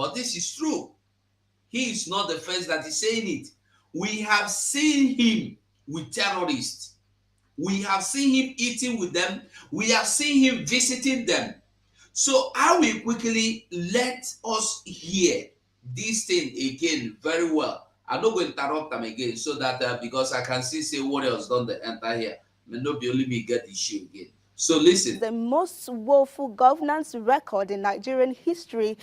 But this is true. He is not the first that is saying it. We have seen him with terrorists. We have seen him eating with them. We have seen him visiting them. So I will quickly let us hear this thing again very well. I'm not going to interrupt them again so that because I can see say what else done the enter here. May not be only me get the issue again. So listen. The most woeful governance record in Nigerian history,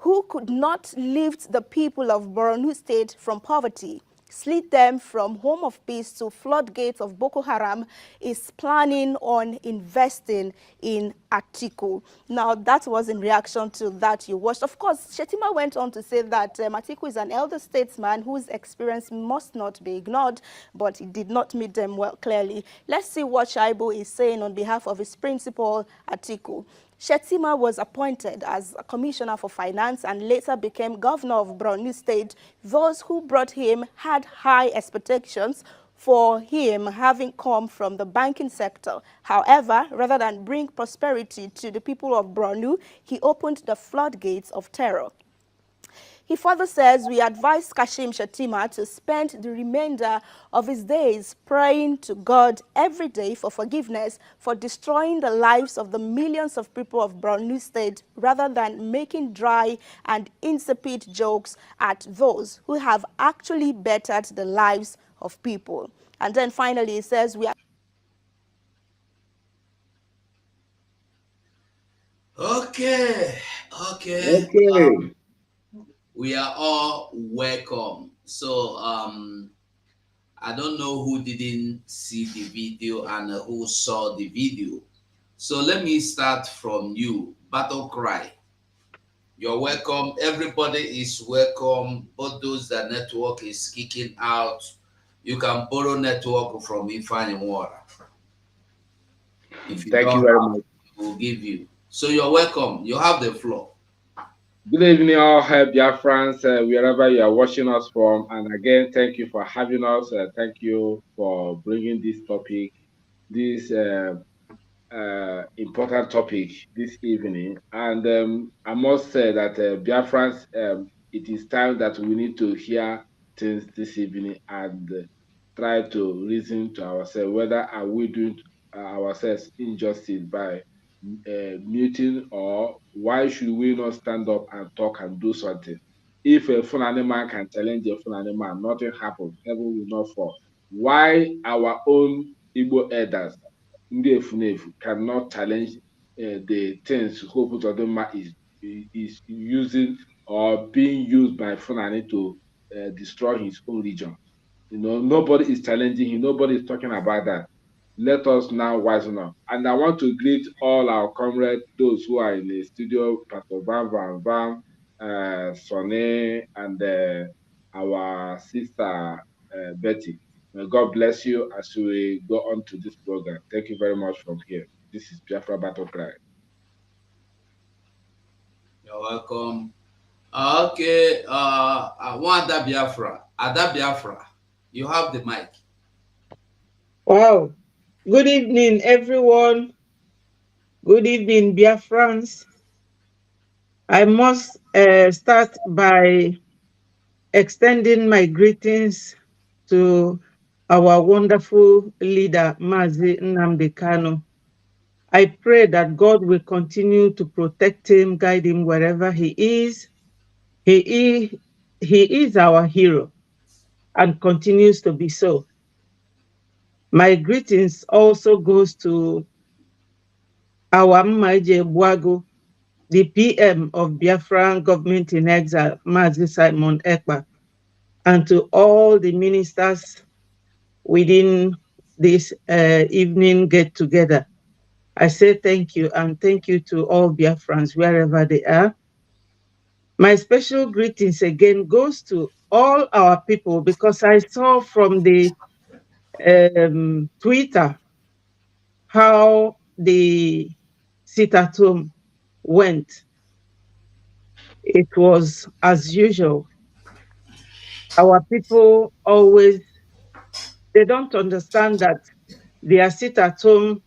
who could not lift the people of Borno State from poverty, slid them from home of peace to floodgates of Boko Haram, is planning on investing in Atiku. Now, that was in reaction to that you watched. Of course, Shettima went on to say that Atiku is an elder statesman whose experience must not be ignored, but he did not meet them well clearly. Let's see what Shaibu is saying on behalf of his principal, Atiku. Shettima was appointed as a commissioner for finance and later became governor of Borno State. Those who brought him had high expectations for him, having come from the banking sector. However, rather than bring prosperity to the people of Borno, he opened the floodgates of terror. He further says, we advise Kashim Shettima to spend the remainder of his days praying to God every day for forgiveness for destroying the lives of the millions of people of Borno State rather than making dry and insipid jokes at those who have actually bettered the lives of people. And then finally he says, we are Okay. Okay. We are all welcome. So I don't know who didn't see the video and who saw the video. So let me start from you. Battle Cry. You're welcome. Everybody is welcome. Both those that network is kicking out. You can borrow network from Ifan Water. If you Thank you don't very have, much. we'll give you. So you're welcome. You have the floor. Good evening, all BIAFRANS, wherever you are watching us from. And again, thank you for having us. Thank you for bringing this topic, this important topic this evening. And I must say that BIAFRANS, it is time that we need to hear things this evening and try to reason to ourselves whether are we doing ourselves injustice by muting, or why should we not stand up and talk and do something? If a Fulani man can challenge a Fulani man, nothing happens, heaven will not fall. Why our own Igbo elders, Ndị Efunefu, cannot challenge the things Hope Uzodinma is using or being used by Fulani to destroy his own region? You know, nobody is challenging him, nobody is talking about that. Let us now wisen up. And I want to greet all our comrades, those who are in the studio, Pastor Van, Sonny, and our sister Betty. May God bless you as we go on to this program. Thank you very much from here. This is Biafra Battle Cry. You're welcome. Okay, I want Ada Biafra. Ada Biafra, you have the mic. Wow. Good evening, everyone. Good evening, BIAFRANS. I must start by extending my greetings to our wonderful leader, Mazi Nnamdi Kanu. I pray that God will continue to protect him, guide him wherever he is. He is our hero and continues to be so. My greetings also goes to our Mmaije Bwago, the PM of Biafran Government in Exile, Mazi Simon Ekpa, and to all the ministers within this evening get-together. I say thank you, and thank you to all Biafrans wherever they are. My special greetings again goes to all our people, because I saw from the Twitter how the sit-at-home went. It was as usual. Our people always, they don't understand that their sit-at-home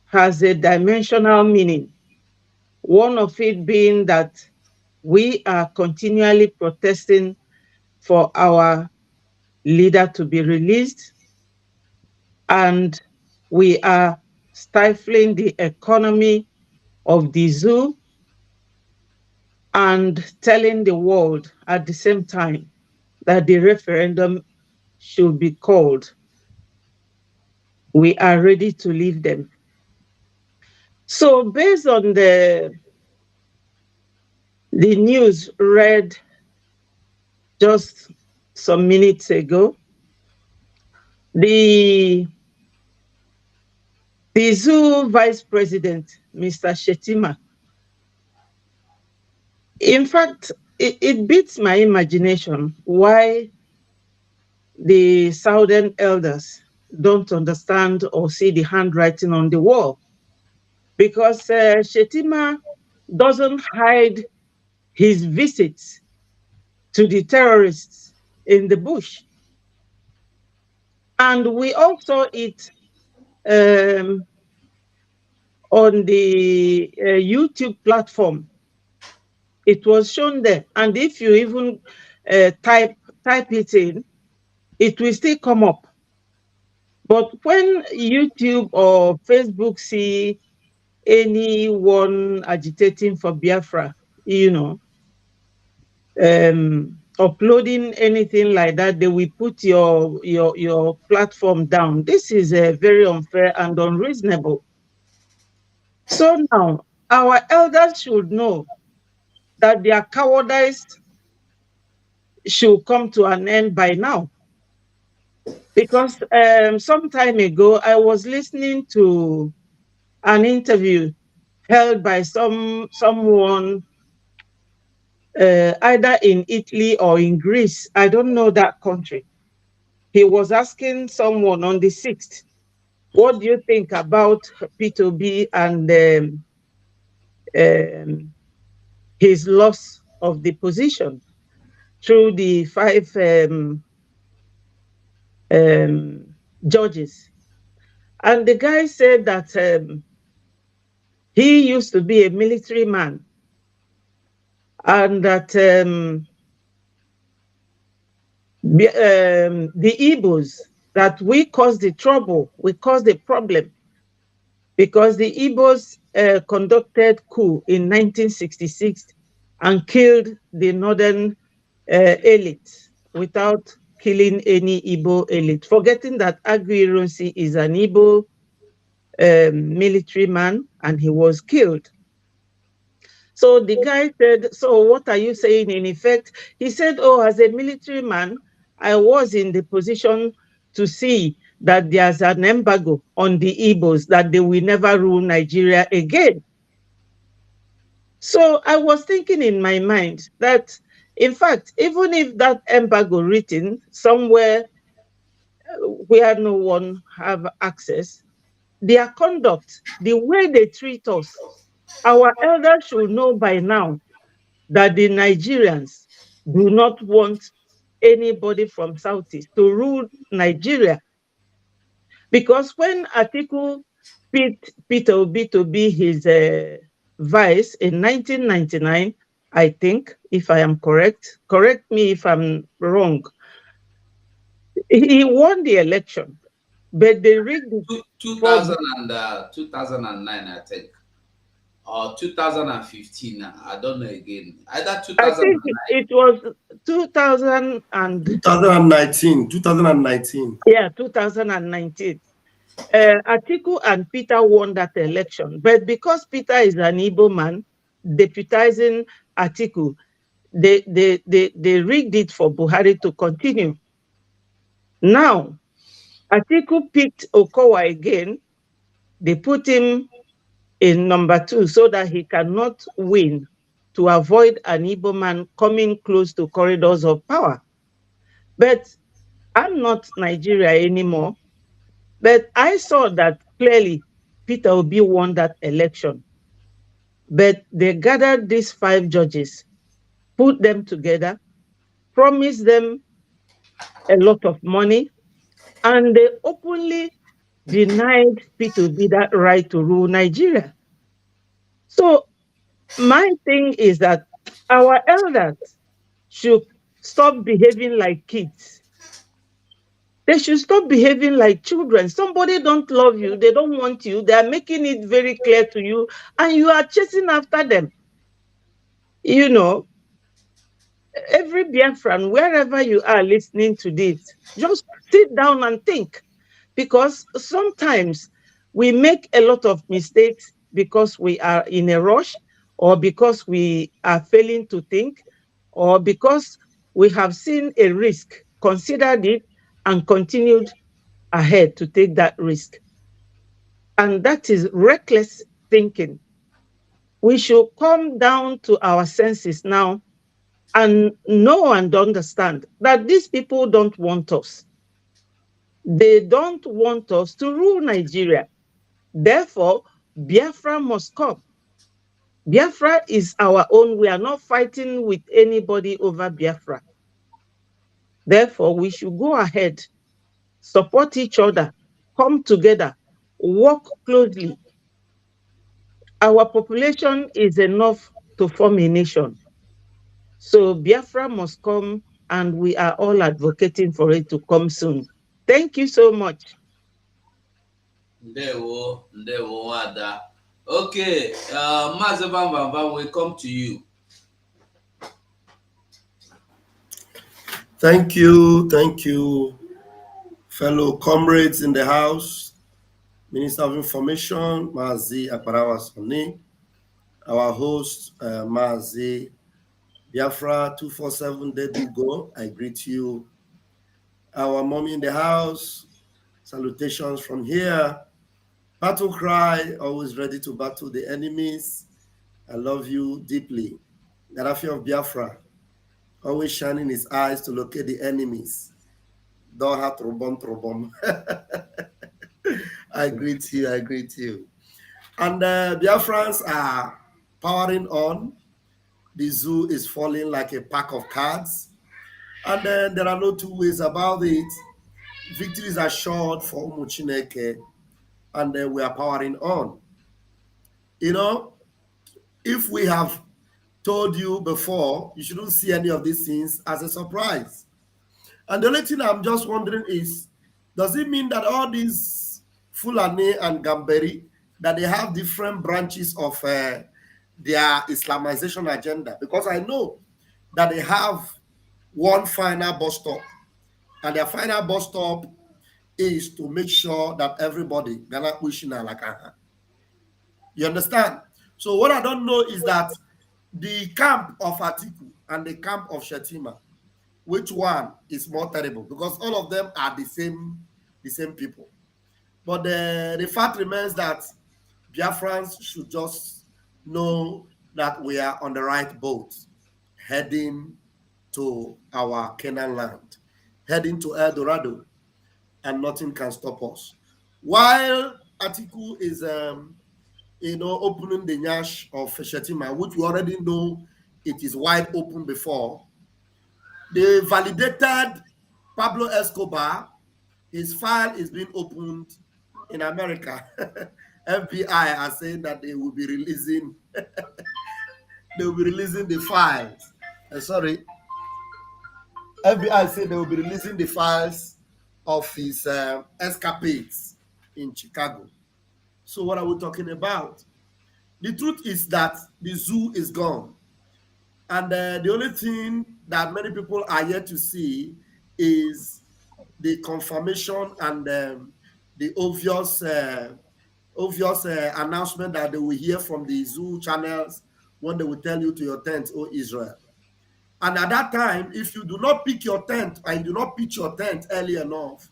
has a dimensional meaning. One of it being that we are continually protesting for our leader to be released, and we are stifling the economy of the zoo and telling the world at the same time that the referendum should be called. We are ready to leave them. So based on the news read just some minutes ago, the zoo vice president, Mr. Shettima, in fact, it beats my imagination why the Southern elders don't understand or see the handwriting on the wall. Because Shettima doesn't hide his visits to the terrorists in the bush. And we also it um, on the YouTube platform. It was shown there. And if you even type it in, it will still come up. But when YouTube or Facebook see anyone agitating for Biafra, uploading anything like that, they will put your platform down. This is very unfair and unreasonable. So now our elders should know that their cowardice should come to an end by now. Because some time ago, I was listening to an interview held by someone either in Italy or in Greece. I don't know that country. He was asking someone on the 6th, what do you think about P2B and his loss of the position through the 5 judges? And the guy said that he used to be a military man, and that the Igbos, that we caused the trouble, we caused the problem, because the Igbos conducted coup in 1966 and killed the northern elite without killing any Igbo elite, forgetting that Aguiyi is an Igbo military man, and he was killed. So the guy said, so what are you saying in effect? He said, oh, as a military man, I was in the position to see that there's an embargo on the Igbos, that they will never rule Nigeria again. So I was thinking in my mind that, in fact, even if that embargo written somewhere where no one have access, their conduct, the way they treat us, our elders should know by now that the Nigerians do not want anybody from Southeast to rule Nigeria. Because when Atiku picked Peter Obi to be his vice in 1999, I think, if I am correct me if I'm wrong, he won the election, but they rigged it for 2009, I think, or 2015. I don't know again. Either I think 2009. it was 2000 and 2019. 2019. yeah, 2019. Atiku and Peter won that election, but because Peter is an Igbo man, deputizing Atiku, they rigged it for Buhari to continue. Now, Atiku picked Okowa again. They put him in number 2 so that he cannot win, to avoid an Igbo man coming close to corridors of power. But I'm not Nigeria anymore. But I saw that clearly Peter Obi won that election. But they gathered these 5 judges, put them together, promised them a lot of money, and they openly denied Peter Obi that right to rule Nigeria. So my thing is that Our elders should stop behaving like kids. They should stop behaving like children. Somebody don't love you, they don't want you, they are making it very clear to you, and you are chasing after them. You know, every Biafran, wherever you are listening to this, just sit down and think. Because sometimes we make a lot of mistakes because we are in a rush, or because we are failing to think, or because we have seen a risk, considered it, and continued ahead to take that risk. And that is reckless thinking. We should come down to our senses now and know and understand that these people don't want us. They don't want us to rule Nigeria. Therefore, Biafra must come. Biafra is our own. We are not fighting with anybody over Biafra. Therefore, we should go ahead, support each other, come together, work closely. Our population is enough to form a nation. So Biafra must come, and we are all advocating for it to come soon. Thank you so much. Ndewo, Ada. Okay, Mazi Van Van Van, we come to you. Thank you, fellow comrades in the House, Minister of Information, Mazi Akbarawa Sani, our host, Mazi Biafra 247, there do go. I greet you. Our mommy in the house, salutations from here. Battle cry, always ready to battle the enemies. I love you deeply. Gaddafi of Biafra, always shining his eyes to locate the enemies. Don't have trobom. I greet you. And Biafrans are powering on. The zoo is falling like a pack of cards. And then there are no two ways about it. Victories are assured for Umuchineke, and then we are powering on. You know, if we have told you before, you shouldn't see any of these things as a surprise. And the only thing I'm just wondering is, does it mean that all these Fulani and Gamberi, that they have different branches of their Islamization agenda? Because I know that they have one final bus stop, and their final bus stop is to make sure that everybody, they're not wishing like you understand? So what I don't know is that the camp of Atiku and the camp of Shettima, which one is more terrible? Because all of them are the same people. But the fact remains that Biafrans should just know that we are on the right boat, heading to our Canaan land, heading to El Dorado, and nothing can stop us. While Atiku is opening the nyash of Shettima, which we already know it is wide open before. They validated Pablo Escobar. His file is being opened in America. FBI are saying that they will be releasing the files. Sorry. FBI said they will be releasing the files of his escapades in Chicago. So what are we talking about? The truth is that the zoo is gone. And the only thing that many people are yet to see is the confirmation and the obvious announcement that they will hear from the zoo channels when they will tell you to your tent, O Israel. And at that time, if you do not pick your tent, and you do not pitch your tent early enough,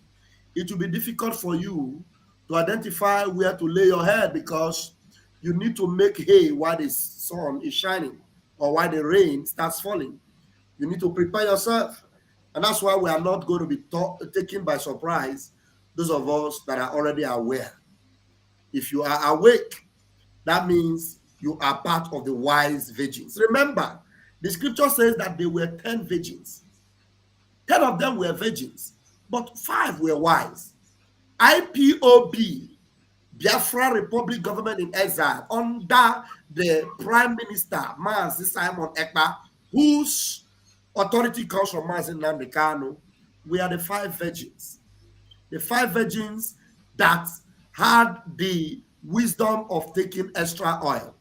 it will be difficult for you to identify where to lay your head, because you need to make hay while the sun is shining or while the rain starts falling. You need to prepare yourself. And that's why we are not going to be taken by surprise, those of us that are already aware. If you are awake, that means you are part of the wise virgins. Remember, the scripture says that there were 10 virgins. 10 of them were virgins, but 5 were wise. IPOB, Biafra Republic government in exile under the Prime Minister, Mazi Simon Ekpa, whose authority comes from Mazi Nnamdi Kanu. We are the five virgins. The five virgins that had the wisdom of taking extra oil.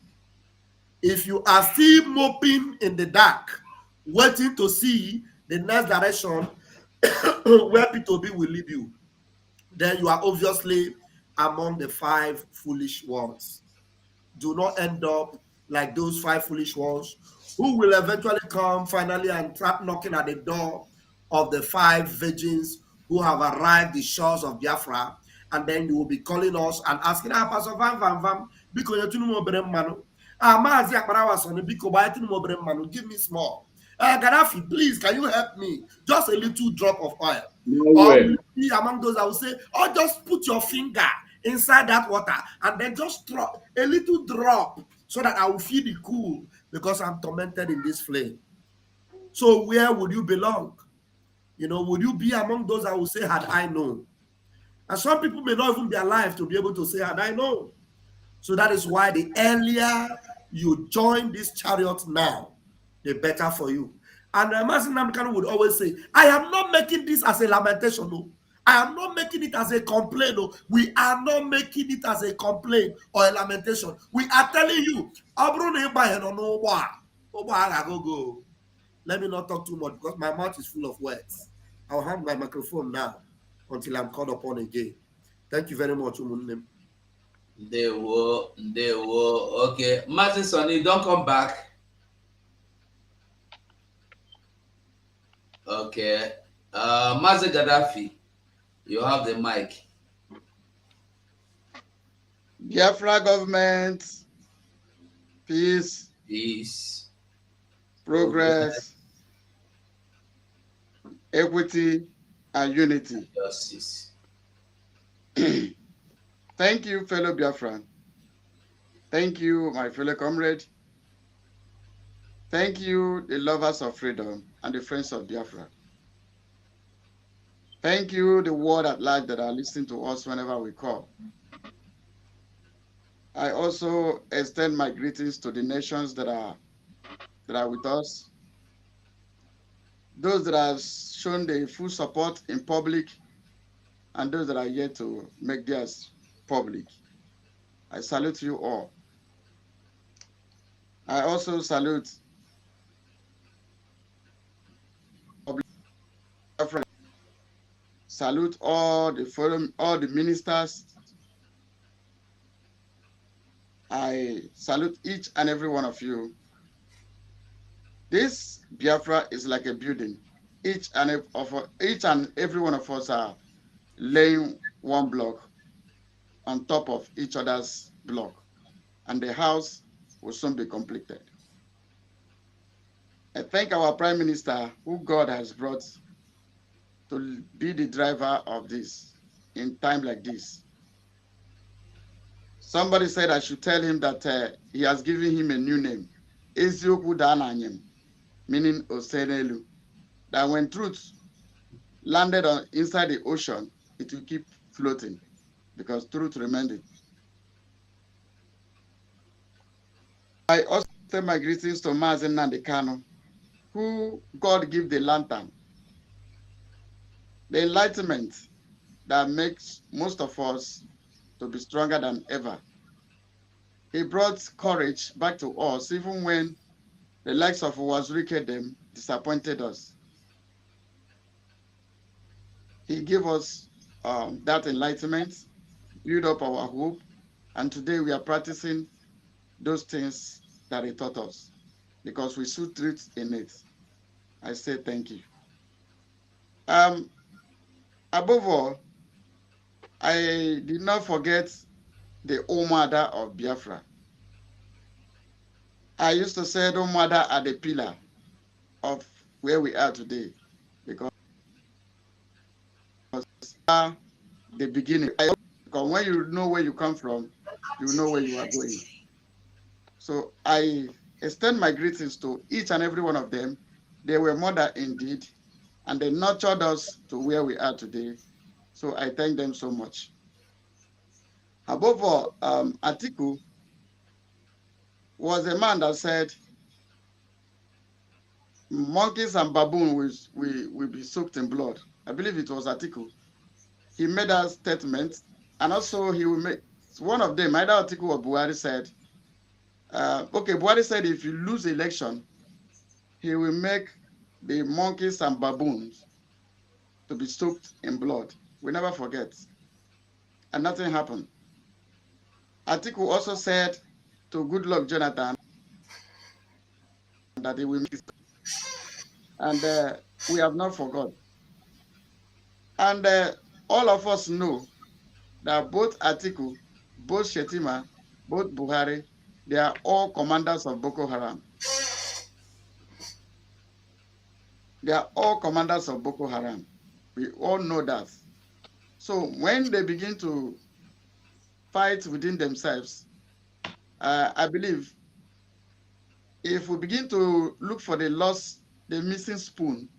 If you are still moping in the dark, waiting to see the next direction where P2B will lead you, then you are obviously among the five foolish ones. Do not end up like those five foolish ones who will eventually come finally and start knocking at the door of the five virgins who have arrived the shores of Biafra, and then you will be calling us and asking, Pastor Van Van Van, because you're too manu. Maazi Akbarawa Sonny, because give me small. Gaddafi, please, can you help me? Just a little drop of oil. No Or way. maybe among those, I will say, or just put your finger inside that water and then just drop a little drop so that I will feel the cool because I'm tormented in this flame. So where would you belong? You know, would you be among those that will say, had I known? And some people may not even be alive to be able to say, had I known? So that is why the earlier you join this chariot now, the better for you. And Mazi Nnamdi Kanu would always say, I am not making this as a lamentation, no. I am not making it as a complaint, no. We are not making it as a complaint or a lamentation. We are telling you, let me not talk too much because my mouth is full of words. I'll hand my microphone now until I'm called upon again. Thank you very much, Umunnem. They will. Okay. Mazi Sonny, don't come back. Okay. Mazi Gaddafi, you have the mic. Biafra government, peace, progress, equity, and unity. Justice. Thank you, fellow Biafran. Thank you, my fellow comrade. Thank you, the lovers of freedom and the friends of Biafra. Thank you, the world at large that are listening to us whenever we call. I also extend my greetings to the nations that are with us, those that have shown their full support in public, and those that are yet to make theirs public. I salute you all. I also salute all the forum, all the ministers. I salute each and every one of you. This Biafra is like a building. Each and every one of us are laying one block on top of each other's block, and the house will soon be completed. I thank our Prime Minister, who God has brought to be the driver of this in time like this. Somebody said I should tell him that he has given him a new name, Ezioku Dananyem, meaning Osenelu, that when truth landed inside the ocean, it will keep floating because truth remained. I also send my greetings to Mazi Nnamdi Kanu, who God gave the lantern, the enlightenment that makes most of us to be stronger than ever. He brought courage back to us, even when the likes of Wazirike them disappointed us. He gave us that enlightenment, build up our hope, and today we are practicing those things that he taught us because we see truth in it. I say thank you. Above all, I did not forget the Omada of Biafra. I used to say the Omada are the pillar of where we are today because the beginning. Because when you know where you come from, you know where you are going. So I extend my greetings to each and every one of them. They were mother indeed, and they nurtured us to where we are today. So I thank them so much. Above all, Atiku was a man that said monkeys and baboons will be soaked in blood. I believe it was Atiku. He made that statement, and also he will make one of them, either Atiku or Buhari said, okay, Buhari said if you lose election, he will make the monkeys and baboons to be soaked in blood. We never forget. And nothing happened. Atiku also said to Goodluck Jonathan that he will make it. And we have not forgot. And all of us know that both Atiku, both Shettima, both Buhari, they are all commanders of Boko Haram. They are all commanders of Boko Haram. We all know that. So when they begin to fight within themselves, I believe if we begin to look for the missing spoon,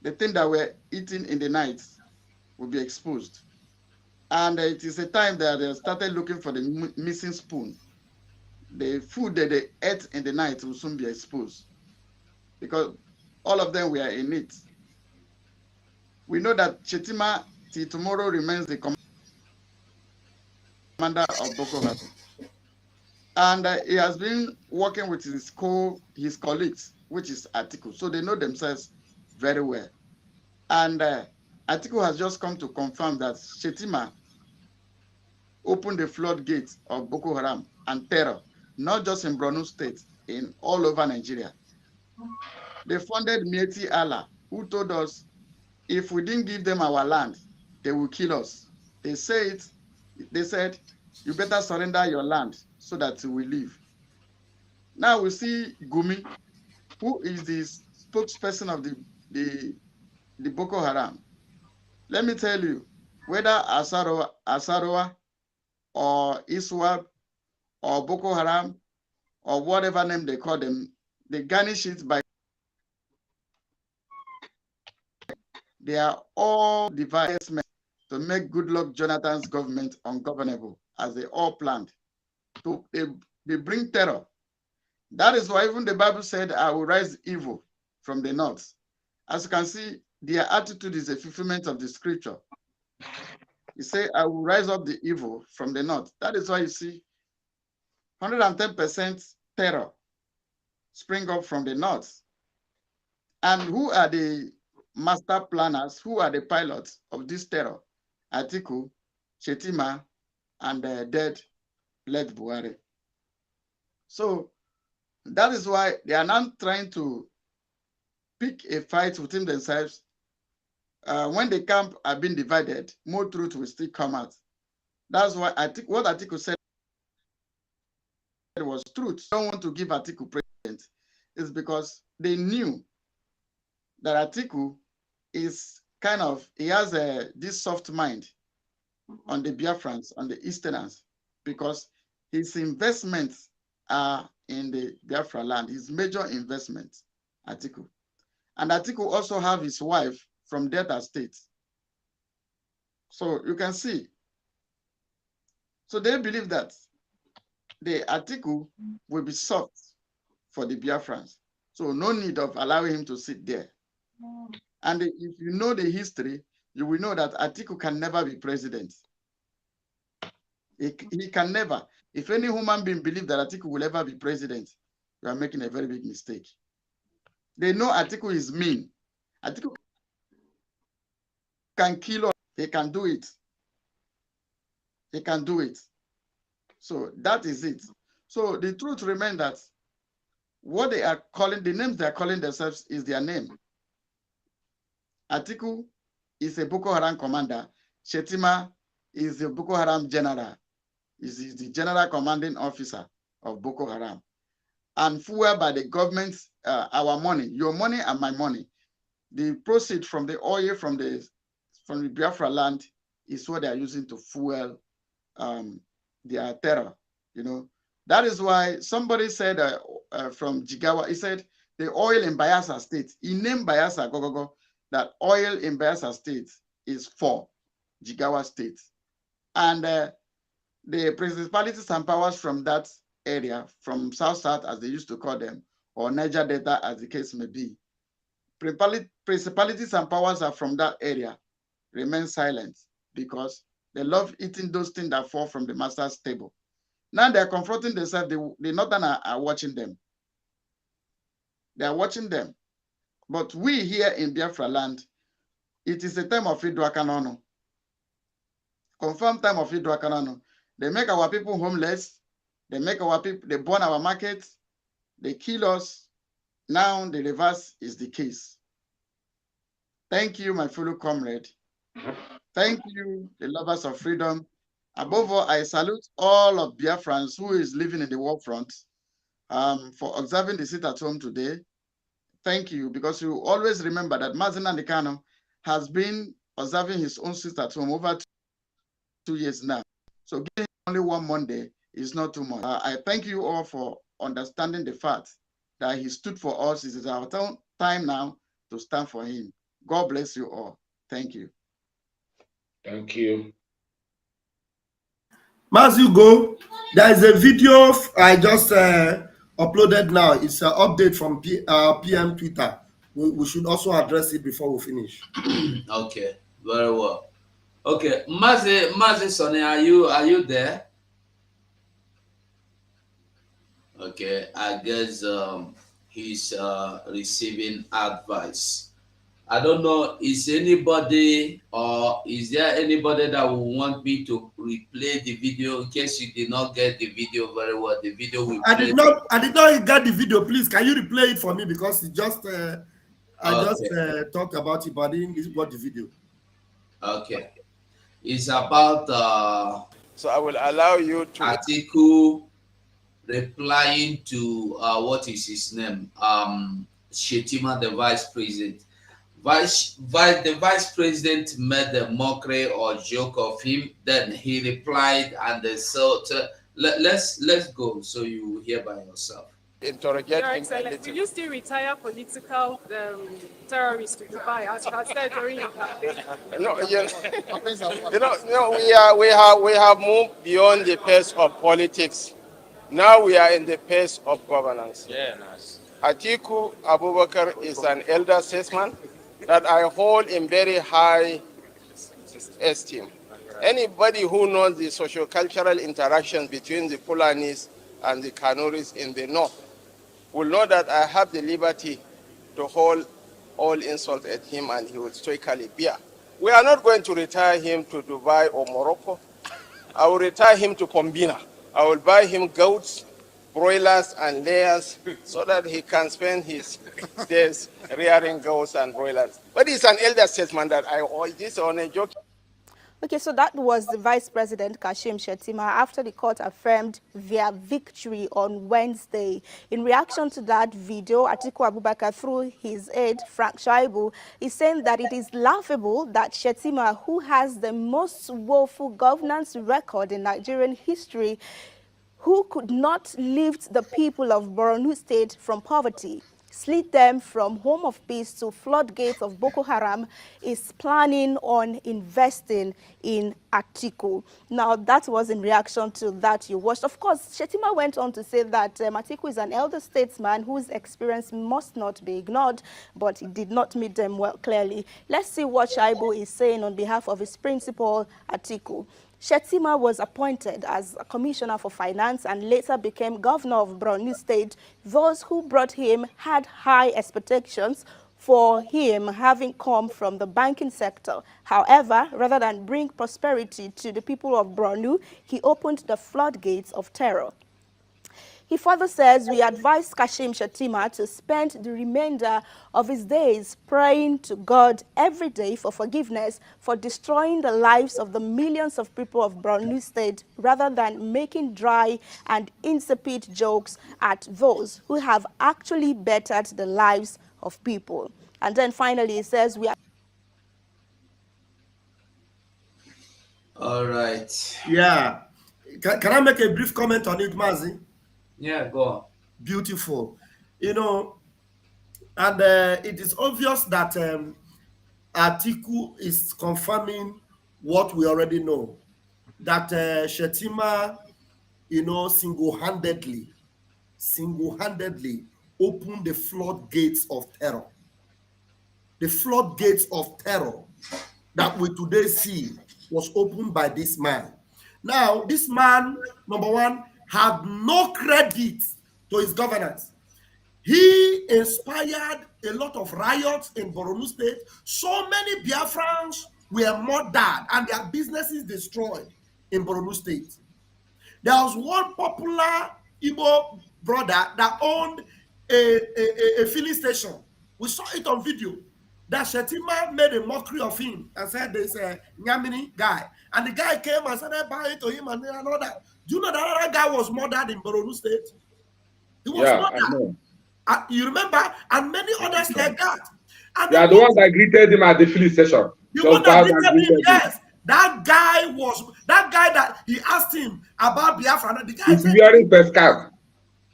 the thing that we're eating in the night will be exposed. And it is a time that they started looking for the missing spoon. The food that they ate in the night will soon be exposed because all of them were in it. We know that Shettima till tomorrow remains the commander of Boko Haram. And he has been working with his colleagues, which is Atiku. So they know themselves very well. And Atiku has just come to confirm that Shettima opened the floodgates of Boko Haram and terror, not just in Borno State, in all over Nigeria. They funded Mieti Allah, who told us if we didn't give them our land, they will kill us. They said, you better surrender your land so that we live. Now we see Gumi, who is the spokesperson of the Boko Haram. Let me tell you, whether Asaroa or Iswap or Boko Haram or whatever name they call them, they garnish it by they are all devices to make Goodluck Jonathan's government ungovernable, as they all planned. They bring terror. That is why even the Bible said, I will rise evil from the north. As you can see, their attitude is a fulfillment of the scripture. He said, I will rise up the evil from the north. That is why you see 110% terror spring up from the north. And who are the master planners? Who are the pilots of this terror? Atiku, Shettima, and dead led Buhari. So that is why they are now trying to pick a fight within themselves. When the camp have been divided, more truth will still come out. That's why I think what Atiku said was truth. They don't want to give Atiku president is because they knew that Atiku is kind of, he has this soft mind on the Biafrans, on the Easterners, because his investments are in the Biafra land, his major investments, Atiku. And Atiku also have his wife from Delta State. So you can see. So they believe that the Atiku will be soft for the Biafrans. So no need of allowing him to sit there. And if you know the history, you will know that Atiku can never be president. He can never. If any human being believes that Atiku will ever be president, you are making a very big mistake. They know Atiku is mean. Atiku can kill us. He can do it. He can do it. So that is it. So the truth remains that what they are calling, the names they are calling themselves is their name. Atiku is a Boko Haram commander. Shettima is a Boko Haram general. Is the general commanding officer of Boko Haram. And fueled by the government, our money, your money and my money. The proceeds from the oil from the Biafra land is what they are using to fuel their terror. You know, that is why somebody said from Jigawa, he said the oil in Bayelsa State, he named Bayelsa Gogogo, that oil in Bayelsa State is for Jigawa State. And the principalities and powers from that area, from South as they used to call them, or Niger Delta as the case may be, principalities and powers are from that area, remain silent because they love eating those things that fall from the master's table. Now they're confronting themselves. The Northern are watching them. They are watching them. But we here in Biafra land, it is a time of Idwakanono. Confirmed time of Idwakanono. They make our people homeless. They make our people, they burn our markets. They kill us. Now the reverse is the case. Thank you, my fellow comrade. Thank you, the lovers of freedom. Above all, I salute all of Biafrans who is living in the war front for observing the sit at home today. Thank you, because you always remember that Mazen Andekano has been observing his own sit at home over 2 years now. So giving only one Monday is not too much. I thank you all for understanding the fact that he stood for us. It is our time now to stand for him. God bless you all. Thank you. Thank you. As you go, there is a video I just uploaded now. It's an update from PM Twitter. We should also address it before we finish. Okay, very well. Okay, Mazi Sonny, are you there? Okay, I guess he's receiving advice. I don't know, is anybody or is there anybody that will want me to replay the video in case you did not get the video very well? The video we I did not get the video. Please, can you replay it for me, because it just I just talked about it, but I didn't got the video. Okay, it's about so I will allow you to Atiku replying to what is his name? Shettima, the vice president. The vice president made a mockery or joke of him. Then he replied, and so let's go so you hear by yourself. Interrogate Your him. Excellency, will you still retire political terrorists to Dubai as you had said during your campaign? No, we have moved beyond the pace of politics. Now we are in the pace of governance. Yeah, nice. Atiku Abubakar is an elder statesman that I hold in very high esteem. Anybody who knows the socio-cultural interactions between the Fulanis and the Kanuris in the north will know that I have the liberty to hold all insult at him and he will stoically bear. We are not going to retire him to Dubai or Morocco. I will retire him to Pombina. I will buy him goats, broilers and layers so that he can spend his days rearing goats and broilers. But it's an elder statesman that I owe this on a joke. Okay, so that was the Vice President Kashim Shettima after the court affirmed their victory on Wednesday. In reaction to that video, Atiku Abubakar, through his aide, Frank Shaibu, is saying that it is laughable that Shettima, who has the most woeful governance record in Nigerian history, who could not lift the people of Borno State from poverty, slid them from home of peace to floodgates of Boko Haram, is planning on investing in Atiku. Now, that was in reaction to that you watched. Of course, Shettima went on to say that Atiku is an elder statesman whose experience must not be ignored, but he did not meet them well clearly. Let's see what Shaibu is saying on behalf of his principal, Atiku. Shettima was appointed as a commissioner for finance and later became governor of Borno State. Those who brought him had high expectations for him, having come from the banking sector. However, rather than bring prosperity to the people of Borno, he opened the floodgates of terror. He further says, we advise Kashim Shettima to spend the remainder of his days praying to God every day for forgiveness for destroying the lives of the millions of people of Borno State, rather than making dry and insipid jokes at those who have actually bettered the lives of people. And then finally, he says, we are... All right. Yeah. Can I make a brief comment on it, Mazi? Yeah, go on. Beautiful. And it is obvious that Atiku is confirming what we already know. that Shettima, single-handedly opened the floodgates of terror. The floodgates of terror that we today see was opened by this man. Now, this man, number one, had no credit to his governance. He inspired a lot of riots in Borno State. So many Biafrans were murdered and their businesses destroyed in Borno State. There was one popular Igbo brother that owned a filling station. We saw it on video. That Shettima made a mockery of him and said there's a Nyamini guy. And the guy came and started buying to him and another. Do you know that other guy was murdered in Borno State? He was murdered. I know. You remember? And many others like that. And the one that greeted him at the filling station. The one that greeted him, yes. That guy that he asked him about Biafra. The guy He's wearing best cap.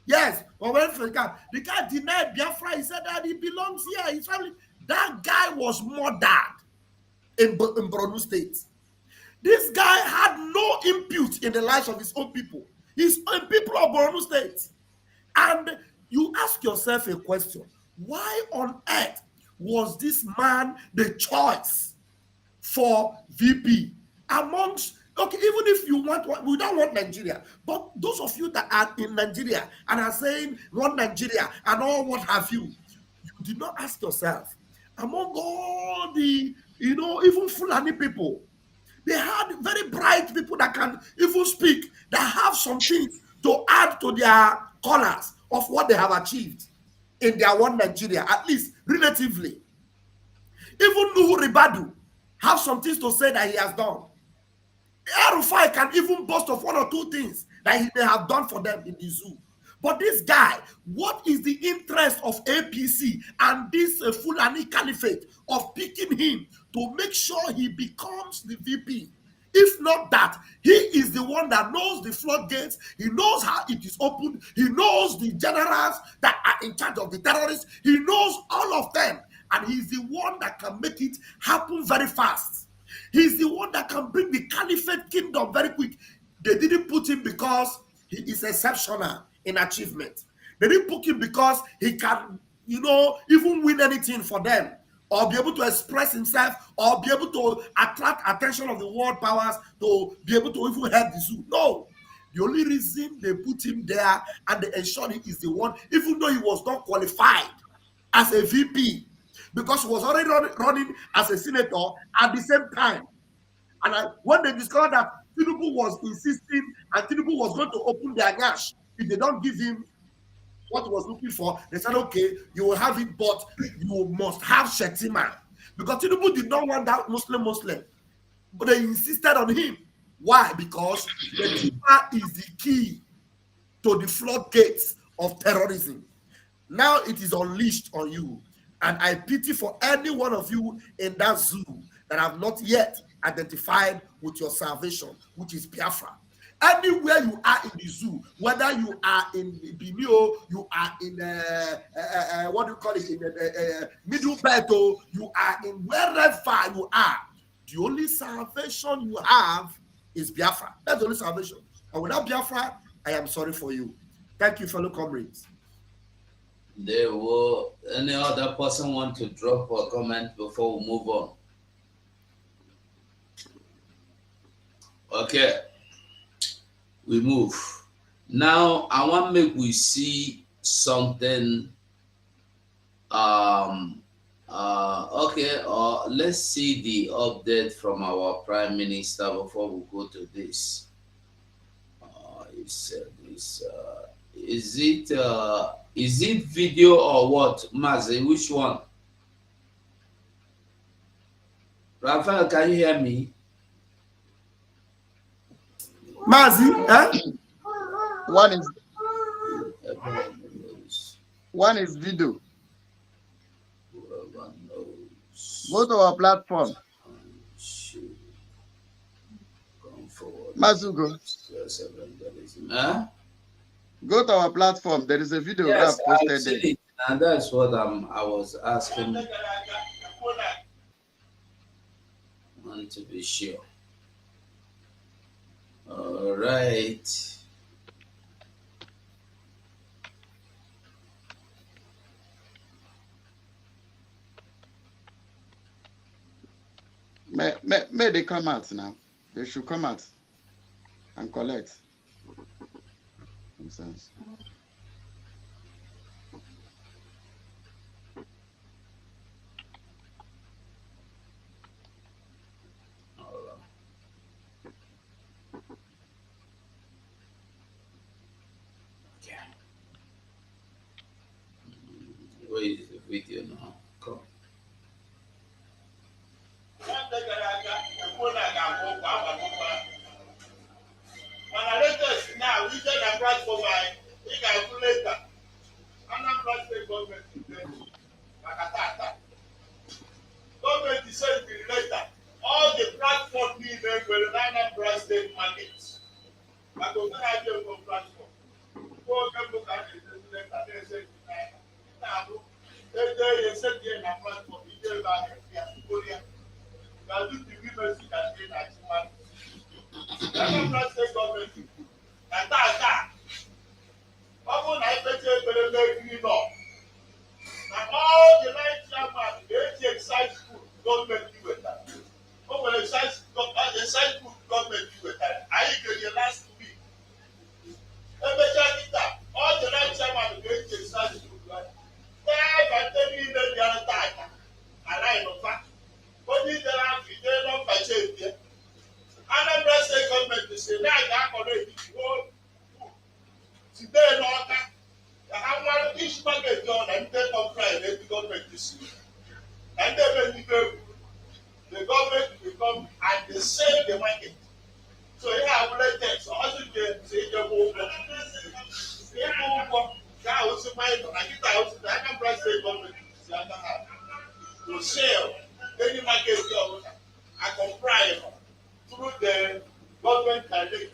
Yes, or wearing best cap. The guy denied Biafra. He said that he belongs here. His family. That guy was murdered in Borno State. This guy had no impute in the lives of his own people. His own people of Borno State. And you ask yourself a question. Why on earth was this man the choice for VP amongst, okay, even if you want, we don't want Nigeria, but those of you that are in Nigeria and are saying want Nigeria and all what have you, you did not ask yourself, among all the, even Fulani people, they had very bright people that can even speak, that have some things to add to their colors of what they have achieved in their one Nigeria, at least relatively. Even Nuhu Ribadu have some things to say that he has done. El-Rufai can even boast of one or two things that he may have done for them in the zoo. But this guy, what is the interest of APC and this Fulani Caliphate of picking him to make sure he becomes the VP? If not that, he is the one that knows the floodgates, he knows how it is opened, he knows the generals that are in charge of the terrorists, he knows all of them, and he's the one that can make it happen very fast. He's the one that can bring the Caliphate kingdom very quick. They didn't put him because he is exceptional in achievement. They didn't put him because he can, even win anything for them, or be able to express himself, or be able to attract attention of the world powers, to be able to even help the zoo. No. The only reason they put him there and they ensured he is the one, even though he was not qualified as a VP, because he was already running as a senator at the same time. And when they discovered that Tinubu was insisting and Tinubu was going to open their gash if they don't give him what he was looking for, they said, okay, you will have it, but you must have Shettima. Because Tinubu did not want that Muslim, but they insisted on him. Why? Because Shettima is the key to the floodgates of terrorism. Now it is unleashed on you. And I pity for any one of you in that zoo that have not yet identified with your salvation, which is Biafra. Anywhere you are in the zoo, whether you are in Benio, you are in what do you call it, in Middle Belt, you are in wherever you are, the only salvation you have is Biafra. That's the only salvation. And without Biafra, I am sorry for you. Thank you, fellow comrades. There will any other person want to drop a comment before we move on? Okay, we move. Now I want to make we see something. Okay, let's see the update from our Prime Minister before we go to this. He said this. Is it video or what? Mazi, which one? Raphael, can you hear me? Mazi, One is video. Go to our platform. Mazugo. Huh? Go to our platform. There is a video Yes, that posted there. it, and that's what I was asking. I want to be sure. All right. May they come out now. They should come out and collect. Nonsense. Okay. Where is the video now? Come. Mana latest now, we get a price for my later. Anambra State government is Makatata. Government is saying later. All the platform needed were Anambra State markets. But the idea of platform. Go look at the they say now. They said here na platform. You get back here. Now do the women see that they are human. Anambra State government. And that. Ọbụ na ikpecha ekpere n'ekiri nọ na all the line chairman ga-eji excise food gọọmenti wetara. O nwere excise food gọọmenti wetara. Anyị ga-enye last week. Emechaa kịta all the line chairman ga-eji excise food. Ebe ndị niile bịara taata anaghị n'ụfa. Onye idere afọ ide nọmbacha ebie. Anambra State gọọmenti si na a ga-akọrọ etiti today, Lord, I want each market done and take on Friday the government this year. And then when the government will come and they save the market. So here I will let them. So also they say the whole that was my I get out the Anambra State government to sell any market job I comply through the government directive.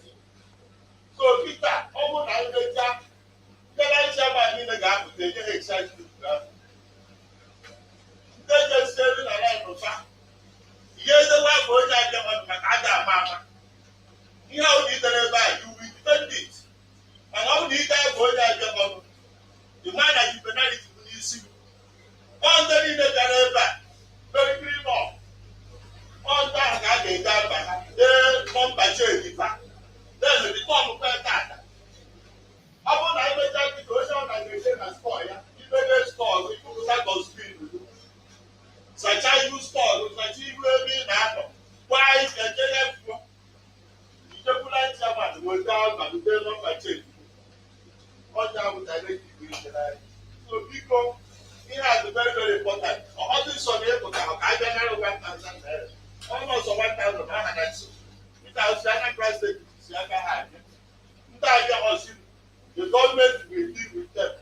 So Peter, almost I will tell the chairman in the gap with the excise food. They just tell me that I'm not. Here's the one for that mama. You know, you will defend it. And how did I go that the man that you penalty will see. One day in the Gareba, very green off. One time I get that, they come by Jerry. Then the form of that. I want to make that situation and they say a store. You make a store, we put that on screen. Such as you store, such as you will be now. Why is the JF? You just put that chairman, will down and they not my change. What down with the so people, he has a very, very important. All this on the airport, I don't know 1,000. Almost 1,100. Without China price. The government will deal with them.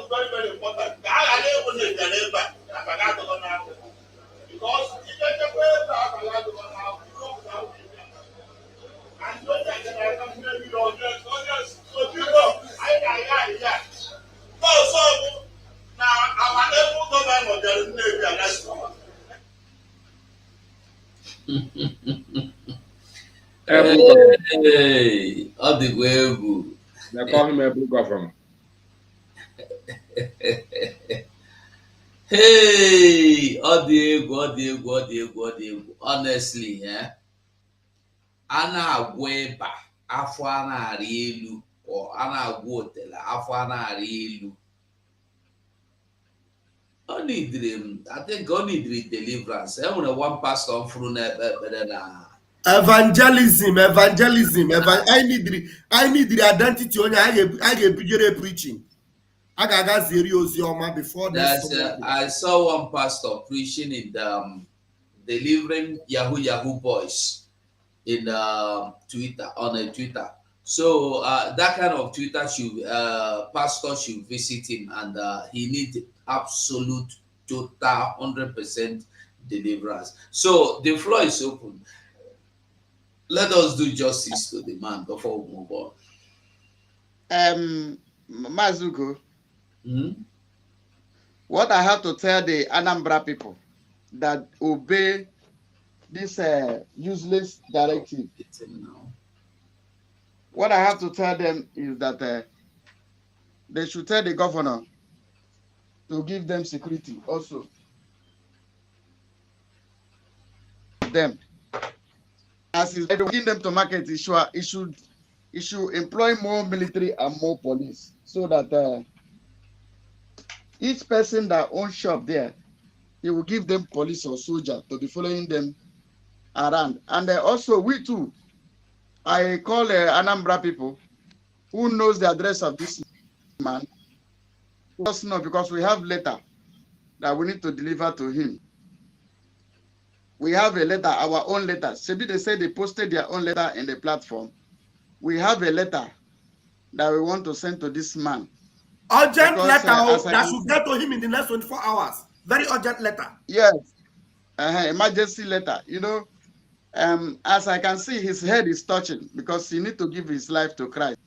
Very, very important. Because Hey, all the way. They call him a blue government. Hey, honestly, yeah. Ana agwa ịba afọ a na-arị elu or a na-agwa otele afọ a na-arị elu. Ọ nidiri I think ọ nidiri deliverance. E nwere one pastor furu n'ebe ekpere na evangelism. I need the identity onye I ga-ebujere preaching. I ga-aga ziri ozi ọma before this. I saw one pastor preaching in the delivering Yahoo boys in Twitter on Twitter. So that kind of Twitter should pastor should visit him, and he needs absolute total 100% deliverance. So the floor is open. Let us do justice to the man before we move on. Mazuko, Mm? what I have to tell the Anambra people that obey this useless directive, It's in now. what I have to tell them is that they should tell the governor to give them security also. Them, as he's bringing them to market, it should employ more military and more police so that each person that owns shop there, he will give them police or soldier to be following them around. And also we too, I call Anambra people who knows the address of this man. Let us know, because we have letter that we need to deliver to him. We have a letter, our own letter. Maybe they say they posted their own letter in the platform. We have a letter that we want to send to this man. Urgent Because, letter that should get to him in the next 24 hours. Very urgent letter. Yes, emergency letter. You know, as I can see, his head is touching because he need to give his life to Christ.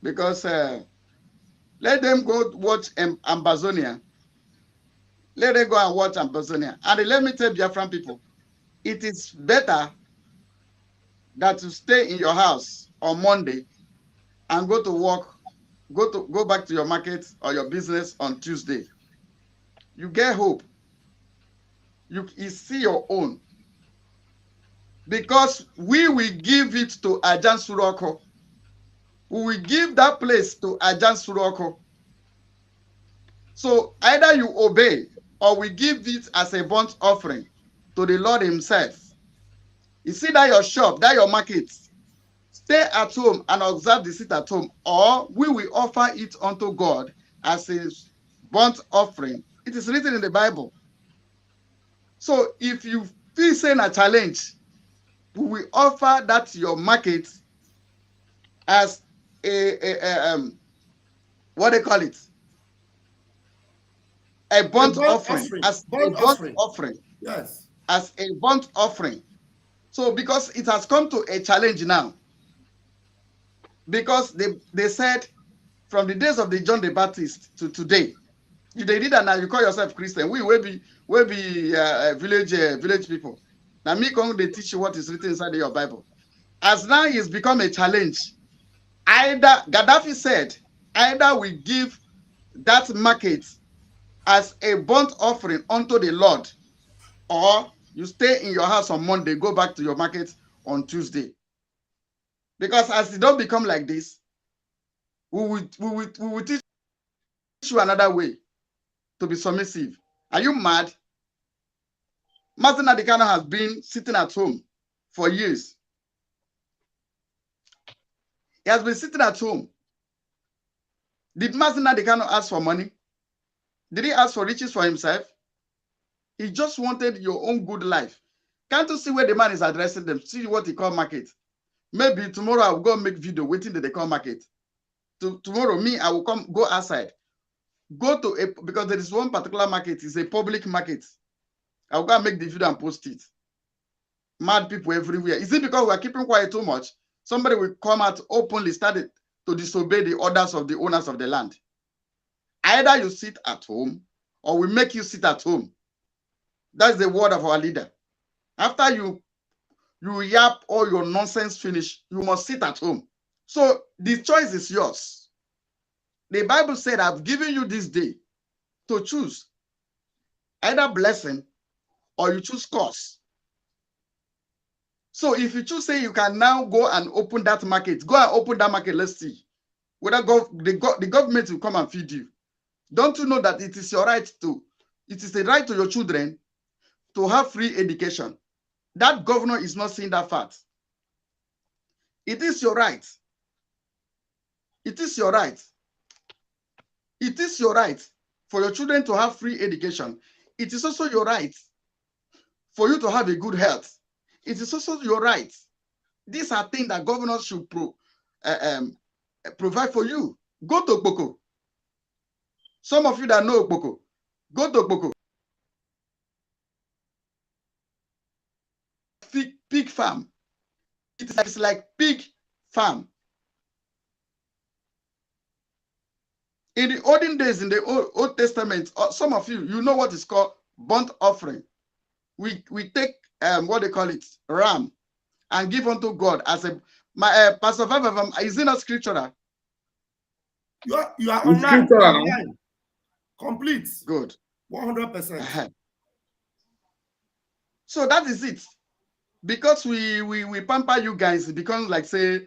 Because let them go watch Ambazonia. Let them go and watch Ambazonia. And let me tell Biafran people, it is better that to stay in your house on Monday and go to work, go back to your market or your business on Tuesday. You get hope. You see your own. Because we will give it to Ajan Suroko. We will give that place to Ajan Suroko. So either you obey or we give it as a burnt offering to the Lord himself. You see that your shop, that your market, stay at home and observe the sit at home, or we will offer it unto God as a burnt offering. It is written in the Bible. So if you facing a challenge, we will offer that your market as a what they call it, a burnt offering, as a burnt offering. Yes. As a burnt offering. So because it has come to a challenge now, because they said from the days of the John the Baptist to today, if they did that now, you call yourself Christian. We will be village people. Now me come they teach you what is written inside your Bible. As now it's become a challenge. Either Gaddafi said, either we give that market as a burnt offering unto the Lord, or you stay in your house on Monday, go back to your market on Tuesday. Because as it don't become like this, we will teach you another way to be submissive. Are you mad? Martin Adikano has been sitting at home for years. He has been sitting at home. Did Martin Adikano ask for money? Did he ask for riches for himself? He just wanted your own good life. Can't you see where the man is addressing them? See what he call market. Maybe tomorrow I will go make video waiting that they call market. Tomorrow, me, I will go outside. Go to because there is one particular market, it's a public market. I will go and make the video and post it. Mad people everywhere. Is it because we are keeping quiet too much? Somebody will come out openly, started to disobey the orders of the owners of the land. Either you sit at home or we make you sit at home. That's the word of our leader. After you yap all your nonsense finish, you must sit at home. So the choice is yours. The Bible said, I've given you this day to choose either blessing or you choose curse. So if you choose, say you can now go and open that market, go and open that market, let's see. Whether the government will come and feed you. Don't you know that it is your right to, it is a right to your children to have free education? That governor is not seeing that fact. It is your right. It is your right. It is your right for your children to have free education. It is also your right for you to have a good health. It is also your right. These are things that governors should provide for you. Go to Okpoko. Some of you that know Okpoko, go to Okpoko. Pig farm. It's like pig farm. In the olden days, in the Old Testament, some of you know what is called burnt offering. We take what they call it, ram, and give unto God as a Pastor Vavavim. Is it not scriptural? You are It's online. scriptural. Online. Complete. Good. 100%. So that is it. Because we pamper you guys, it becomes like say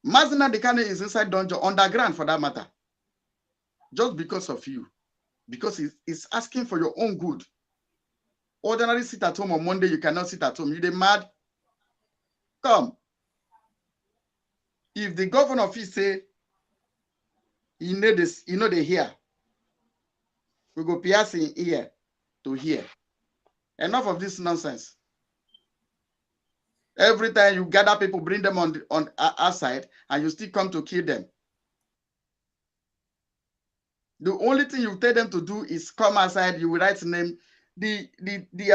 Mazina Dekane is inside dungeon, underground for that matter. Just because of you. Because he's asking for your own good. Ordinary sit at home on Monday, you cannot sit at home. You dey mad? Come. If the governor of say he know this, you know they hear. We go pierce in ear to hear. Enough of this nonsense. Every time you gather people, bring them on outside, and you still come to kill them. The only thing you tell them to do is come outside. You will write name. The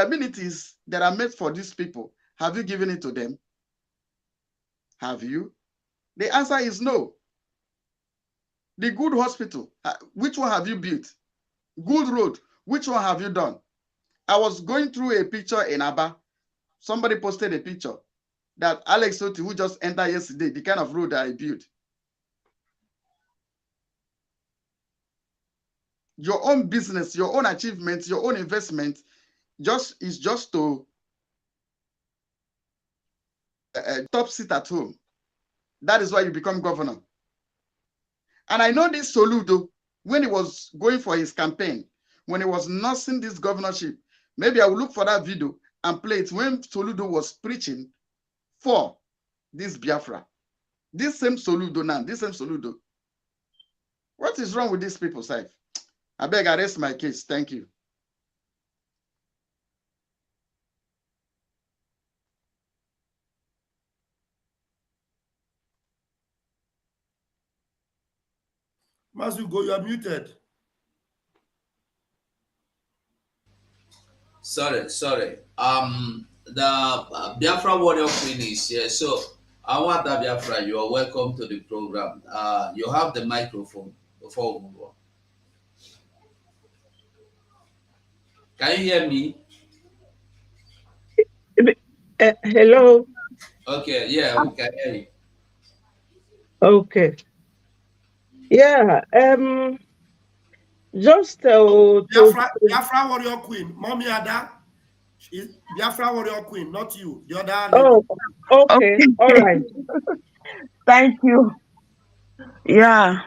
amenities that are made for these people, have you given it to them? Have you? The answer is no. The good hospital, which one have you built? Good road, which one have you done? I was going through a picture in Aba. Somebody posted a picture that Alex Oti, who just entered yesterday, the kind of road that I built. Your own business, your own achievements, your own investment is just to top seat at home. That is why you become governor. And I know this Soludo, when he was going for his campaign, when he was nursing this governorship, maybe I will look for that video and play it when Soludo was preaching for this Biafra. This same Soludo now, this same Soludo. What is wrong with these people, Saif? I beg, I rest my case. Thank you. Masugo, you are muted. Sorry. The Biafra Warrior Queen is here. So, Awata Biafra, you are welcome to the program. You have the microphone before we move on. Can you hear me? Hello. Okay, yeah, we can hear you. Okay. Yeah. Just Biafra Warrior Queen, Mommy Ada. Biafra Warrior Queen, not you. The other lady. Oh, okay. All right. Thank you. Yeah.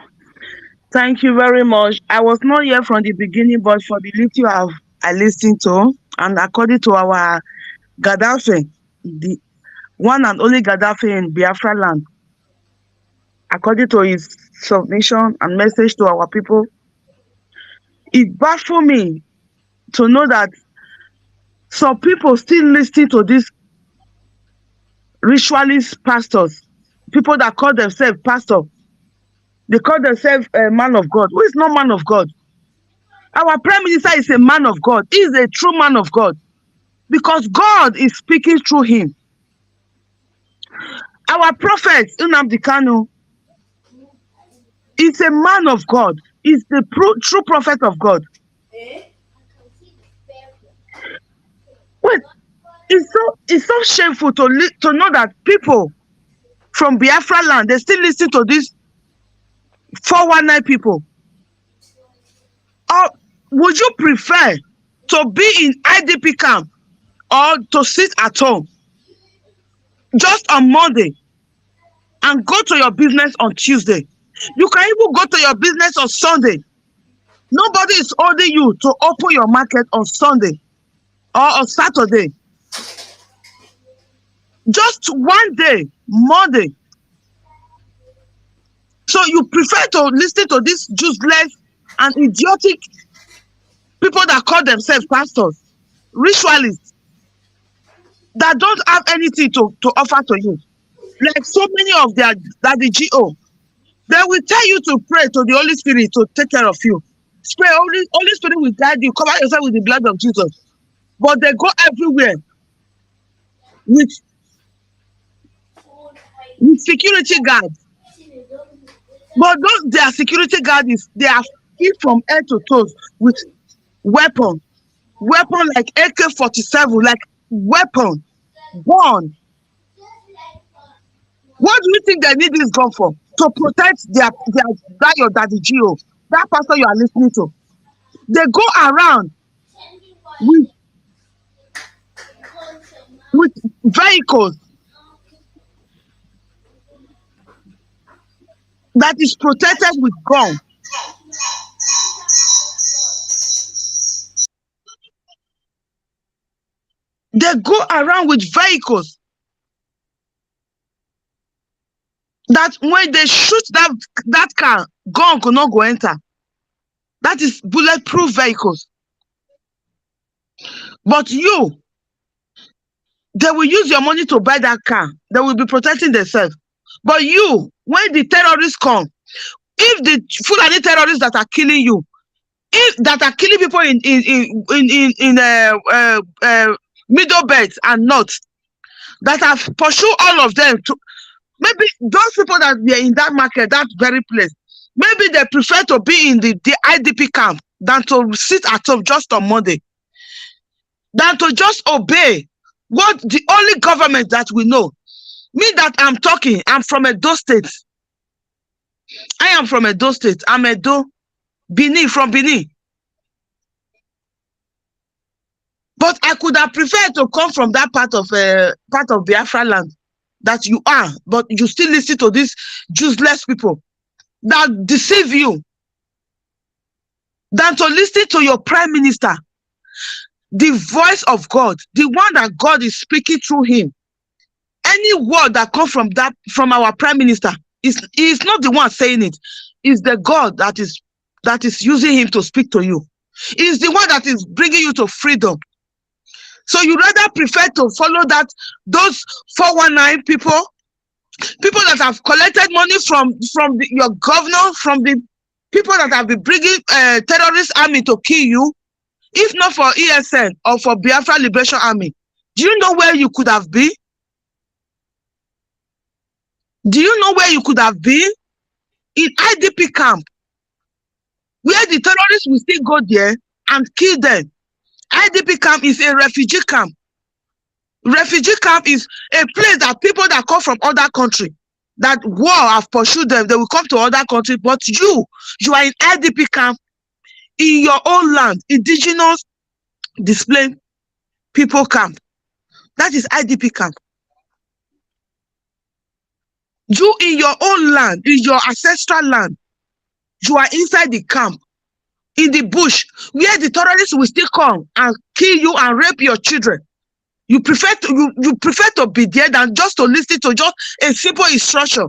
Thank you very much. I was not here from the beginning, but for the little I listened to, and according to our Gaddafi, the one and only Gaddafi in Biafra land, according to his submission and message to our people, it baffled me to know that some people still listen to these ritualist pastors, people that call themselves pastor. They call themselves a man of God. Who is not man of God? Our prime minister is a man of God. He is a true man of God because God is speaking through him. Our prophet, Nnamdi Kanu, is a man of God. He's the true prophet of God. Wait, it's so shameful to know that people from Biafra land, they still listen to these 419 people. Or would you prefer to be in IDP camp or to sit at home just on Monday and go to your business on Tuesday? You can even go to your business on Sunday. Nobody is holding you to open your market on Sunday or on Saturday. Just one day, Monday. So you prefer to listen to these useless and idiotic people that call themselves pastors, ritualists, that don't have anything to offer to you. Like so many of their daddy GO. They will tell you to pray to the Holy Spirit to take care of you. Pray, Holy Spirit will guide you, cover yourself with the blood of Jesus. But they go everywhere with security guards. But those their security guards, they are hit from head to toes with weapon like AK-47, like weapon, gun. What do you think they need this gun for? To protect their that your daddy Gio, that pastor you are listening to. They go around with vehicles that is protected with gun. They go around with vehicles that when they shoot that car, gun could not go enter. That is bulletproof vehicles. But you, they will use your money to buy that car. They will be protecting themselves. But you, when the terrorists come, if the Fulani terrorists that are killing you, that are killing people in middle belt and north, that have pursued all of them to, maybe those people that were in that market, that very place, maybe they prefer to be in the IDP camp than to sit at home just on Monday, than to just obey what the only government that we know. Me that I'm talking, I'm from Edo State. I am from Edo State. I'm Edo, Benin, from Benin. But I could have preferred to come from that part of Biafra land that you are, but you still listen to these useless people that deceive you, than to listen to your prime minister, the voice of God, the one that God is speaking through him. Any word that comes from our prime minister is not the one saying it. It's the God that is using him to speak to you. It's the one that is bringing you to freedom. So you rather prefer to follow those 419 people that have collected money from your governor, from the people that have been bringing terrorist army to kill you, if not for ESN or for Biafra Liberation Army. Do you know where you could have been? Do you know where you could have been? In IDP camp, where the terrorists will still go there and kill them. IDP camp is a refugee camp. Refugee camp is a place that people that come from other countries, that war have pursued them, they will come to other countries, but you are in IDP camp in your own land, indigenous displaced people camp. That is IDP camp. You in your own land, in your ancestral land, you are inside the camp, in the bush, where the terrorists will still come and kill you and rape your children. You prefer to be there than just to listen to just a simple instruction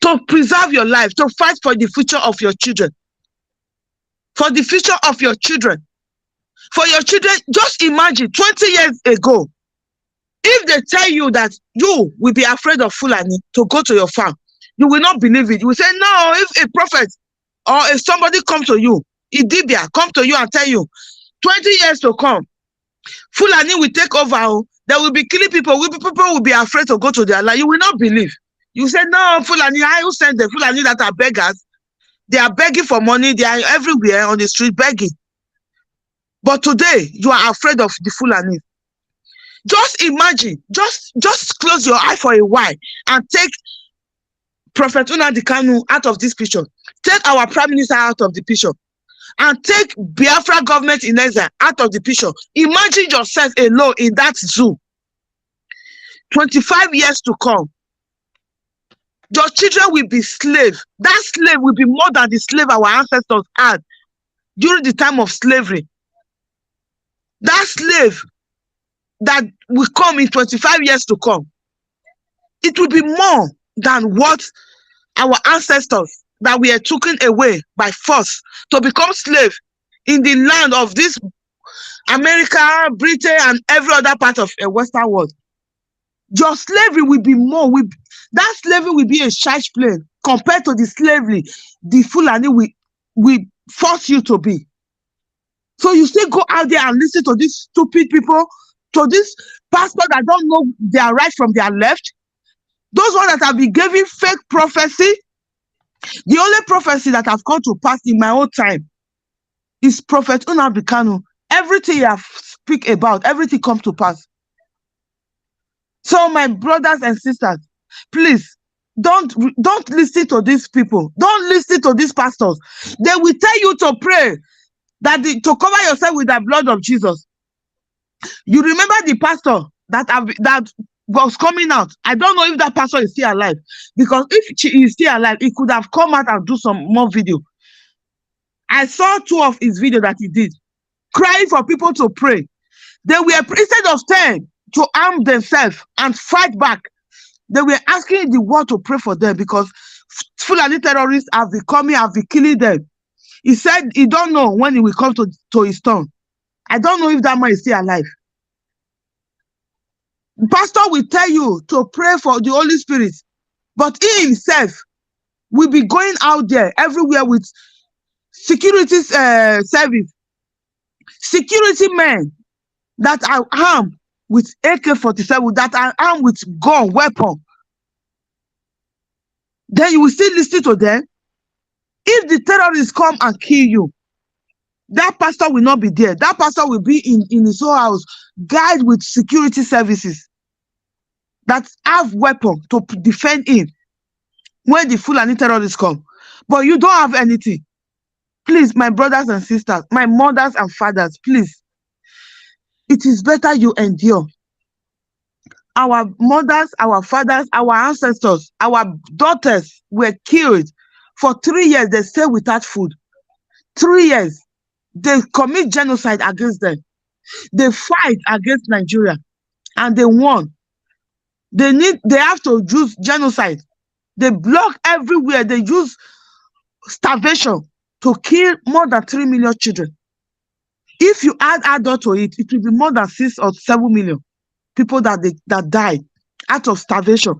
to preserve your life, to fight for the future of your children. For the future of your children. For your children, just imagine 20 years ago, if they tell you that you will be afraid of Fulani to go to your farm, you will not believe it. You will say, no, if a prophet or if somebody come to you, Idibia come to you and tell you, 20 years to come, Fulani will take over, they will be killing people, people will be afraid to go to their land. You will not believe. You say, no, Fulani, I will send the Fulani that are beggars. They are begging for money, they are everywhere on the street begging. But today, you are afraid of the Fulani. Just imagine, just close your eye for a while and take Prophet Nnamdi Kanu out of this picture. Take our Prime Minister out of the picture. And take Biafra government in exile out of the picture. Imagine yourself alone in that zoo. 25 years to come. Your children will be slaves. That slave will be more than the slave our ancestors had during the time of slavery. That slave that will come in 25 years to come, it will be more than what our ancestors that we are taken away by force to become slave in the land of this America, Britain, and every other part of the Western world. Your slavery will be more. That slavery will be a charge plane compared to the slavery the Fulani will force you to be. So you still go out there and listen to these stupid people, to this pastor that don't know their right from their left. Those ones that have been giving fake prophecy, the only prophecy that have come to pass in my own time is Prophet Unabikanu. Everything you have speak about, everything comes to pass. So my brothers and sisters, please don't listen to these people. Don't listen to these pastors. They will tell you to pray to cover yourself with the blood of Jesus. You remember the pastor that was coming out? I don't know if that pastor is still alive, because if she is still alive, he could have come out and do some more video. I saw 2 of his videos that he did, crying for people to pray. They were, instead of staying to arm themselves and fight back, they were asking the world to pray for them, because Fulani terrorists have been coming, have been killing them. He said he don't know when he will come to his turn. I don't know if that man is still alive. The pastor will tell you to pray for the Holy Spirit, but he himself will be going out there everywhere with security service, security men that are armed with AK-47, that are armed with gun, weapon. Then you will still listen to them. If the terrorists come and kill you, that pastor will not be there. That pastor will be in his own house, guided with security services that have weapons to defend him when the Fulani terrorists come. But you don't have anything. Please, my brothers and sisters, my mothers and fathers, please, it is better you endure. Our mothers, our fathers, our ancestors, our daughters were killed. For 3 years, they stay without food. 3 years. They commit genocide against them. They fight against Nigeria, and they won. They have to use genocide. They block everywhere. They use starvation to kill more than 3 million children. If you add adult to it, it will be more than 6 or 7 million people that died out of starvation.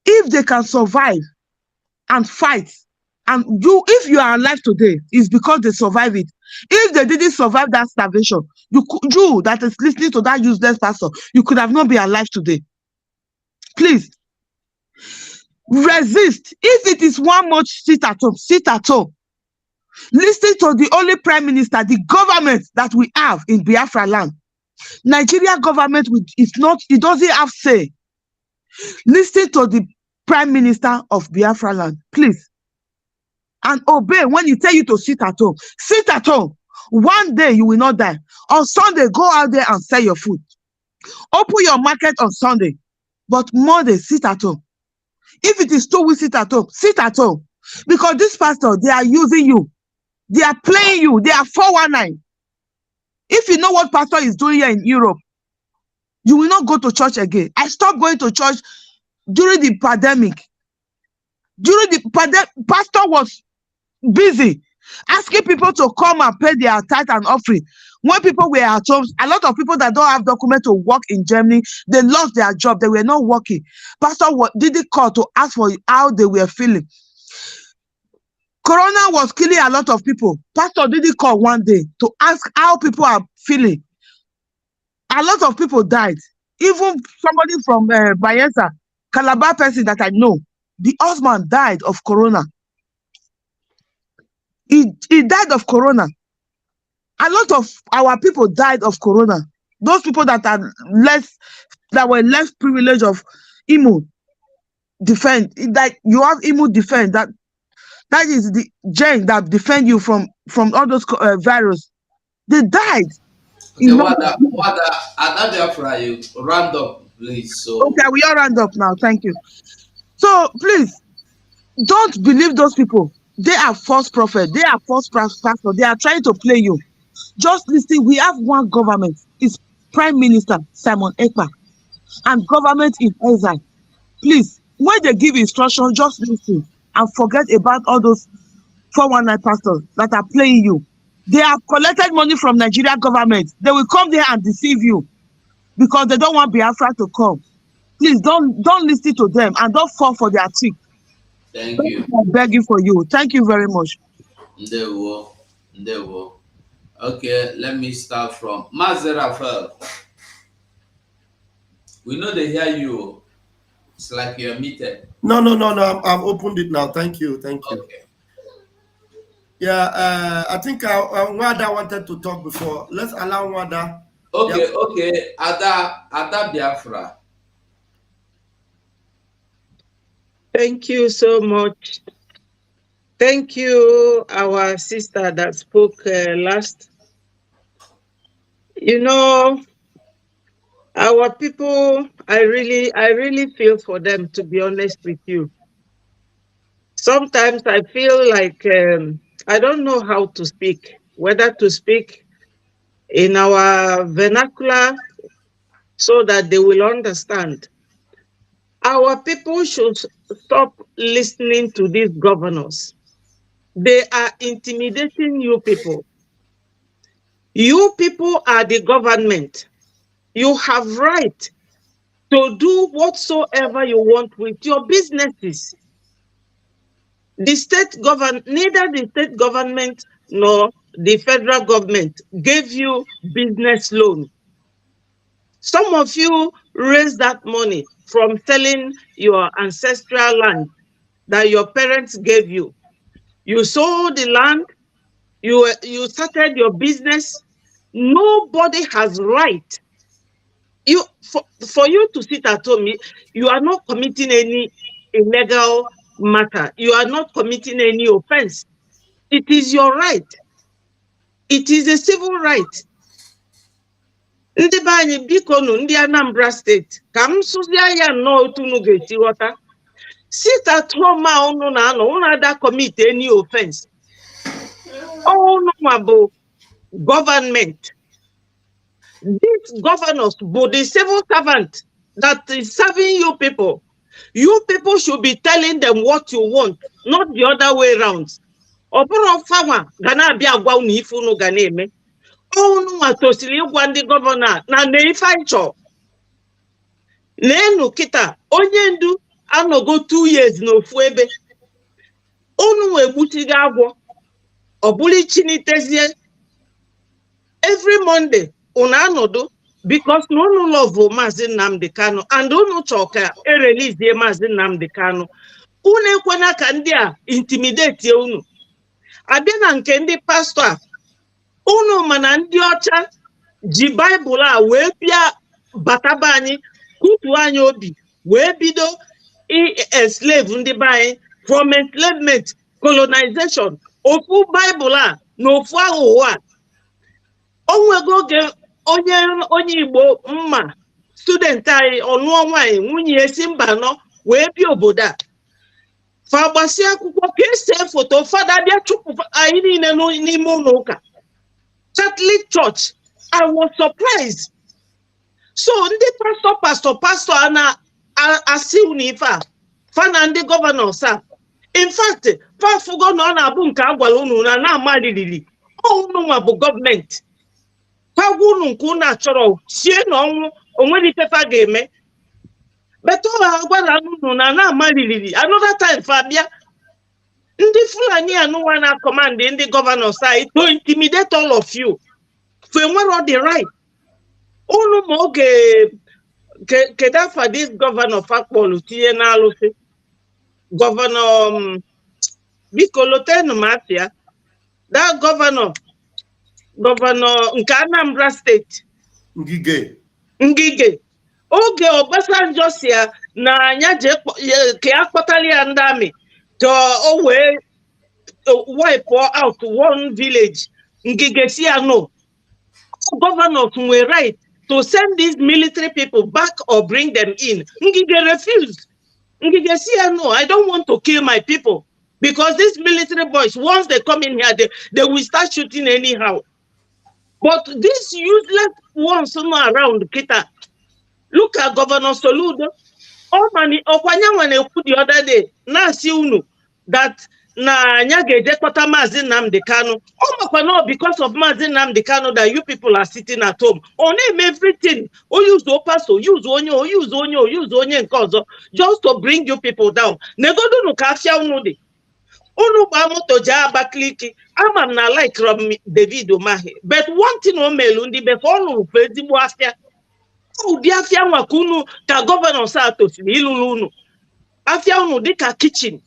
If they can survive and fight, and if you are alive today, it's because they survived it. If they didn't survive that starvation, you that is listening to that useless pastor, you could have not been alive today. Please resist. If it is one month, sit at home. Sit at home. Listen to the only prime minister, the government that we have in Biafra land. Nigeria government, it doesn't have say. Listen to the prime minister of Biafra land, please. And obey when he tell you to sit at home. Sit at home. One day you will not die. On Sunday, go out there and sell your food. Open your market on Sunday. But Monday, sit at home. If it is 2 weeks, sit at home. Sit at home. Because this pastor, they are using you. They are playing you. They are 419. If you know what pastor is doing here in Europe, you will not go to church again. I stopped going to church during the pandemic. During the pandemic, pastor was busy asking people to come and pay their tithe and offering. When people were at home, a lot of people that don't have documents to work in Germany, they lost their job. They were not working. Pastor didn't call to ask for how they were feeling. Corona was killing a lot of people. Pastor didn't call one day to ask how people are feeling. A lot of people died. Even somebody from Bayelsa, Calabar person that I know, the husband died of Corona. He died of Corona. A lot of our people died of Corona. Those people that were less privileged of immune defense, that you have immune defense, that is the gene that defend you from all those virus. They died. Okay, what Biafra, you round up, please. So okay, we all round up now. Thank you. So please don't believe those people. They are false prophets. They are false pastors. They are trying to play you. Just listen. We have one government. It's Prime Minister Simon Ekpa and government in exile. Please, when they give instruction, just listen and forget about all those 419 pastors that are playing you. They have collected money from Nigeria government. They will come there and deceive you because they don't want Biafra to come. Please don't listen to them and don't fall for their trick. Thank you. I'm begging for you. Thank you very much. Ndewo. Okay, let me start from Master Raphael. We know they hear you. It's like you're muted. No. I've opened it now. Thank you. Okay. Yeah, I think Wada wanted to talk before. Let's allow Wada. Okay. Ada Biafra. Thank you so much. Thank you, our sister that spoke last. You know, our people, I really feel for them, to be honest with you. Sometimes I feel like I don't know how to speak, whether to speak in our vernacular so that they will understand. Our people should stop listening to these governors. They are intimidating you people. You people are the government. You have right to do whatsoever you want with your businesses. Neither the state government nor the federal government gave you business loan. Some of you raised that money from selling your ancestral land that your parents gave you. You sold the land, you started your business. Nobody has right. For you to sit at home, you are not committing any illegal matter. You are not committing any offense. It is your right. It is a civil right. Ndị be anyị biko nụ ndị Anambra steeti ka m sụzia ya nnọọ otu unu ga-esi ghọta. Sit at home a unu na-anọ, unu ada commit any offense. Unu nwa bụ government. These governors bụ the civil servant that is serving you people. You people should be telling them what you want, not the other way around. Ọ bụrụ ọfanwa ga na-abịa agwa unu ife unu ga na-eme. Unu nwa tosiri ịgwa ndị gọvanọ na ife anyị chọrọ. N'enu kịta onye ndu anọgo 2 years n'ofu ebe. Unu egbuchighị agwọ. Ọ bụrụ chinitezie. Every Monday unu anọdụ because na unu love Maazị Nnamdi Kanu and unu chọọ ka release Maazị Nnamdi Kanu. Unu ekwena ka ndị a intimidate unu. Abịa na nke ndị pastor unu mana ndị ọcha ji Bible a wee bịa bataba anyị kutu anyị obi wee bido enslave ndị be anyị from enslavement colonization ofu Bible a na ofu aghụghọ a. Onwego oge onye Igbo mma student anyị ọnụọ nwaanyị nwunye esi mba nọ wee bịa obodo a fa gbasịa akwụkwọ ka ese foto fada bịa chụpụ anyị niile n'ime ụlọ ụka Catholic Church. I was surprised. So ndị pastor a na-asị unu ife a fa na ndị governors a. In fact, fa fugo na ọ na-abụ nke agwara unu na-amaliriri unu nwa bụ gọọmenti. Fa gwa unu nke unu achọrọ sie na ọnwụ onwere ifefa ga-eme. Beto ha gwara unu na-amaliriri. Another time fa bịa ndị Fulani anụwa na command ndị governors a to intimidate all of you. For nwere the right. Unu ma oge keda for this governor fakpolu tinye na-alụsị. Governor biko lotenu mafia. That governor nke Anambra State. Ngige. Oge Obasanjo si ya na anya je ka ya kpọtali ya ndị amị ka o wee wipe out one village. Ngige si ya no. Governors were right to send these military people back or bring them in. Ngige refused. Ngige said, no, I don't want to kill my people because these military boys, once they come in here, they will start shooting anyhow. But these useless ones around Kita, look at Governor Soludo. Oh, money, the other day, na si unu that na nyage dekota Maazị Nnamdi Kanu. Oh, because of Maazị Nnamdi Kanu that you people are sitting at home. On name everything. Oh, use Opaso, use onye nkozo just to bring you people down. Negodo no kafia unudi. Unu ba moto ja Abakaliki. Ama na like David Umahi. But one thing o melundi before no pezi afia. ụdị afịa nwa ka unu ka gọvanọ sa tosiri ịlụrụ unu afịa unu dịka kichin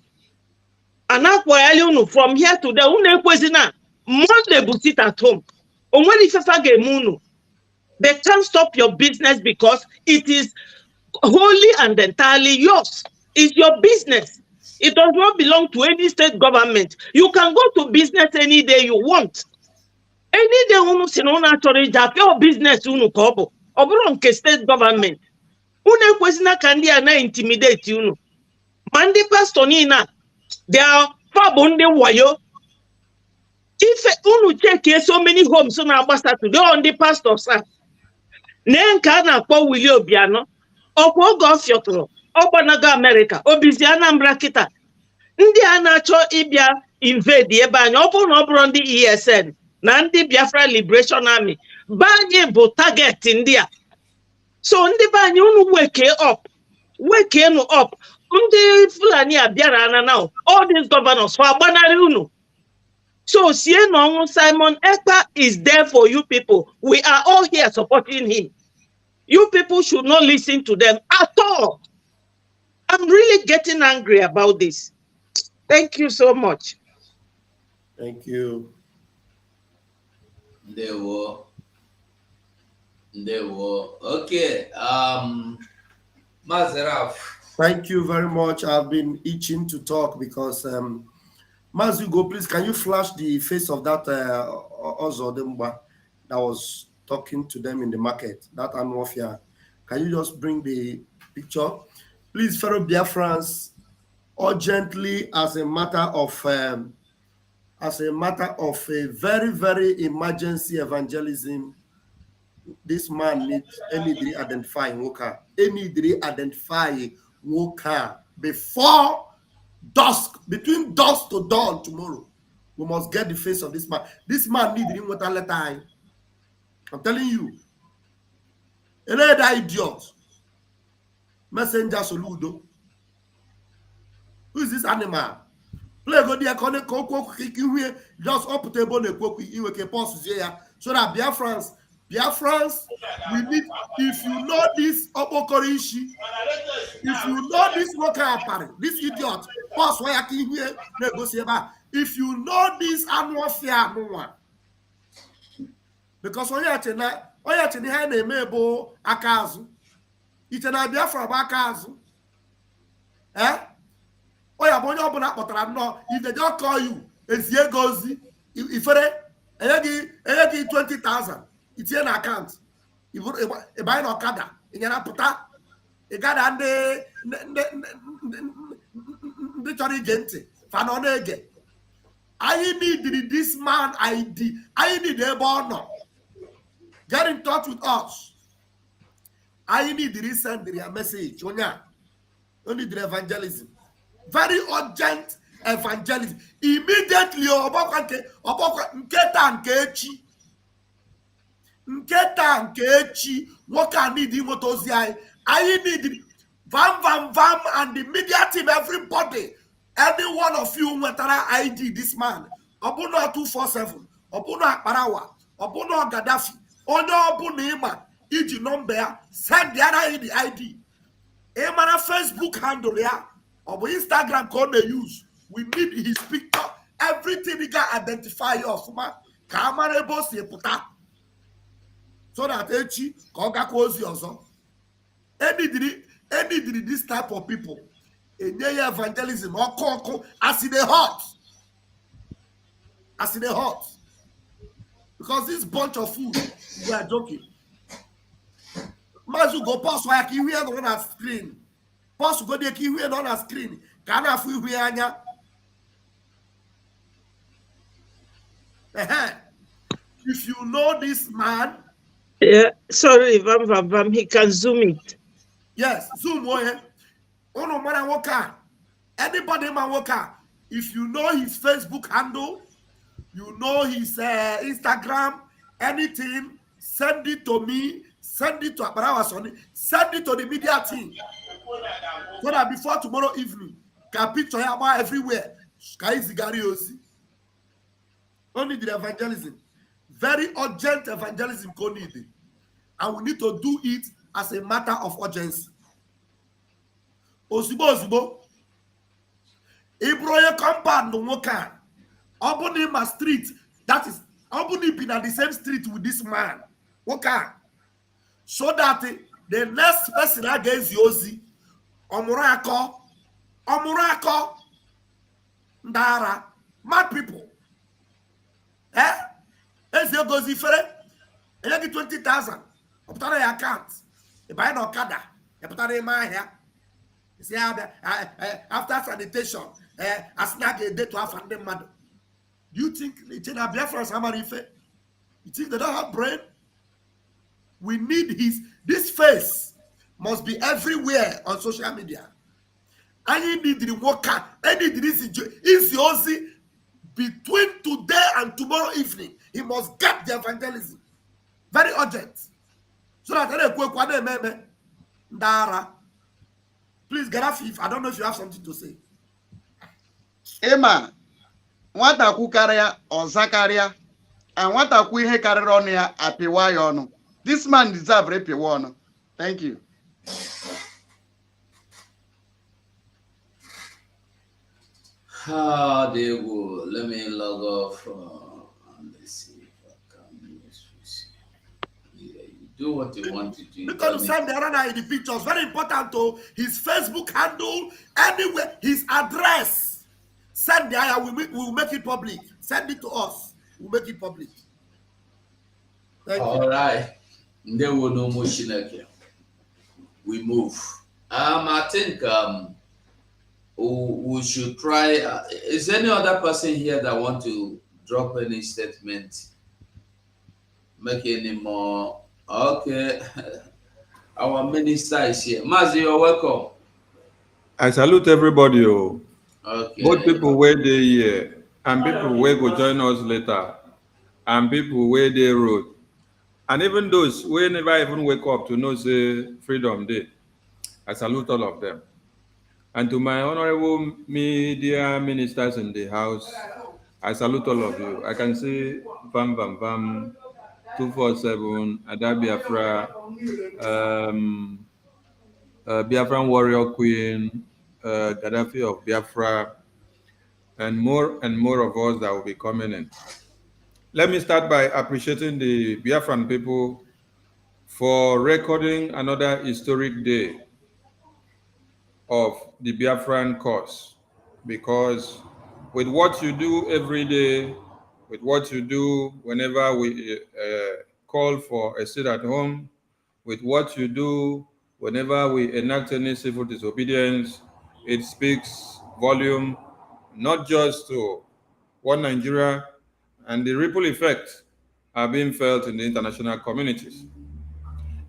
anakwayali unu from here to there unu ekwezina Monday bụ sit at home onwere ifefa ga-eme unu. They can't stop your business because it is wholly and entirely yours. It's your business. It does not belong to any state government. You can go to business any day you want. Any day unu si na unu achọrọ ije apịa business unu ka ọ bụ ọ bụrụ nke state government. Unu ekwesịna ka ndị a na-intimidate unu. Ma ndị pastọ niile a they are fabụ ndị wayo. Ife unu check so many homes na-agbasa today on the pastors are. Nee nke a na-akpọ Willie Obiano ọkwa oge ọ fiọtụrụ ọgbanago America obizi Anambra kịta ndị a na-achọ ịbịa invade ebe anyị ọ bụrụ na ọ bụrụ ndị ESN na ndị Biafra Liberation Army be anyị bụ target ndị a. So ndị be anyị unu wake up ndị Fulani a bịara ana now all these governors for agbanarị unu. So sie n'ọnwụ Simon Ekpa is there for you people. We are all here supporting him. You people should not listen to them at all. I'm really getting angry about this. Thank you so much. Thank you. They were. Okay. Mazaraf. Thank you very much. I've been itching to talk because Mazugo, please, can you flash the face of that Ozodemba that was talking to them in the market, that Anwafia? Can you just bring the picture? Please, fellow Biafrans, urgently, as a matter of a very, very emergency evangelism, this man needs any identify Woka. Any identify Woka before dusk, between dusk to dawn tomorrow. We must get the face of this man. This man needs him with a time. I'm telling you. Another idiot. Messenger Soludo. Who is this animal? Play go there, just up table and pause here. So that Biafrans, we need, if you know this Obokorishi, if you know this worker, this idiot, pause why I can hear negotiate. If you know this annual fair, no one. Because when you're na emebo akazu, it's an idea for akazu. Eh? Oya bonyo bona kpotara no, if they don't call you, ezie gozi, if they 20,000, it's in account. If you buy an okada, in your puta, you got the chori gente, fanonege. I need this man ID. I need a bono. Get in touch with us. I need to send the message. Only the evangelism. Very urgent evangelism. Immediately, Nketa nkechi. What can need him? I need vam, and the media team, everybody. Any one of you with an ID, this man. Obuno 247. Obuno Akbarawa. Obuno Gaddafi. Ono Obuno Ima. Iji number. Send the other ID. Emana Facebook handle ya. Or Instagram code they use. We need his picture. Everything he can identify us. Kamare boss puta. So that Echi Koga Kozi also. Any this type of people. Evangelism or as in the heart. As in the heart. Because this bunch of food, we are joking. Mazu go pass why I hear on a screen. Pass go there hear on a screen. Can I feel here? If you know this man. Yeah, sorry, Vam, he can zoom it. Yes, zoom where. Oh no, man, worker. Anybody man worker. If you know his Facebook handle, you know his Instagram, anything, send it to me, send it to Abarawasoni, send it to the media team. So that before tomorrow evening, can picture about everywhere. Sky Zigariosi. Only the evangelism. Very urgent evangelism. And we need to do it as a matter of urgency. Ozugbo, Ibroye compound nwoke Obunima street, that is, Obuni been at the same street with this man, so that the next person against Yozi, Omurako, Ndara, mad people. As you go zifere, you get 20,000. You put on your account. You buy an Okada. You put on your mind here. You see after sanitation, I snag a day to have funding mad. Do you think BIAFRANS Amarife? You think they don't have brain? We need this face must be everywhere on social media. And you need the worker, and this is Yosi between today and tomorrow evening. He must get the evangelism. Very urgent. So that Ndara. Please get off if I don't know if you have something to say. Emma, nwata kwu karịa ọza karịa, and nwata kwu ihe karịrị ọnụ ya apịwa ya ọnụ. This man deserve ịpịwa ọnụ. Thank you. They go. Let me log off. Let's see if I can use this. Yeah, you do what you want to do. Because to send the runner in the pictures, very important to his Facebook handle, anywhere, his address. Send the aya, we'll make it public. Send it to us. We'll make it public. Thank you. All right. There will no motion again. We move. I think we should try. Is there any other person here that want to drop any statement? Make any more? Okay. Our minister is here. Mazi, you're welcome. I salute everybody. Okay. Both people where they here and people where go join us later and people where they road. And even those who never even wake up to know say Freedom Day. I salute all of them. And to my honorable media ministers in the house, I salute all of you. I can see Bam Bam Bam, 247, Ada Biafra, Biafran Warrior Queen, Gaddafi of Biafra, and more of us that will be coming in. Let me start by appreciating the Biafran people for recording another historic day of the Biafran cause, because with what you do every day, with what you do whenever we call for a sit at home, with what you do whenever we enact any civil disobedience, it speaks volume, not just to one Nigeria, and the ripple effects are being felt in the international communities.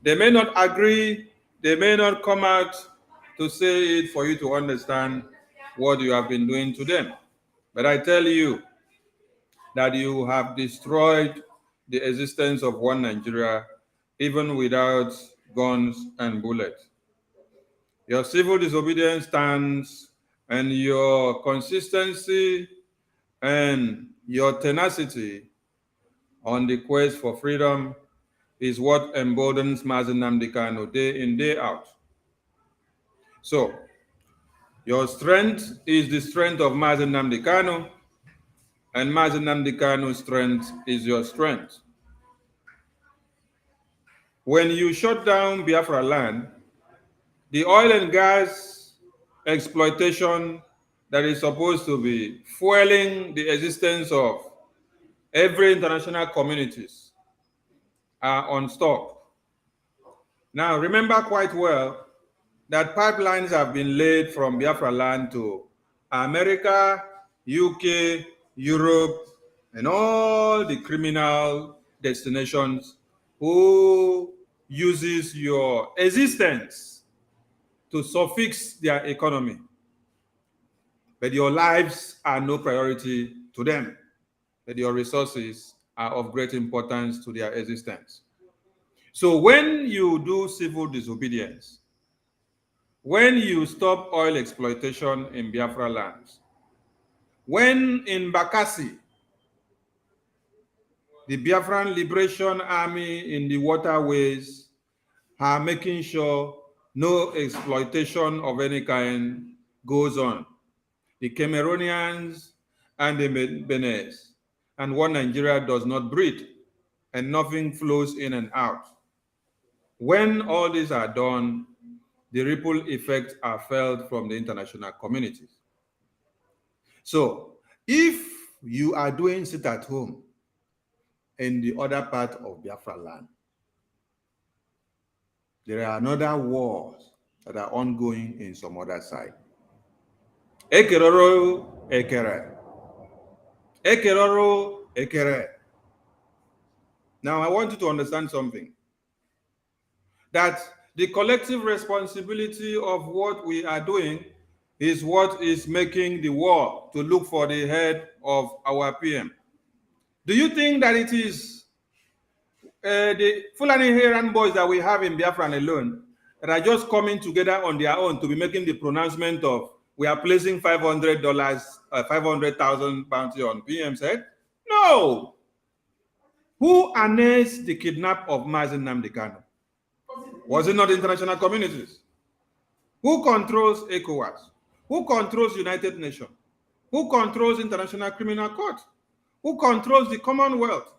They may not agree, they may not come out to say it for you to understand what you have been doing to them. But I tell you that you have destroyed the existence of one Nigeria, even without guns and bullets. Your civil disobedience stance and your consistency and your tenacity on the quest for freedom is what emboldens Mazi Nnamdi Kanu day in, day out. So, your strength is the strength of Mazi Nnamdi Kanu, and Mazi Nnamdi Kanu's strength is your strength. When you shut down Biafra land, the oil and gas exploitation that is supposed to be fueling the existence of every international communities are on stop. Now, remember quite well that pipelines have been laid from Biafra land to America, UK, Europe, and all the criminal destinations who uses your existence to suffix their economy. But your lives are no priority to them, but your resources are of great importance to their existence. So when you do civil disobedience, when you stop oil exploitation in Biafra lands, when in Bakassi, the Biafran Liberation Army in the waterways are making sure no exploitation of any kind goes on. The Cameroonians and the Benin, and one Nigeria does not breed, and nothing flows in and out. When all these are done, the ripple effects are felt from the international communities. So, if you are doing sit at home in the other part of Biafra land, there are another wars that are ongoing in some other side. Ekeroro ekere. Ekeroro ekere. Now, I want you to understand something. That the collective responsibility of what we are doing is what is making the war to look for the head of our PM. Do you think that it is the Fulani Heran boys that we have in Biafran alone that are just coming together on their own to be making the pronouncement of we are placing $500, 500,000 bounty on PM's head? No. Who announced the kidnap of Mazen Nnamdi Kanu? Was it not international communities? Who controls ECOWAS? Who controls United Nations? Who controls International Criminal Court? Who controls the Commonwealth?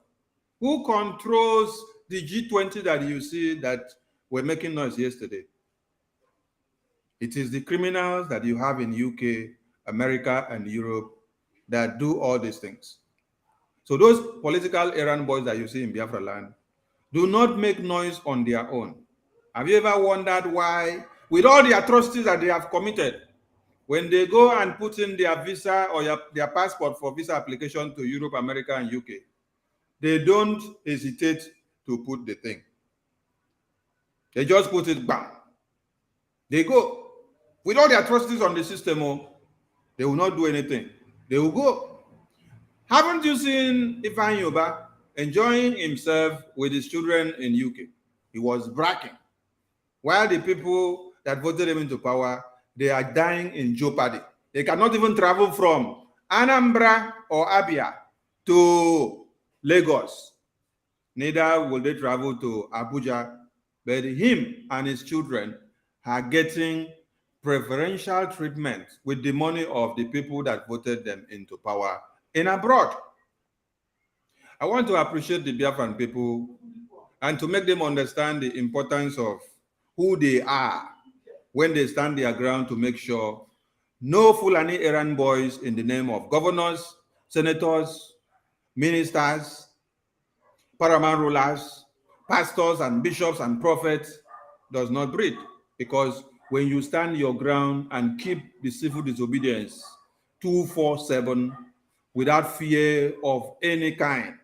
Who controls the G20 that you see that were making noise yesterday? It is the criminals that you have in UK, America, and Europe that do all these things. So those political errand boys that you see in Biafra land do not make noise on their own. Have you ever wondered why, with all the atrocities that they have committed, when they go and put in their visa or their passport for visa application to Europe, America, and UK, they don't hesitate to put the thing. They just put it back. They go. With all the atrocities on the system, they will not do anything. They will go. Haven't you seen Ifeanyi Uba enjoying himself with his children in UK? He was bragging. While the people that voted him into power, they are dying in jeopardy. They cannot even travel from Anambra or Abia to Lagos. Neither will they travel to Abuja, but him and his children are getting preferential treatment with the money of the people that voted them into power in abroad. I want to appreciate the Biafran people and to make them understand the importance of who they are when they stand their ground to make sure no Fulani errand boys in the name of governors, senators, ministers, paramount rulers, pastors and bishops and prophets does not breed. Because when you stand your ground and keep the civil disobedience 247 without fear of any kind,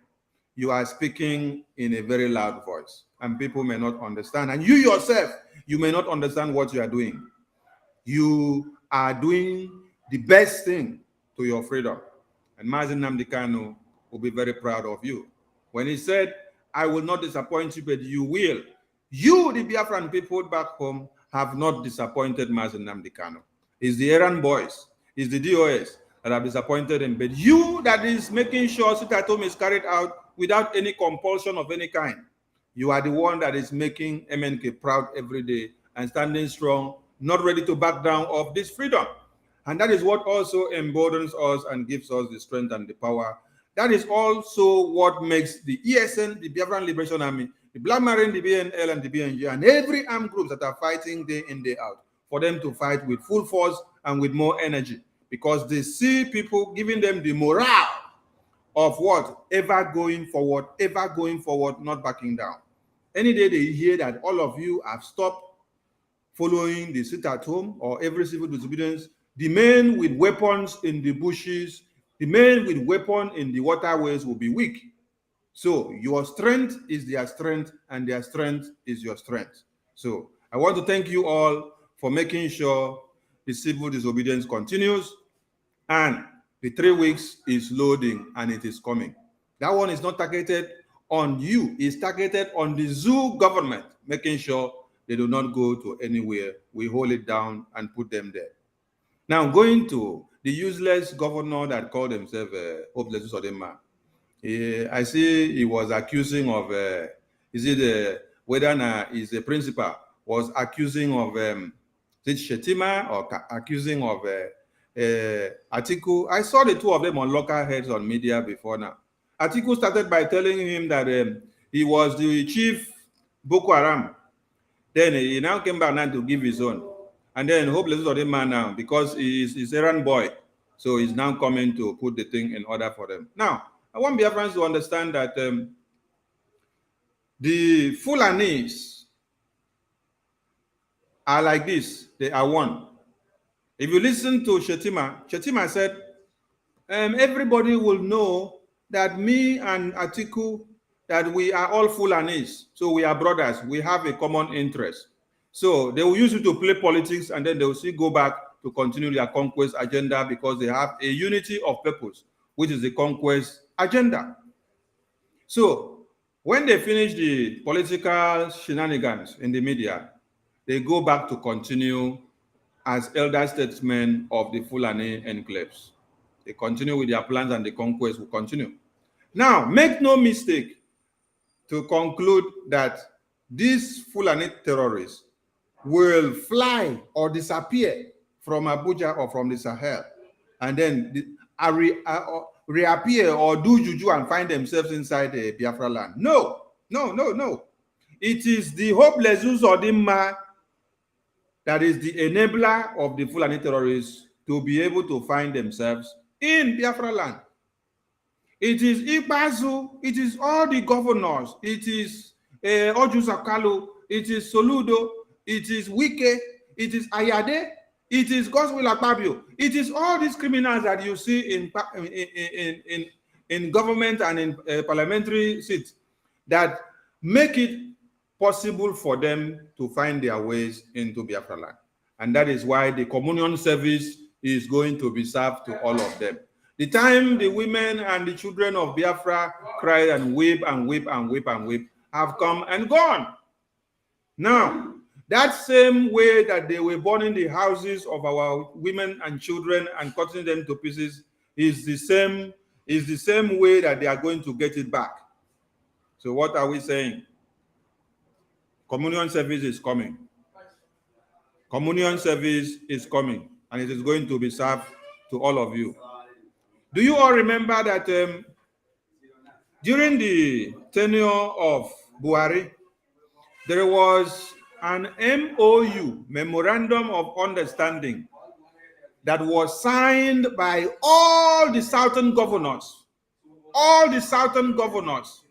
you are speaking in a very loud voice and people may not understand. And you yourself, you may not understand what you are doing. You are doing the best thing to your freedom. And Mazen Nnamdi Kanu will be very proud of you. When he said, I will not disappoint you, but you will. You, the Biafran people back home, have not disappointed Mazen Nnamdi Kanu. It's the errand boys, it's the DOS that have disappointed him. But you that is making sure sit at home is carried out without any compulsion of any kind. You are the one that is making MNK proud every day and standing strong, not ready to back down of this freedom. And that is what also emboldens us and gives us the strength and the power. That is also what makes the ESN, the Biafran Liberation Army, the Black Marine, the BNL, and the BNG, and every armed groups that are fighting day in, day out, for them to fight with full force and with more energy, because they see people giving them the morale of what? Ever going forward, not backing down. Any day they hear that all of you have stopped following the sit at home or every civil disobedience, the men with weapons in the bushes, the men with weapons in the waterways will be weak. So your strength is their strength and their strength is your strength. So I want to thank you all for making sure the civil disobedience continues and the 3 weeks is loading and it is coming. That one is not targeted on you, it's targeted on the zoo government, making sure they do not go to anywhere. We hold it down and put them there. Now, going to the useless governor that called himself Oblesu Sodema. I see he was accusing of, is it whether is a principal, was accusing of Shettima or accusing of Atiku. I saw the two of them on local heads on media before now. Atiku started by telling him that he was the chief Boko Haram. Then he now came back now to give his own. And then hopeless is the man now because he's errand boy. So he's now coming to put the thing in order for them. Now, I want BIAFRANS to understand that the Fulanis are like this. They are one. If you listen to Shettima said, everybody will know that me and Atiku, that we are all Fulanis. So we are brothers. We have a common interest. So they will use it to play politics, and then they will still go back to continue their conquest agenda because they have a unity of purpose, which is the conquest agenda. So when they finish the political shenanigans in the media, they go back to continue as elder statesmen of the Fulani enclaves. They continue with their plans, and the conquest will continue. Now, make no mistake to conclude that these Fulani terrorists will fly or disappear from Abuja or from the Sahel, and then reappear or do juju and find themselves inside the Biafra land. No. It is the hopeless Uzodinma that is the enabler of the Fulani terrorists to be able to find themselves in Biafra land. It is Ikbazu, it is all the governors, it is Ojusakalu, it is Soludo, it is Wike, it is Ayade, it is Godswill Akpabio. It is all these criminals that you see in government and in parliamentary seats that make it possible for them to find their ways into Biafra land. And that is why the communion service is going to be served to all of them. The time the women and the children of Biafra cry and weep and weep and weep and weep have come and gone. Now, that same way that they were burning the houses of our women and children and cutting them to pieces is the same way that they are going to get it back. So what are we saying? Communion service is coming. Communion service is coming, and it is going to be served to all of you. Do you all remember that during the tenure of Buhari, there was an MOU, Memorandum of Understanding, that was signed by all the southern governors. All the southern governors,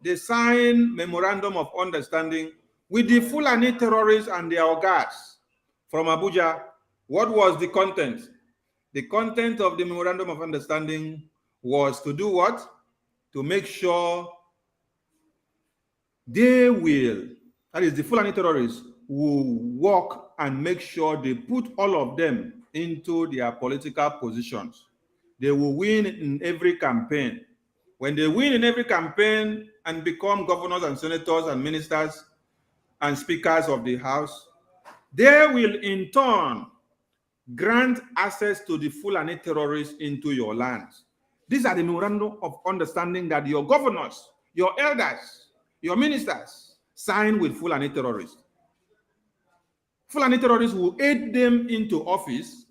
they signed Memorandum of Understanding with the Fulani terrorists and their guards from Abuja. What was the content? The content of the Memorandum of Understanding was to do what? To make sure they will, that is the Fulani terrorists, will work and make sure they put all of them into their political positions. They will win in every campaign. When they win in every campaign and become governors and senators and ministers and speakers of the House, they will in turn grant access to the Fulani terrorists into your lands. These are the Memorandum of Understanding that your governors, your elders, your ministers sign with Fulani terrorists. Fulani terrorists will aid them into office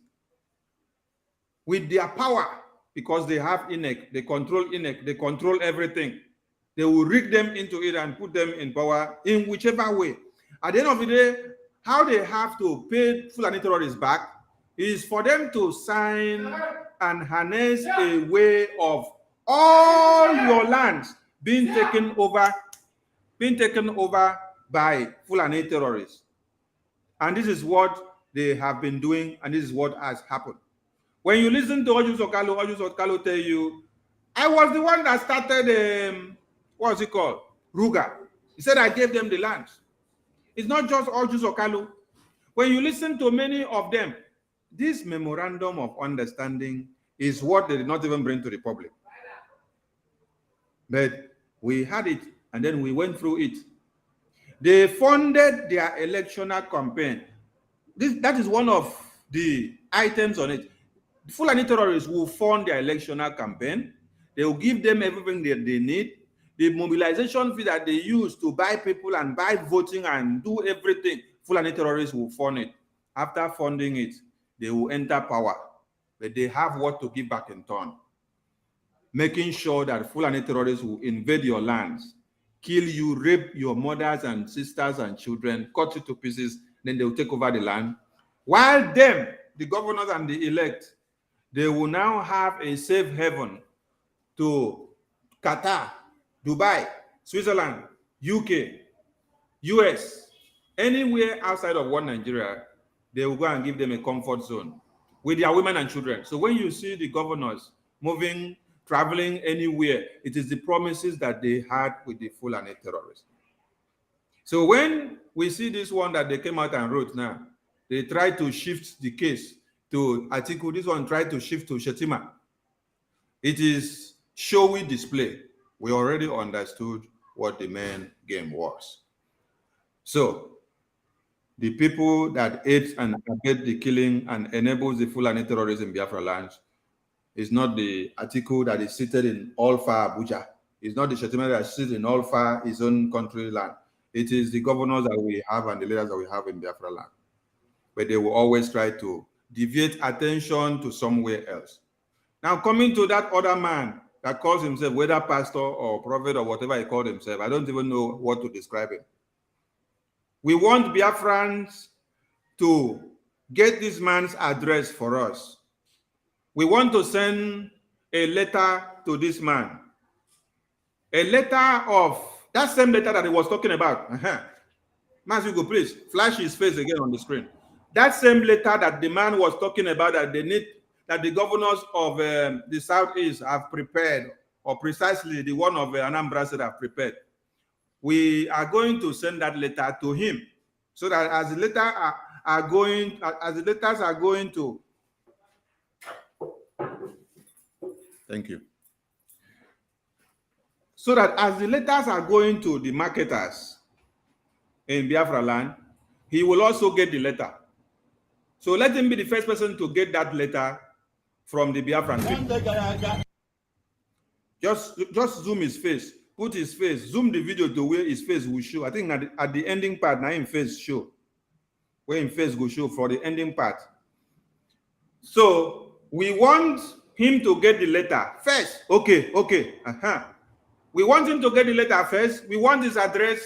with their power because they have INEC, they control INEC, they control everything. They will rig them into it and put them in power in whichever way. At the end of the day, how they have to pay Fulani terrorists back is for them to sign and harness a way of all your lands being taken over by Fulani terrorists. And this is what they have been doing, and this is what has happened. When you listen to Ojus Okalo tell you, I was the one that started, what's it called? Ruga. He said, I gave them the land. It's not just Ojus Okalo. When you listen to many of them, this Memorandum of Understanding is what they did not even bring to the public. But we had it, and then we went through it. They funded their electoral campaign. That is one of the items on it. The Fulani terrorists will fund their electoral campaign. They will give them everything that they need. the mobilization fee that they use to buy people and buy voting and do everything, Fulani terrorists will fund it. After funding it, they will enter power, but they have what to give back in turn. Making sure that Fulani terrorists will invade your lands, kill you, rape your mothers and sisters and children, cut you to pieces, then they will take over the land. While them, the governors and the elect, they will now have a safe haven to Qatar, Dubai, Switzerland, UK, US, anywhere outside of one Nigeria, they will go and give them a comfort zone with their women and children. So when you see the governors moving, traveling anywhere, it is the promises that they had with the Fulani terrorists. So when we see this one that they came out and wrote now, they try to shift the case to Atiku. This one tried to shift to Shettima. It is showy display. We already understood what the main game was. So the people that aid and abet the killing and enables the Fulani terrorism in Biafra lands is not the Atiku that is seated in Alfa, Abuja. It's not the Shettima that is seated in Alfa, his own country land. It is the governors that we have and the leaders that we have in Biafra land. But they will always try to deviate attention to somewhere else. Now, coming to that other man that calls himself whether pastor or prophet or whatever he called himself, I don't even know what to describe him. We want BIAFRANS to get this man's address for us. We want to send a letter to this man. A letter of that same letter that he was talking about. Masugo, please flash his face again on the screen. That same letter that the man was talking about that they need, that the governors of the Southeast have prepared, or precisely the one of Anambra State have prepared. We are going to send that letter to him, so that as the letters are going to, thank you. So that as the letters are going to the marketers in Biafra land, he will also get the letter. So let him be the first person to get that letter from the Biafran people. Just zoom his face, put his face, zoom the video to where his face will show. I think at the ending part, now his face show. Where his face will show for the ending part. So we want him to get the letter first. Okay. We want him to get the letter first. We want his address.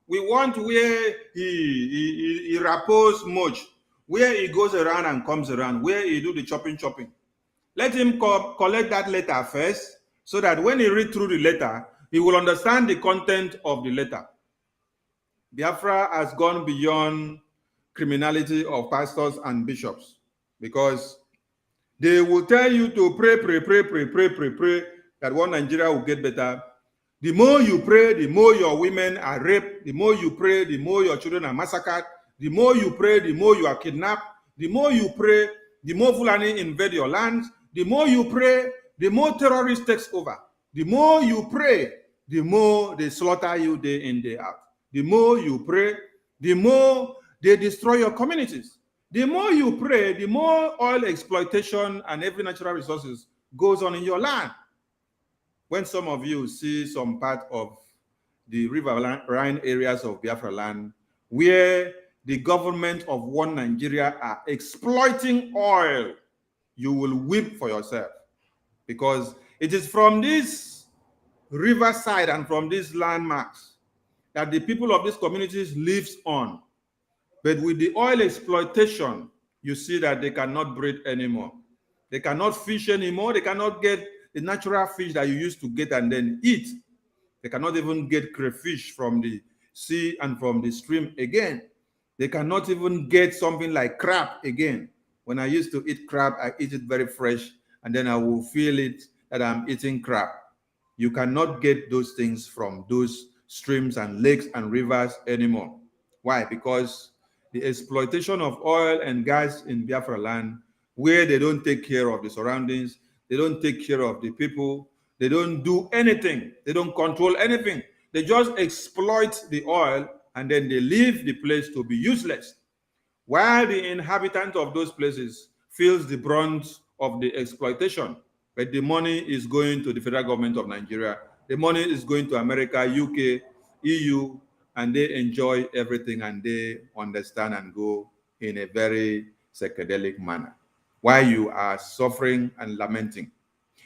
We want where he rappos much, where he goes around and comes around, where he do the chopping. Let him collect that letter first, so that when he read through the letter, he will understand the content of the letter. Biafra has gone beyond criminality of pastors and bishops, because they will tell you to pray that one Nigeria will get better. The more you pray, the more your women are raped. The more you pray, the more your children are massacred. The more you pray, the more you are kidnapped. The more you pray, the more Fulani invade your lands. The more you pray, the more terrorists takes over. The more you pray, the more they slaughter you day in, day out. The more you pray, the more they destroy your communities. The more you pray, the more oil exploitation and every natural resources goes on in your land. When some of you see some part of the riverine areas of Biafra land, where the government of one Nigeria are exploiting oil, you will weep for yourself, because it is from this riverside and from these landmarks that the people of these communities lives on. But with the oil exploitation, you see that they cannot breathe anymore. They cannot fish anymore. They cannot get the natural fish that you used to get and then eat. They cannot even get crayfish from the sea and from the stream again. They cannot even get something like crab again. When I used to eat crab, I eat it very fresh, and then I will feel it that I'm eating crab. You cannot get those things from those streams and lakes and rivers anymore. Why? Because the exploitation of oil and gas in Biafra land, where they don't take care of the surroundings, they don't take care of the people, they don't do anything, they don't control anything. They just exploit the oil, and then they leave the place to be useless, while the inhabitant of those places feels the brunt of the exploitation. But the money is going to the federal government of Nigeria The money is going to America, UK, EU, and they enjoy everything and they understand and go in a very psychedelic manner while you are suffering and lamenting.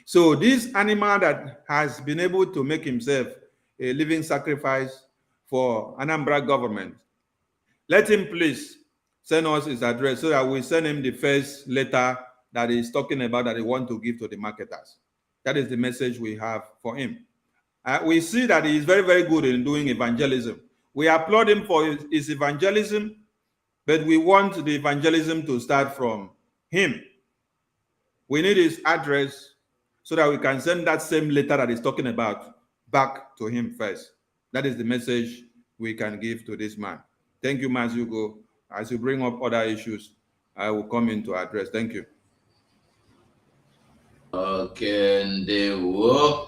So this animal that has been able to make himself a living sacrifice for Anambra government, let him please send us his address so that we send him the first letter that he's talking about that he want to give to the marketers. That is the message we have for him. We see that he is very, very good in doing evangelism. We applaud him for his evangelism, but we want the evangelism to start from him. We need his address so that we can send that same letter that he's talking about back to him first. That is the message we can give to this man. Thank you, Mas Hugo. As you bring up other issues, I will come in to address. Thank you. Okay, they were.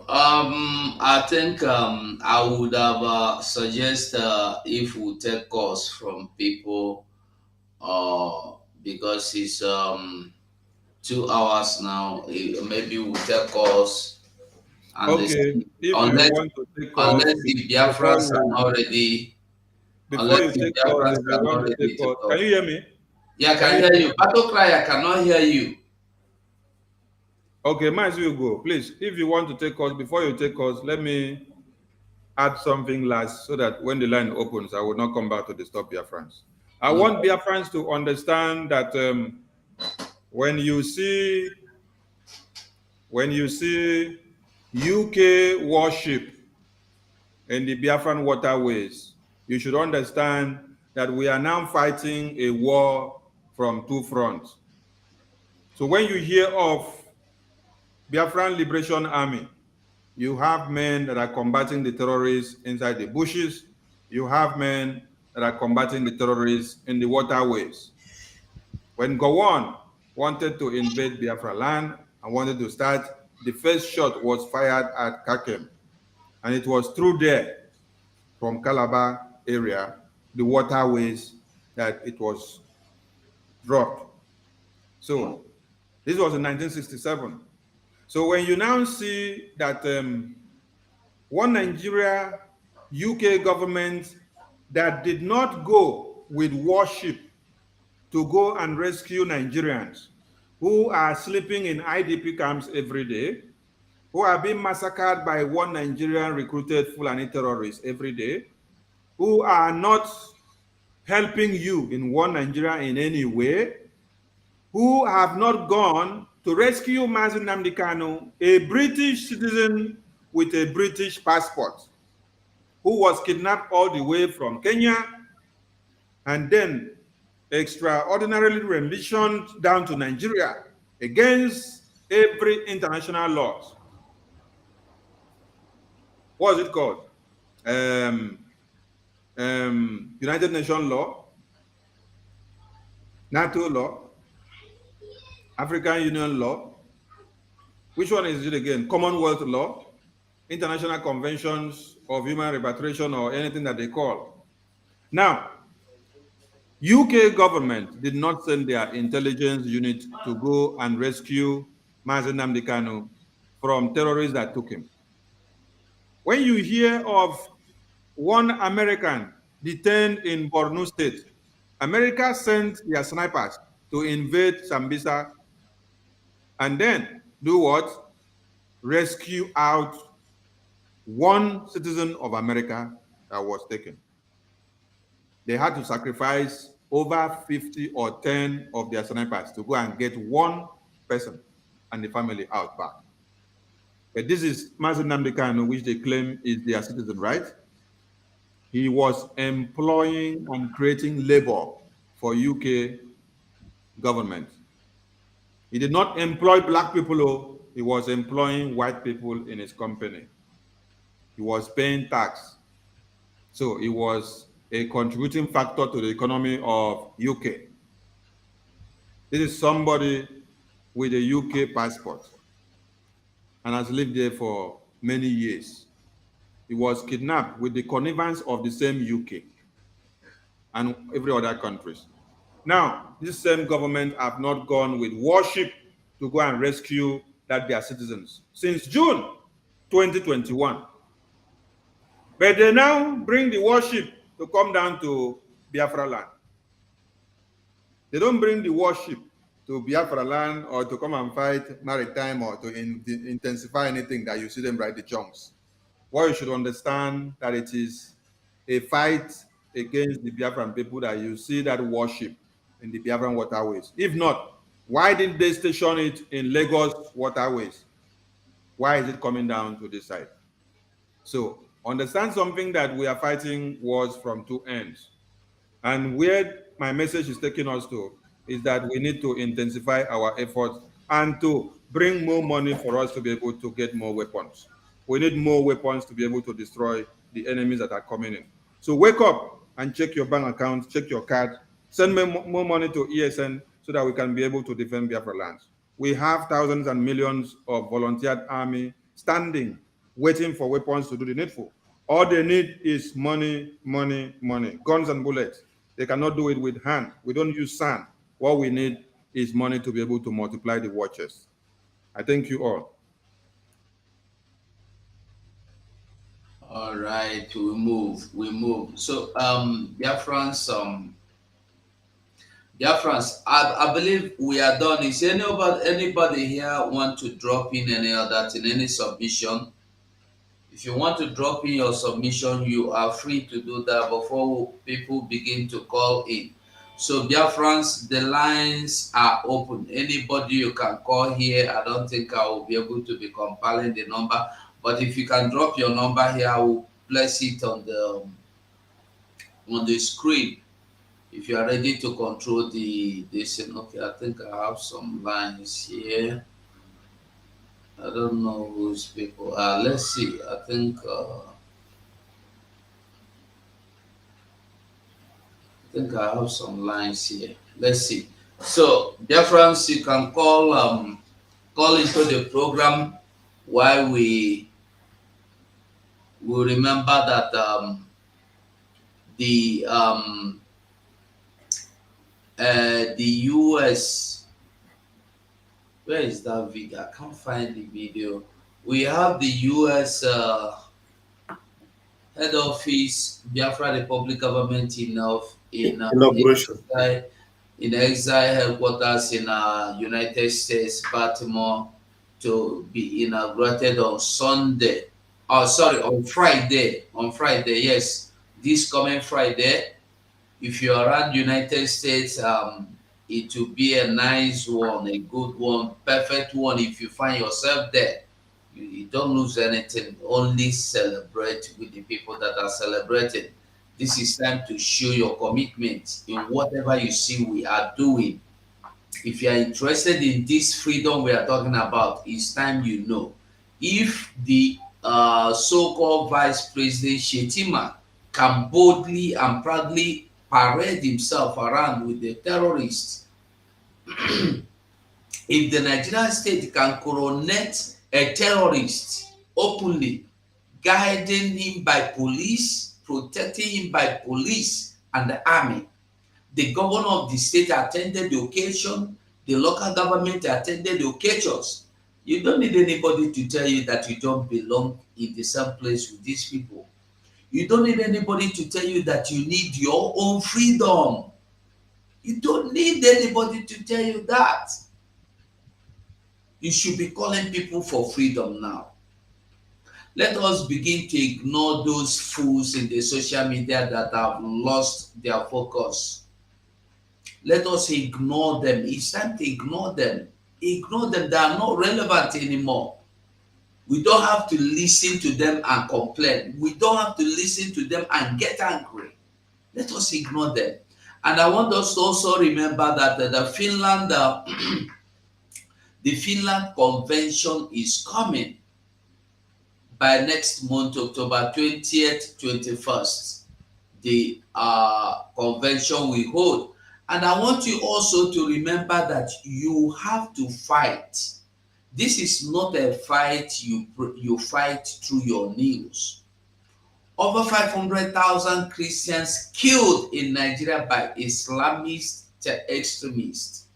I think I would have suggest if we take calls from people, because it's 2 hours now. Maybe we take calls, and Okay, if you want to take calls, unless the Biafrans are not ready. Before you Unless the take calls, Biafrans if you are want not to ready take to calls, talk. can you hear me? Yeah, I can hear you. Battle Cry, I cannot hear you. Okay, might as well go. Please, if you want to take calls, before you take calls, let me add something last so that when the line opens, I will not come back to disturb Biafrans. I want Biafrans to understand that when you see UK warship in the Biafran waterways, you should understand that we are now fighting a war from two fronts. So when you hear of Biafran Liberation Army, you have men that are combating the terrorists inside the bushes. You have men that are combating the terrorists in the waterways. When Gowon wanted to invade Biafra land and wanted to start, the first shot was fired at Kakem. And it was through there, from Calabar area, the waterways, that it was dropped. So this was in 1967. So when you now see that one Nigeria, UK government that did not go with warship to go and rescue Nigerians who are sleeping in IDP camps every day, who are being massacred by one Nigerian recruited Fulani terrorists every day, who are not helping you in one Nigeria in any way, who have not gone to rescue Mazi Nnamdi Kanu, a British citizen with a British passport, who was kidnapped all the way from Kenya and then extraordinarily remissioned down to Nigeria against every international law. What is it called? United Nations law, NATO law, African Union law. Which one is it again? Commonwealth law, international conventions of human repatriation, or anything that they call. Now, UK government did not send their intelligence unit to go and rescue Mazi Nnamdi Kanu from terrorists that took him. When you hear of one American detained in Borno State, America sent their snipers to invade Sambisa and then do what? Rescue out one citizen of America that was taken. They had to sacrifice over 50 or 10 of their snipers to go and get one person and the family out back. But this is Mazi Nnamdi Kanu, which they claim is their citizen, right? He was employing and creating labor for UK government. He did not employ black people, he was employing white people in his company. He was paying tax. So he was a contributing factor to the economy of UK. This is somebody with a UK passport and has lived there for many years. He was kidnapped with the connivance of the same UK and every other countries. Now, this same government have not gone with warship to go and rescue their citizens. Since June, 2021. But they now bring the warship to come down to Biafra land. They don't bring the warship to Biafra land or to come and fight maritime or to intensify anything that you see them write the chunks. What you should understand that it is a fight against the Biafran people that you see that warship in the Biafran waterways. If not, why didn't they station it in Lagos waterways? Why is it coming down to this side? So understand something that we are fighting wars from two ends. And where my message is taking us to is that we need to intensify our efforts and to bring more money for us to be able to get more weapons. We need more weapons to be able to destroy the enemies that are coming in. So wake up and check your bank account, check your card, send me more money to ESN so that we can be able to defend Biafra lands. We have thousands and millions of volunteered army standing, waiting for weapons to do the needful. All they need is money, money, money, guns and bullets. They cannot do it with hand. We don't use sand. What we need is money to be able to multiply the watches. I thank you all. All right, we move. So, Biafrans, I believe we are done. Is anybody here want to drop in any other thing, any submission? If you want to drop in your submission, you are free to do that before people begin to call in. So, Biafrans, the lines are open. Anybody you can call here. I don't think I will be able to be compiling the number, but if you can drop your number here, I will place it on the screen. If you are ready to control this, okay, I think I have some lines here. I don't know whose people are. Let's see. I think I have some lines here. Let's see. So, dear friends, you can call into the program while we remember that the US. Where is that video? I can't find the video. We have the US head office, Biafra Republic government inauguration. In exile headquarters in United States, Baltimore, to be inaugurated on Sunday. Oh, sorry, on Friday. On Friday, yes. This coming Friday. If you're around United States, it will be a nice one, a good one, perfect one. If you find yourself there, you don't lose anything, only celebrate with the people that are celebrating. This is time to show your commitment in whatever you see we are doing. If you are interested in this freedom we are talking about, it's time you know. If the so-called Vice President Shettima can boldly and proudly parade himself around with the terrorists, if the Nigerian state can coronate a terrorist openly, guiding him by police, protecting him by police and the army, the governor of the state attended the occasion, the local government attended the occasions. You don't need anybody to tell you that you don't belong in the same place with these people. You don't need anybody to tell you that you need your own freedom. You don't need anybody to tell you that. You should be calling people for freedom now. Let us begin to ignore those fools in the social media that have lost their focus. Let us ignore them. It's time to ignore them. Ignore them. They are not relevant anymore. We don't have to listen to them and complain. We don't have to listen to them and get angry. Let us ignore them. And I want us to also remember that the Finland Convention is coming by next month, October 20th, 21st. The convention we hold. And I want you also to remember that you have to fight. This is not a fight you fight through your news. Over 500,000 Christians killed in Nigeria by Islamist extremists.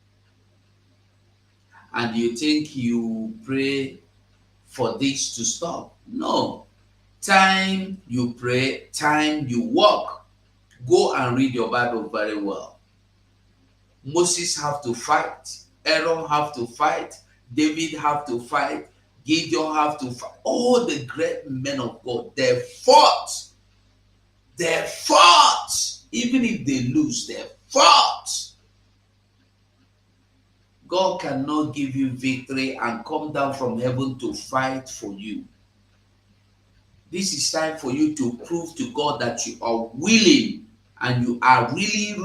And you think you pray for this to stop. No. Time you pray, time you walk. Go and read your Bible very well. Moses have to fight. Aaron have to fight. David have to fight. Gideon have to fight. All the great men of God, they fought. They fought. Even if they lose, they fought. God cannot give you victory and come down from heaven to fight for you. This is time for you to prove to God that you are willing and you are really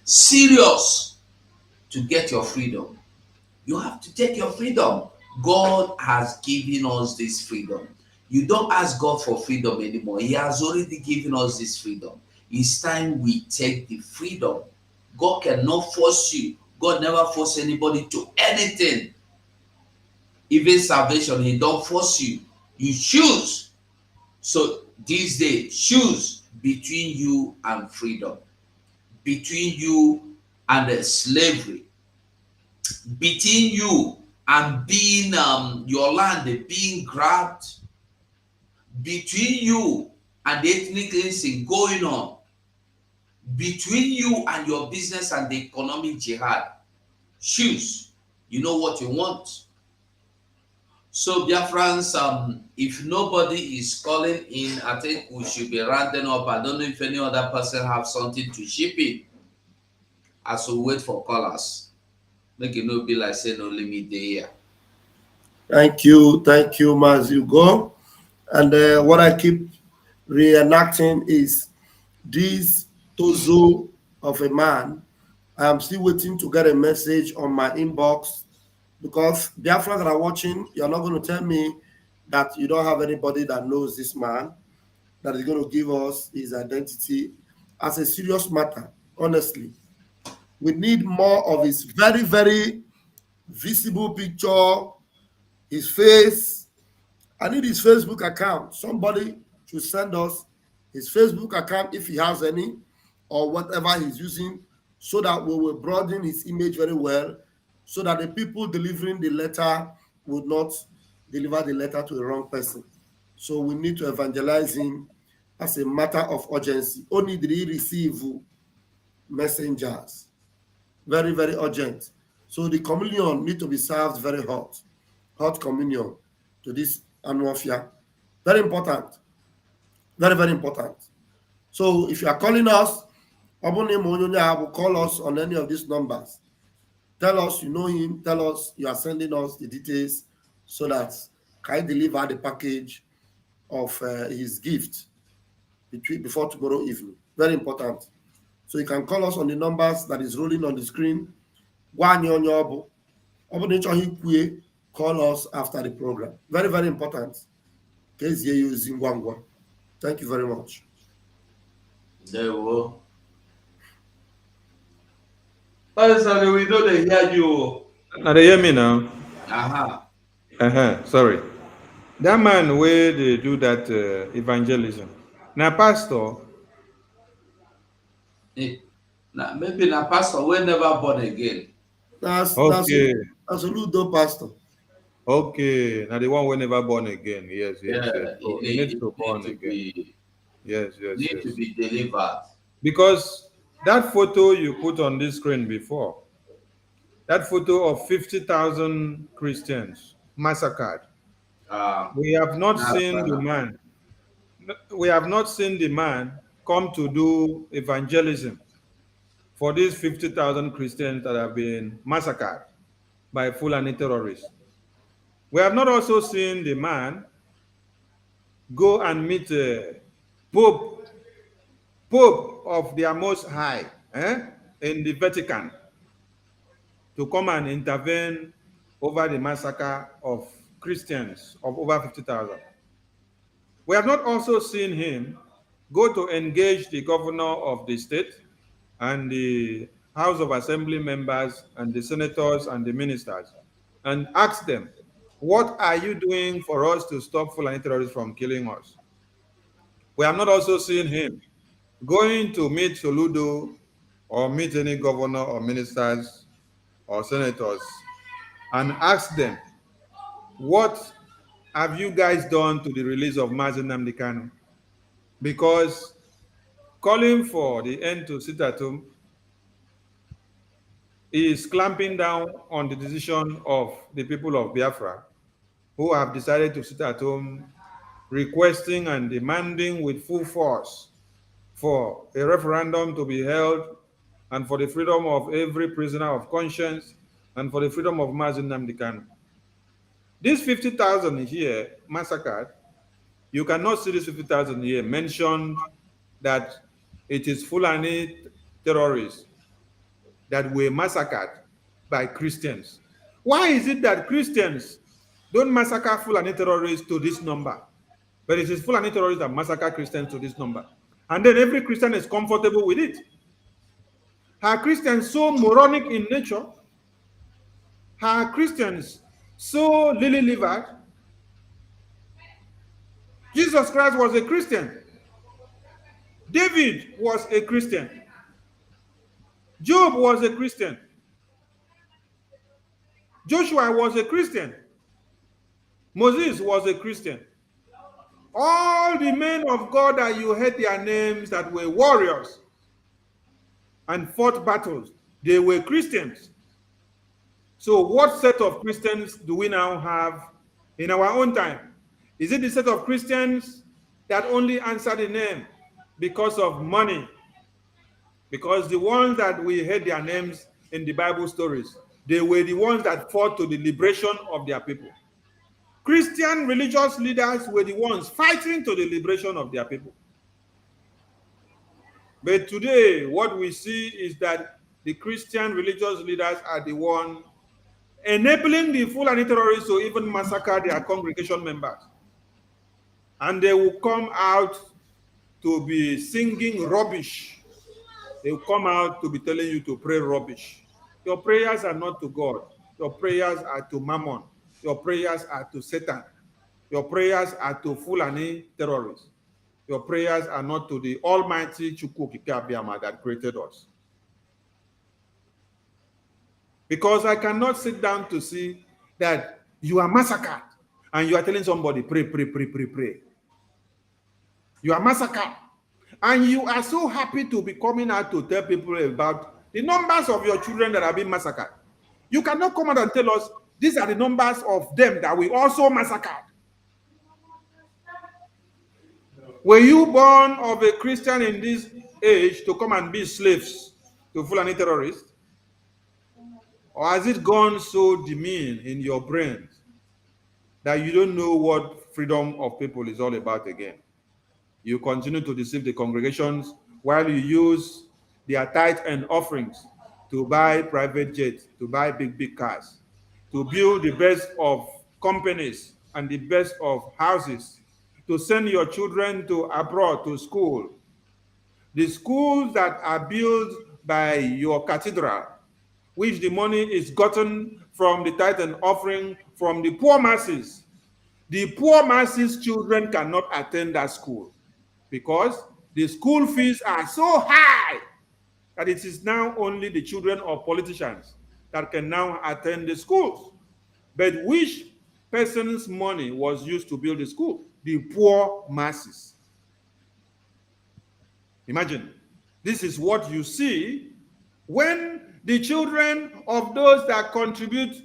serious to get your freedom. You have to take your freedom. God has given us this freedom. You don't ask God for freedom anymore. He has already given us this freedom. It's time we take the freedom. God cannot force you. God never force anybody to anything. Even salvation, He don't force you. You choose. So this day, choose between you and freedom, between you and the slavery, between you and being your land being grabbed, between you and the ethnic cleansing going on, between you and your business and the economic jihad. Choose. You know what you want. So, Biafrans, if nobody is calling in, I think we should be rounding up. I don't know if any other person have something to ship in as we wait for callers. Make it no be like saying only me there. Thank you, Maz. You go. And what I keep reenacting is this tozo of a man. I am still waiting to get a message on my inbox because Biafra that are watching, you're not going to tell me that you don't have anybody that knows this man that is going to give us his identity as a serious matter. Honestly, we need more of his very, very visible picture, his face. I need his Facebook account. Somebody should send us his Facebook account if he has any, or whatever he's using, so that we will broaden his image very well, so that the people delivering the letter would not deliver the letter to the wrong person. So we need to evangelize him as a matter of urgency. Only did he receive messengers. Very, very urgent. So the communion need to be served very hot communion to this annual fair. Very important. Very, very important. So if you are calling us, will call us on any of these numbers. Tell us you know him. Tell us you are sending us the details so that can I deliver the package of his gift before tomorrow evening. Very important. So you can call us on the numbers that is rolling on the screen. Call us after the program. Very, very important. Thank you very much. There we go. Sorry, we know they hear you. Now they hear me now. Uh-huh. Sorry. That man where they do that evangelism. Now, pastor. Maybe na pastor we never born again. That's Okay. That's a Ludo pastor. Okay. Now the one we never born again. Yes. Yeah, So he needs to born again. Yes. Need to be delivered. Because that photo you put on this screen before, that photo of 50,000 Christians massacred. We have not seen the man. We have not seen the man come to do evangelism for these 50,000 Christians that have been massacred by Fulani terrorists. We have not also seen the man go and meet Pope of their Most High in the Vatican to come and intervene over the massacre of Christians of over 50,000. We have not also seen him go to engage the governor of the state and the House of Assembly members and the senators and the ministers and ask them, what are you doing for us to stop Fulani terrorists from killing us? We have not also seen him going to meet Soludo or meet any governor or ministers or senators and ask them, what have you guys done to the release of Mazi Nnamdi Kanu? Because calling for the end to sit at home is clamping down on the decision of the people of Biafra who have decided to sit at home, requesting and demanding with full force for a referendum to be held and for the freedom of every prisoner of conscience and for the freedom of Mazi Nnamdi Kanu. These 50,000 here massacred, you cannot see this 50,000 here mentioned that it is Fulani terrorists that were massacred by Christians. Why is it that Christians don't massacre Fulani terrorists to this number, but it is Fulani terrorists that massacre Christians to this number? And then every Christian is comfortable with it. Are Christians so moronic in nature? Are Christians so lily-livered? Jesus Christ was a Christian. David was a Christian. Job was a Christian. Joshua was a Christian. Moses was a Christian. All the men of God that you heard their names that were warriors and fought battles, they were Christians. So what set of Christians do we now have in our own time? Is it the set of Christians that only answer the name because of money? Because the ones that we heard their names in the Bible stories, they were the ones that fought to the liberation of their people. Christian religious leaders were the ones fighting to the liberation of their people. But today, what we see is that the Christian religious leaders are the ones enabling the Fulani terrorists to even massacre their congregation members. And they will come out to be singing rubbish. They will come out to be telling you to pray rubbish. Your prayers are not to God. Your prayers are to Mammon. Your prayers are to Satan. Your prayers are to Fulani terrorists. Your prayers are not to the Almighty Chukwu Kikabiama that created us. Because I cannot sit down to see that you are massacred and you are telling somebody, pray, pray, pray, pray, pray. You are massacred. And you are so happy to be coming out to tell people about the numbers of your children that have been massacred. You cannot come out and tell us these are the numbers of them that we also massacred. Were you born of a Christian in this age to come and be slaves to Fulani terrorists? Or has it gone so demean in your brains that you don't know what freedom of people is all about again? You continue to deceive the congregations while you use their tithe and offerings to buy private jets, to buy big, big cars, to build the best of companies and the best of houses, to send your children to abroad to school. The schools that are built by your cathedral, which the money is gotten from the tithe and offering from the poor masses. The poor masses' children cannot attend that school because the school fees are so high that it is now only the children of politicians that can now attend the schools. But which person's money was used to build the school? The poor masses. Imagine, this is what you see when the children of those that contribute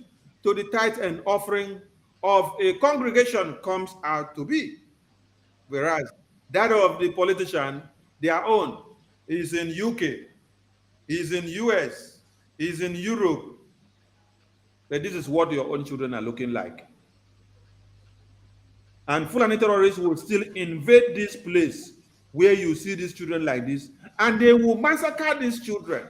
to the tithe and offering of a congregation comes out to be. Whereas that of the politician, their own, is in UK, is in US, is in Europe. But this is what your own children are looking like. And Fulani terrorists will still invade this place where you see these children like this, and they will massacre these children.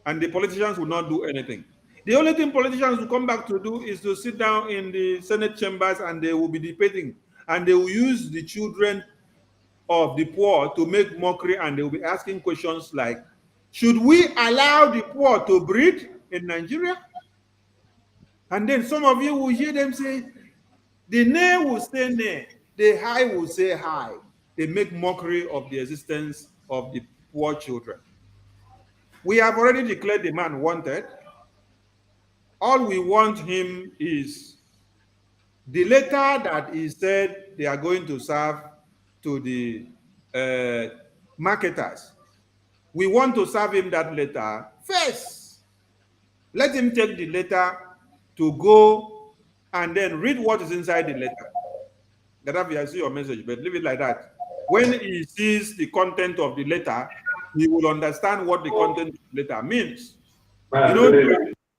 And the politicians will not do anything. The only thing politicians will come back to do is to sit down in the Senate chambers and they will be debating. And they will use the children of the poor to make mockery, and they will be asking questions like, should we allow the poor to breed in Nigeria? And then some of you will hear them say, the nay will say nay, the high will say high. They make mockery of the existence of the poor children. We have already declared the man wanted. All we want him is The letter that he said they are going to serve to the marketers, we want to serve him that letter first. Let him take the letter to go and then read what is inside the letter. Gaddafi, I see your message, but leave it like that. When he sees the content of the letter, he will understand what the content of the letter means. You know,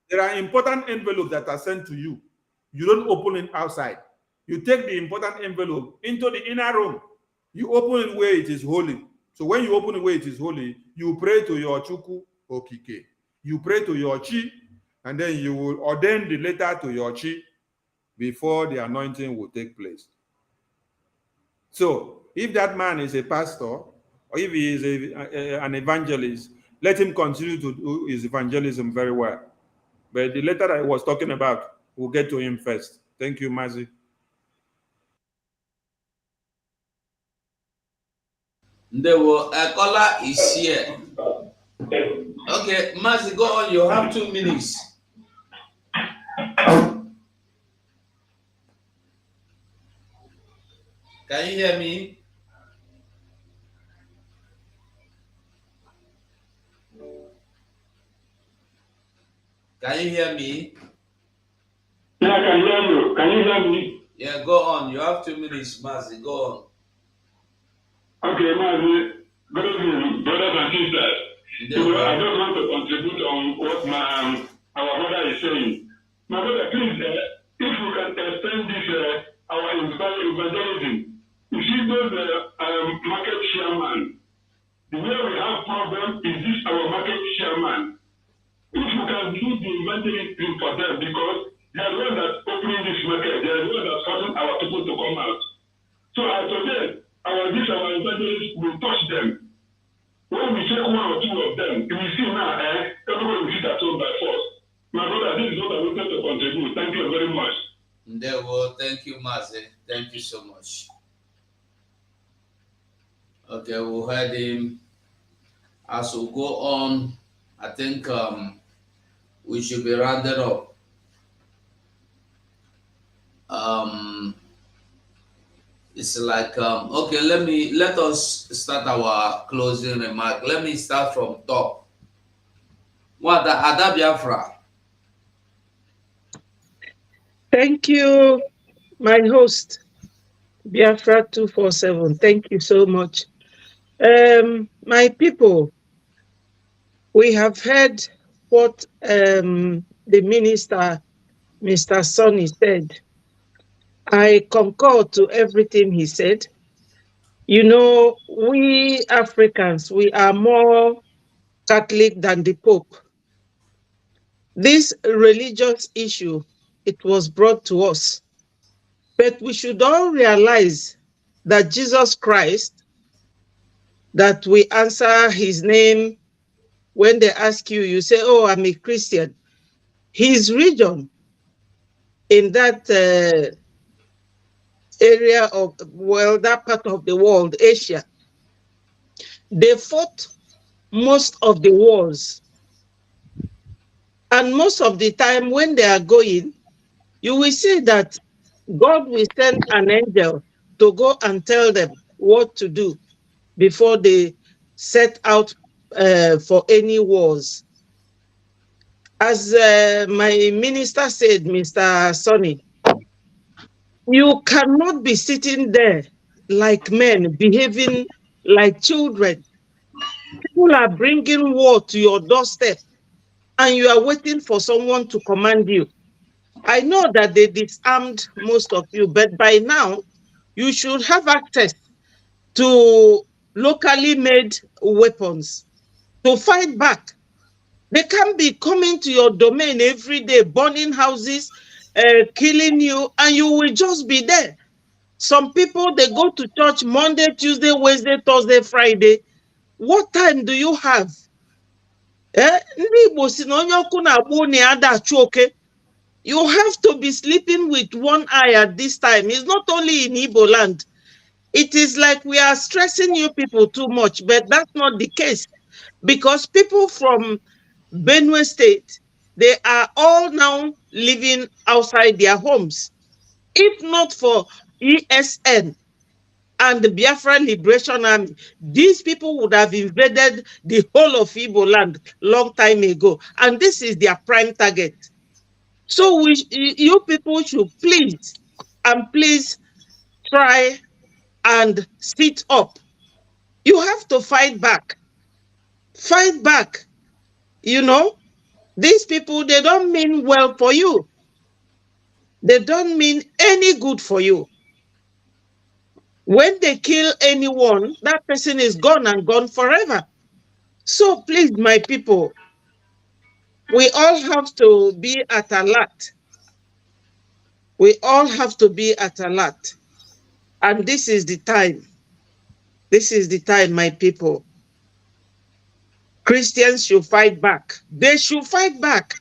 there are important envelopes that are sent to you. You don't open it outside. You take the important envelope into the inner room. You open it where it is holy. So when you open it where it is holy, you pray to your Chuku Okike. You pray to your Chi, and then you will ordain the letter to your Chi before the anointing will take place. So if that man is a pastor, or if he is an evangelist, let him continue to do his evangelism very well. But the letter I was talking about, we'll get to him first. Thank you, Mazi. Ndewo, caller is here. Okay, Mazi, go on. You have 2 minutes. Can you hear me? Can you hear me? Yeah, I can hear you. Can you hear me? Yeah, go on. You have 2 minutes, Mazi. Go on. Okay, Mazi. Good evening, brothers and sisters. I just want to contribute on what our brother is saying. My brother, please, if you can extend this, our evangelism, you see those market chairman, the way we have problem is this our market chairman. If you can do the evangelism for them, because they are the ones that's opening this market, they are the ones that's causing our people to come out. So I suggest our evangelists will touch them. When we take 1 or 2 of them, we see now, everybody will sit at home by force. My brother, this is what I wanted to contribute. Thank you very much. Ndewo, thank you, Mazi. Thank you so much. Okay, we'll heard him. As we go on, I think we should be rounded up. It's like okay, let us start our closing remark. Let me start from top. What the Ada Biafra? Thank you, my host, Biafra 247. Thank you so much. My people, we have heard what the minister, Mr. Sonny, said. I concur to everything he said. You know, we Africans, we are more Catholic than the Pope. This religious issue, it was brought to us. But we should all realize that Jesus Christ, that we answer his name when they ask you, you say, oh, I'm a Christian. His region in that area of, well, that part of the world, Asia, they fought most of the wars. And most of the time when they are going, you will see that God will send an angel to go and tell them what to do before they set out for any wars. As my minister said, Mr. Sonny, you cannot be sitting there like men, behaving like children. People are bringing war to your doorstep, and you are waiting for someone to command you. I know that they disarmed most of you, but by now, you should have access to locally made weapons to fight back. They can't be coming to your domain every day, burning houses, killing you, and you will just be there. Some people, they go to church Monday, Tuesday, Wednesday, Thursday, Friday. What time do you have? You have to be sleeping with one eye at this time. It's not only in Igbo land. It is like we are stressing you people too much, but that's not the case. Because people from Benue State, they are all now living outside their homes. If not for ESN and the Biafran Liberation Army, these people would have invaded the whole of Igbo land long time ago. And this is their prime target. So you people should please try and sit up. You have to fight back. Fight back. You know, these people, they don't mean well for you. They don't mean any good for you. When they kill anyone, that person is gone and gone forever. So please, my people, we all have to be at alert. We all have to be at alert. And this is the time. This is the time, my people. Christians should fight back. They should fight back.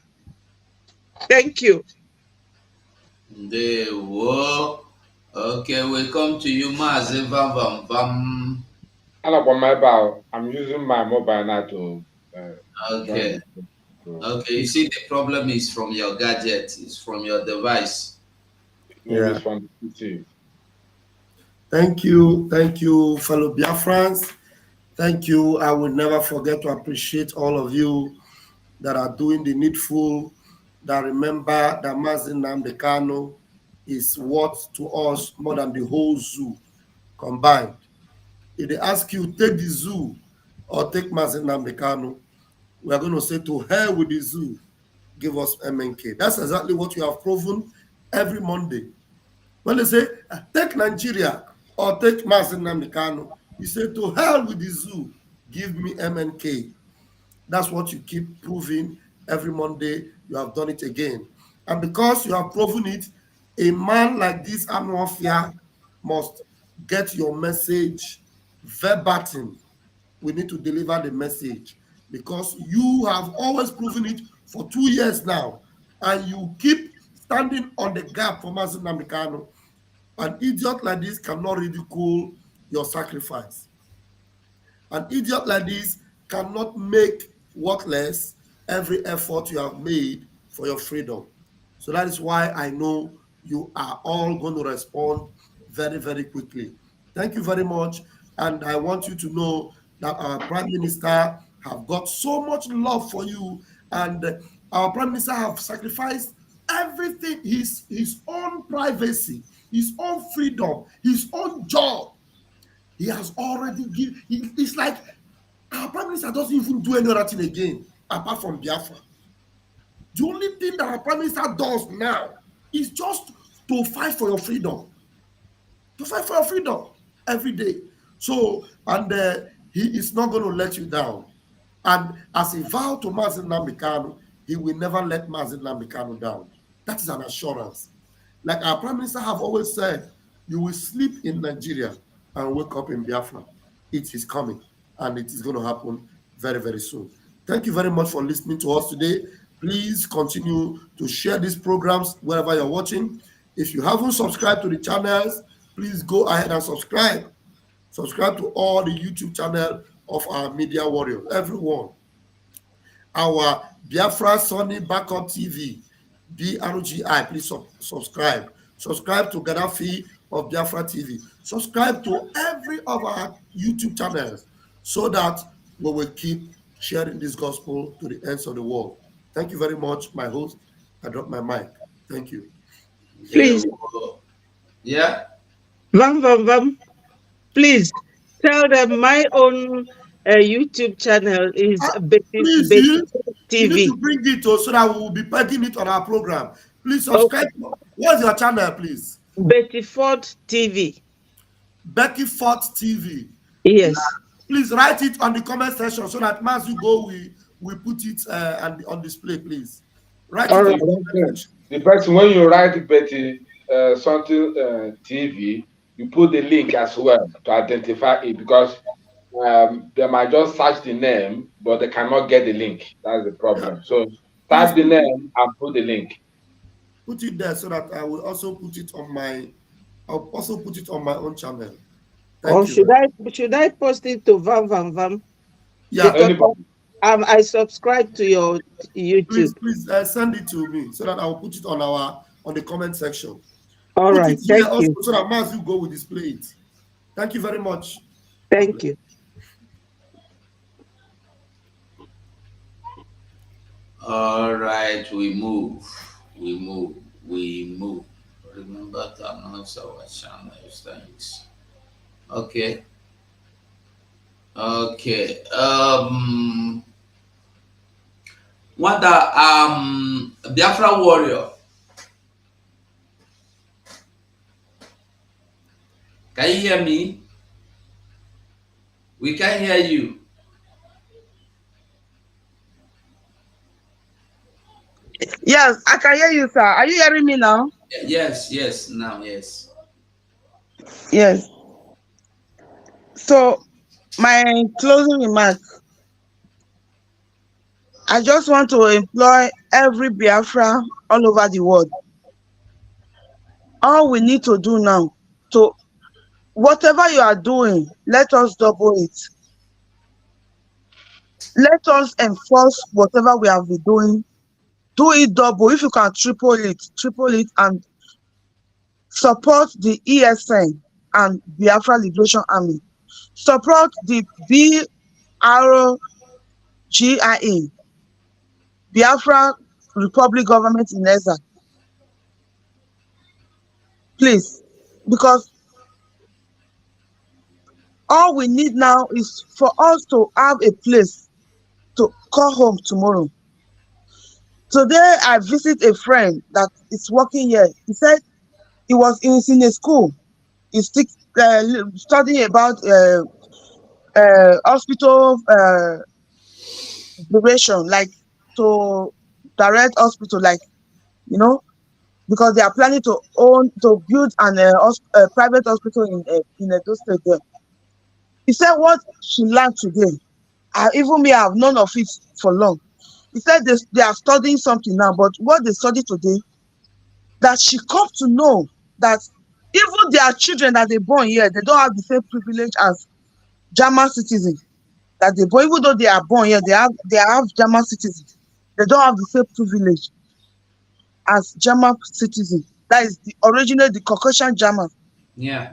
Thank you. They were. Okay, we come to you, Mazi Vam Vam. I'm using my mobile now to. Okay. Okay, you see, the problem is from your gadget, it's from your device. Yeah. From the PC. Thank you, fellow Biafrans. Thank you. I will never forget to appreciate all of you that are doing the needful, that remember that Mazi Nnamdi Kanu is worth to us more than the whole zoo combined. If they ask you, take the zoo or take Mazi Nnamdi Kanu, we are going to say, to hell with the zoo, give us MNK. That's exactly what you have proven every Monday. When they say, take Nigeria or take Mazi Nnamdi Kanu, you say, to hell with the zoo, give me MNK. That's what you keep proving every Monday. You have done it again. And because you have proven it, a man like this Amwafia must get your message verbatim. We need to deliver the message because you have always proven it for 2 years now, and you keep standing on the gap for Mazi Nnamdi Kanu. An idiot like this cannot ridicule your sacrifice. An idiot like this cannot make worthless every effort you have made for your freedom. So that is why I know you are all going to respond very, very quickly. Thank you very much. And I want you to know that our Prime Minister have got so much love for you. And our Prime Minister have sacrificed everything, his own privacy, his own freedom, his own job. He has already given. It's like our Prime Minister doesn't even do any other thing again apart from Biafra. The only thing that our Prime Minister does now is just to fight for your freedom. To fight for your freedom every day. So, and he is not going to let you down. And as a vow to Mazi Nnamdi Kanu, he will never let Mazi Nnamdi Kanu down. That is an assurance. Like our Prime Minister have always said, you will sleep in Nigeria and wake up in Biafra. It is coming, and it is going to happen very, very soon. Thank you very much for listening to us today. Please continue to share these programs wherever you're watching. If you haven't subscribed to the channels, please go ahead and subscribe. Subscribe to all the YouTube channel of our media warriors, everyone. Our Biafra Sunny Backup TV, BRGI, please subscribe. Subscribe to Gaddafi of Biafra TV. Subscribe to every of our YouTube channels so that we will keep sharing this gospel to the ends of the world. Thank you very much, my host. I dropped my mic. Thank you. Please. Yeah? Vam. Please tell them my own YouTube channel is please, Betty TV. You need TV. to bring it so that we will be pegging it on our program. Please subscribe. Okay. What's your channel, please? Betty Ford TV. Becky Ford TV. Yes. Please write it on the comment section so that as you go, we put it on display, please. Write all it right. on the section. The person, when you write Betty something TV, you put the link as well to identify it because they might just search the name, but they cannot get the link. That's the problem. Yeah. So type the name and put the link. Put it there so that I will also put it on my. I'll also put it on my own channel. Thank you. Should I post it to Vam? Yeah. I subscribe to your YouTube. Please send it to me so that I will put it on the comment section. All Put right. it here Thank also you. so that Mazu will display it. Thank you very much. Thank you. All right, we move. Remember to announce our channels. Thanks. Okay. Okay. Wanda, Biafra warrior. Can you hear me? We can hear you. Yes, I can hear you, sir. Are you hearing me now? Yes, now, yes. Yes. So, my closing remark, I just want to employ every Biafra all over the world. All we need to do now, to whatever you are doing, let us double it. Let us enforce whatever we have been doing. Do it double. If you can triple it, and support the ESN and Biafra Liberation Army. Support the BRGIA, Biafra Republic Government in Ezza. Please, because all we need now is for us to have a place to call home tomorrow. Today, I visit a friend that is working here. He said he was in a school. He's studying about hospital duration, like to direct hospital, like, because they are planning to build a private hospital in Edo State there. He said what she learned today, even me, I have known of it for long. He said they are studying something now, but what they study today, that she come to know that even their children that they born here, they don't have the same privilege as German citizens. That they born, even though they are born here, they have German citizens. They don't have the same privilege as German citizens. That is the Caucasian German. Yeah.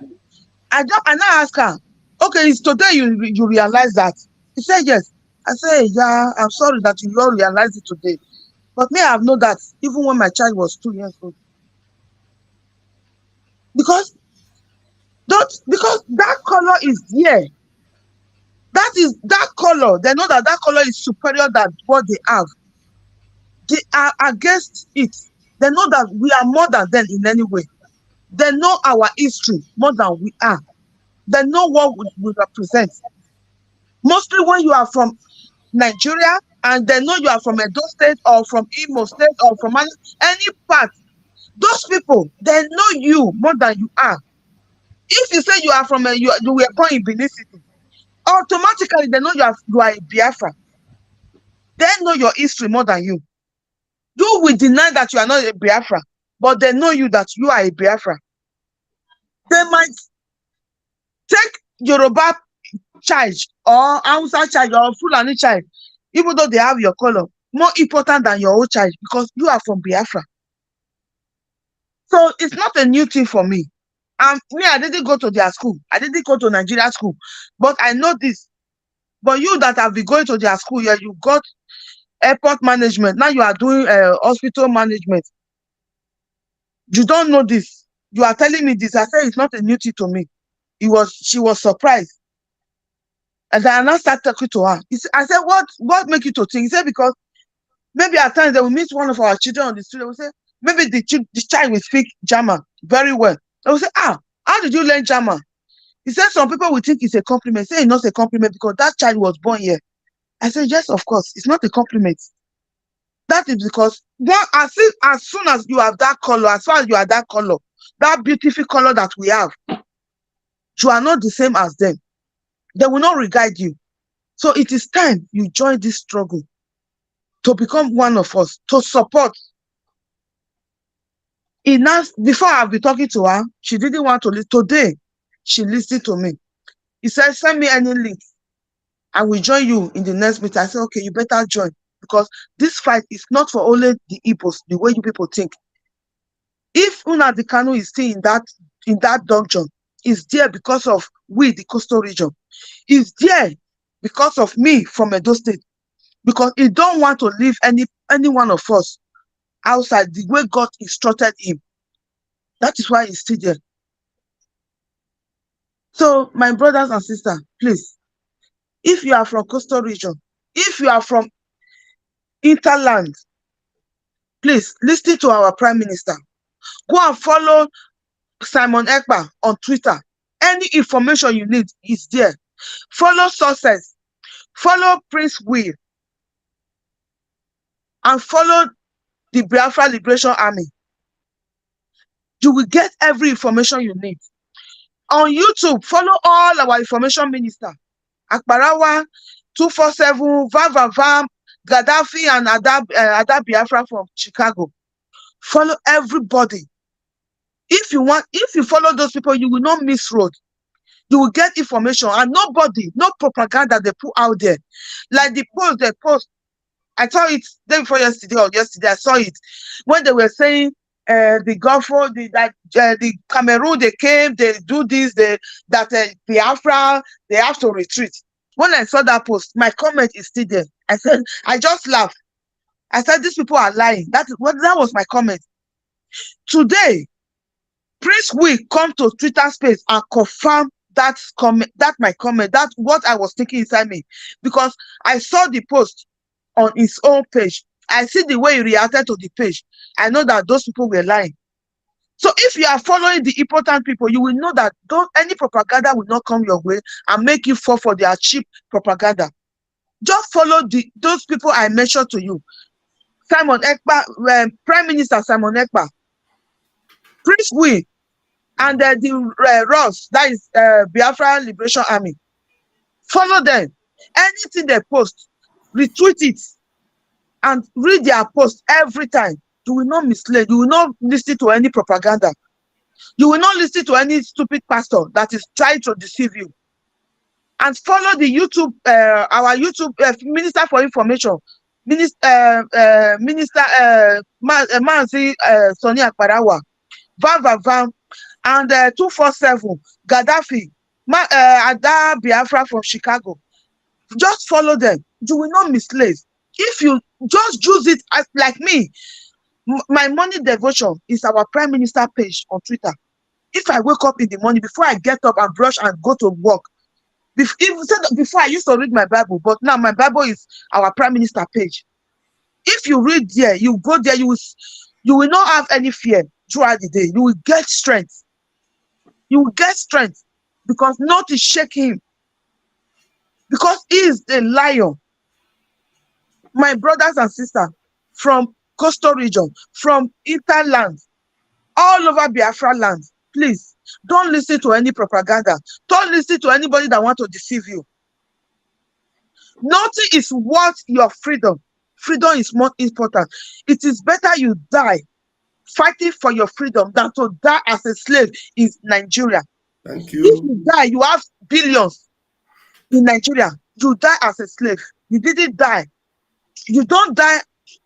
I asked her, okay, it's today you realize that? He said yes. I said, yeah, I'm sorry that you all realize it today. But me, I have known that even when my child was 2 years old. Because that color is there. That color, they know that color is superior than what they have. They are against it. They know that we are more than them in any way. They know our history more than we are. They know what we represent. Mostly when you are from Nigeria and they know you are from Edo State or from Imo State or from any part, those people, they know you more than you are. If you say you are from you were born in Benin City, automatically they know you are a Biafra. They know your history more than you. You will deny that you are not a Biafra, but they know you that you are a Biafra. They might take Yoruba child or Hausa child or Fulani child, even though they have your color, more important than your own child because you are from Biafra. So it's not a new thing for me. Me, I didn't go to their school. I didn't go to Nigeria school, but I know this. But you that have been going to their school, yeah, you got airport management. Now you are doing hospital management. You don't know this. You are telling me this. I said it's not a new thing to me. She was surprised. And I now start talking to her. I said, what make you to think? He said, because maybe at times they will meet one of our children on the street. They will say, maybe the child will speak German very well. They will say, how did you learn German? He said, some people will think it's a compliment. Say it's not a compliment because that child was born here. I said, yes, of course. It's not a compliment. That is because as soon as you have that color, as far as you are that color, that beautiful color that we have, you are not the same as them. They will not regard you. So it is time you join this struggle to become one of us, to support. Before I've been talking to her, she didn't want to listen. Today, she listened to me. He said, send me any link. I will join you in the next meeting. I said, okay, you better join because this fight is not for only the Igbos, the way you people think. If Nnamdi Kanu is still in that dungeon, is there because of we, the coastal region. Is there because of me from Edo State. Because he don't want to leave any one of us outside the way God instructed him. That is why he's still there. So, my brothers and sisters, please, if you are from coastal region, if you are from interland, please listen to our Prime Minister. Go and follow Simon Ekpa on Twitter. Any information you need is there. Follow sources. Follow Prince Will. And follow the Biafra Liberation Army. You will get every information you need. On YouTube, follow all our information minister. Akbarawa, 247, Vam, Gaddafi, and Ada Biafra from Chicago. Follow everybody. If you follow those people, you will not miss road. You will get information, and nobody, no propaganda they put out there. Like the post they post, I saw it day before yesterday or yesterday. I saw it when they were saying the Gulf, the Cameroon, they came, they do this, Biafra, they have to retreat. When I saw that post, my comment is still there. I said, I just laughed. I said, these people are lying. That was my comment. Today, Prince will come to Twitter space and confirm that my comment, that what I was thinking inside me, because I saw the post on his own page. I see the way he reacted to the page. I know that those people were lying. So if you are following the important people, you will know that any propaganda will not come your way and make you fall for their cheap propaganda. Just follow those people I mentioned to you. Simon Ekpa, Prime Minister Simon Ekpa, Prince Will, and the Ross, that is Biafra Liberation Army. Follow them. Anything they post, retweet it, and read their post every time. You will not mislead. You will not listen to any propaganda. You will not listen to any stupid pastor that is trying to deceive you. And follow the YouTube, our YouTube Minister for Information, Minister Manzi Sonia Akbarawa, Vam, and 247 Gaddafi, Ada Biafra from Chicago. Just follow them. You will not mislead. If you just use it as like me, my morning devotion is our Prime Minister page on Twitter. If I wake up in the morning, before I get up and brush and go to work, before I used to read my Bible, but now my Bible is our Prime Minister page. If you read there, you go there, you will not have any fear throughout the day. You will get strength. You will get strength because nothing shake him. Because he is a lion. My brothers and sisters from coastal region, from interland, all over Biafra land, please don't listen to any propaganda. Don't listen to anybody that wants to deceive you. Nothing is worth your freedom. Freedom is more important. It is better you die fighting for your freedom than to die as a slave in Nigeria. Thank you. If you die, you have billions in Nigeria. You die as a slave. You didn't die. You don't die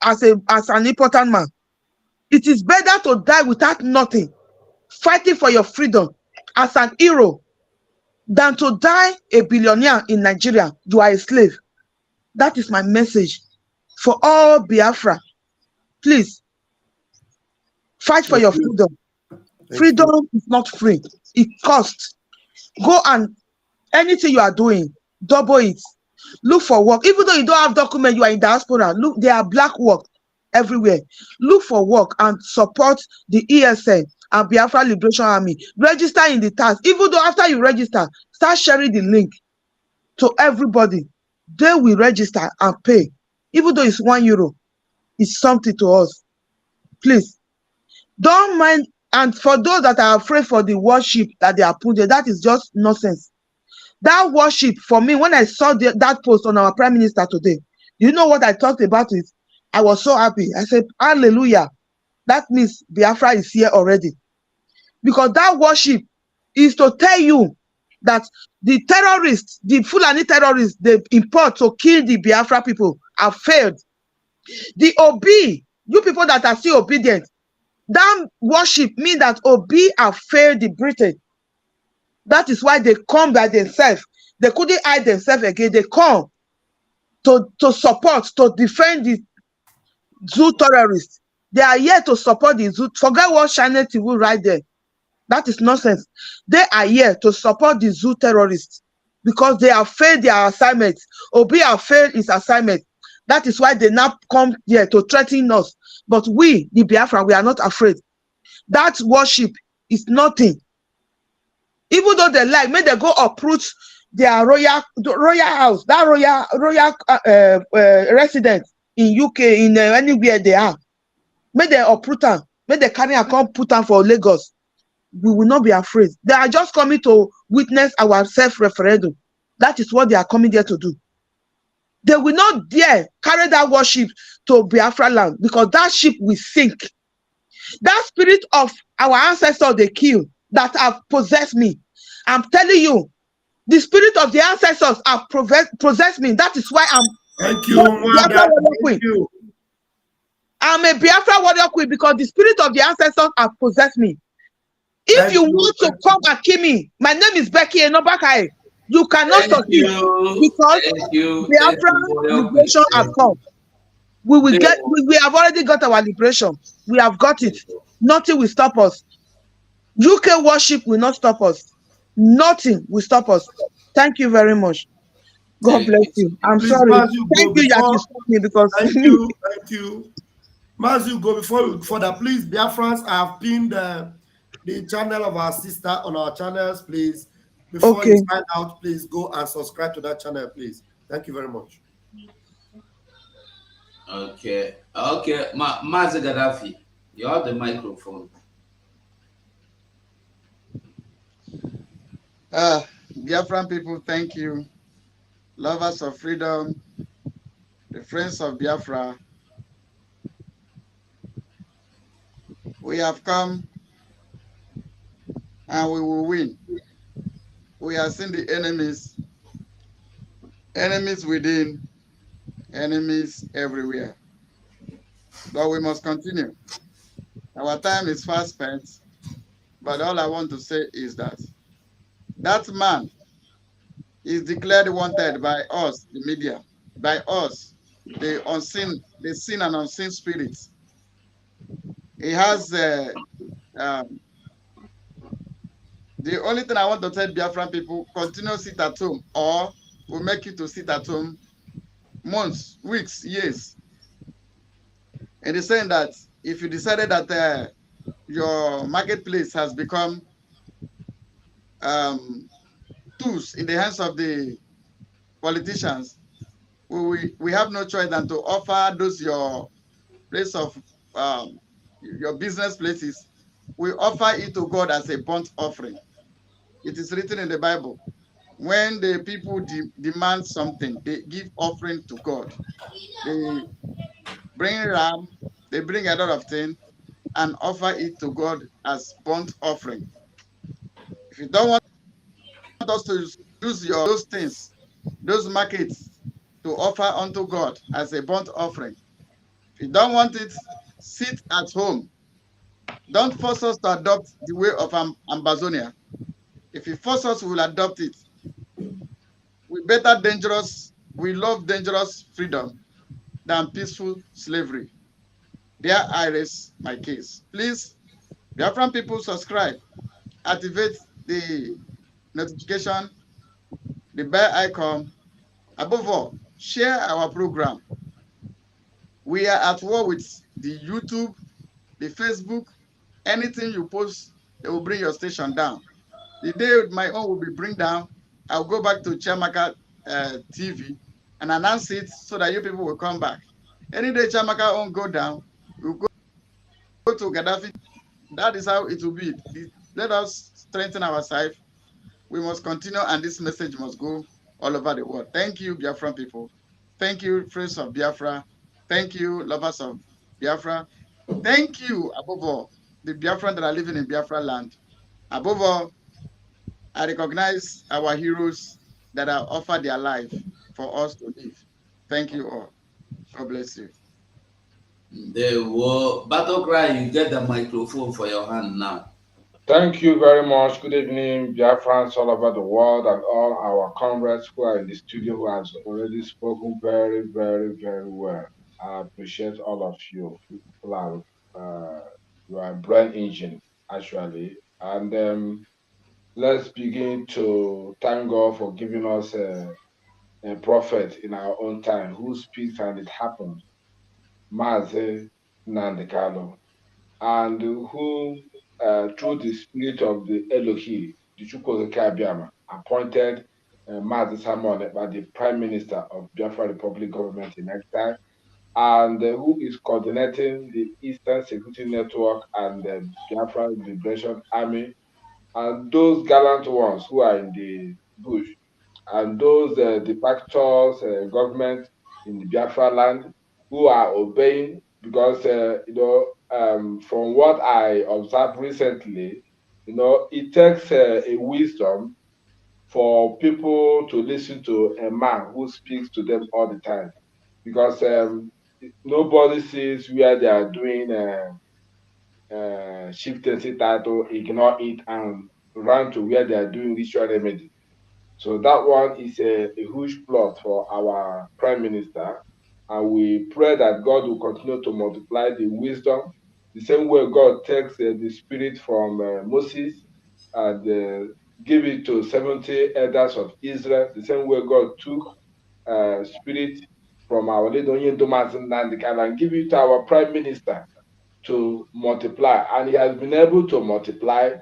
as an important man. It is better to die without nothing, fighting for your freedom as an hero, than to die a billionaire in Nigeria. You are a slave. That is my message for all Biafra. Please, fight for your freedom. Freedom is not free. It costs. Go and anything you are doing, double it. Look for work. Even though you don't have document, you are in diaspora. Look, there are black work everywhere. Look for work and support the ESN and Biafra Liberation Army. Register in the task. Even though after you register, start sharing the link to everybody. They will register and pay. Even though it's €1, it's something to us. Please, don't mind. And for those that are afraid for the worship that they are put there, that is just nonsense. That worship, for me, when I saw that post on our Prime Minister today, you know what I talked about it? I was so happy. I said, hallelujah. That means Biafra is here already. Because that worship is to tell you that the terrorists, the Fulani terrorists, they import to kill the Biafra people have failed. The OB, you people that are still obedient, That worship means that Obi have failed the Britain. That is why they come by themselves. They couldn't hide themselves again. They come to support, to defend the zoo terrorists. They are here to support the zoo. Forget what China TV right there. That is nonsense. They are here to support the zoo terrorists because they have failed their assignment. Obi have failed his assignment. That is why they now come here to threaten us. But we, the Biafra, we are not afraid. That worship is nothing. Even though they like, may they go uproot their royal house, that royal resident in UK, in anywhere they are. May they uproot them. May they carry and come put them for Lagos. We will not be afraid. They are just coming to witness our self-referendum. That is what they are coming there to do. They will not dare carry that worship to Biafra land because that ship will sink. That spirit of our ancestors they killed that have possessed me. I'm telling you, the spirit of the ancestors have possessed me. That is why I'm Thank you, Wanda. Thank you. I'm a Biafra warrior queen because the spirit of the ancestors have possessed me. If you want to come and kill me, my name is Becky Enobakai. You cannot succeed because Biafra liberation has come. We will get. We have already got our liberation. We have got it. Nothing will stop us. UK worship will not stop us. Nothing will stop us. Thank you very much. God bless you. I'm sorry. Thank you that you stopped me because. Thank you. Thank you. Mazu, go before that, please. Biafrans, I have pinned the channel of our sister on our channels, please. Before you sign out, please go and subscribe to that channel, please. Thank you very much. Okay. Mazi Gaddafi, you have the microphone. Biafran people, thank you. Lovers of freedom, the friends of Biafra, we have come and we will win. We have seen the enemies within, enemies everywhere. But we must continue. Our time is fast spent, but all I want to say is that that man is declared wanted by us, the media, by us, the seen and unseen spirits. He has the only thing I want to tell Biafran people, continue to sit at home, or we'll make you to sit at home months, weeks, years. And he's saying that if you decided that your marketplace has become tools in the hands of the politicians, we have no choice than to offer those your place of your business places. We offer it to God as a burnt offering. It is written in the Bible. When the people demand something, they give offering to God. They bring ram, they bring a lot of things and offer it to God as burnt offering. If you don't want us to use those things, those markets to offer unto God as a burnt offering, if you don't want it, sit at home. Don't force us to adopt the way of Ambazonia. If you force us, we will adopt it. We love dangerous freedom than peaceful slavery. There I raise my case. Please, Biafran people, subscribe, activate the notification, the bell icon. Above all, share our program. We are at war with the YouTube, the Facebook. Anything you post, they will bring your station down. The day my own will be bring down, I'll go back to Chiamaka TV and announce it so that you people will come back. Any day Chiamaka own go down, we'll go to Gaddafi. That is how it will be. Let us strengthen ourselves. We must continue, and this message must go all over the world. Thank you, Biafran people. Thank you, friends of Biafra. Thank you, lovers of Biafra. Thank you, above all, the Biafran that are living in Biafra land. Above all, I recognize our heroes that have offered their life for us to live. Thank you all. God bless you. The war battle cry, you get the microphone for your hand now. Thank you very much. Good evening, Biafrans all over the world and all our comrades who are in the studio who has already spoken very, very, very well. I appreciate all of you. People are you are brain engine actually. And let's begin to thank God for giving us a prophet in our own time who speaks and it happens. Mazi Nandekalo, and who, through the spirit of the Elohi, the Chukwukabiama, appointed Mazi Simon by the Prime Minister of Biafra Republic government in exile, and who is coordinating the Eastern Security Network and the Biafra Liberation Army, and those gallant ones who are in the bush, and those de facto government in the Biafra land who are obeying, because from what I observed recently, it takes a wisdom for people to listen to a man who speaks to them all the time, because nobody sees where they are doing chieftaincy title, ignore it and run to where they are doing ritual remedy. So that one is a huge plot for our prime minister. And we pray that God will continue to multiply the wisdom, the same way God takes the spirit from Moses and give it to 70 elders of Israel, the same way God took spirit from our leader Onyendomas and give it to our prime minister to multiply. And he has been able to multiply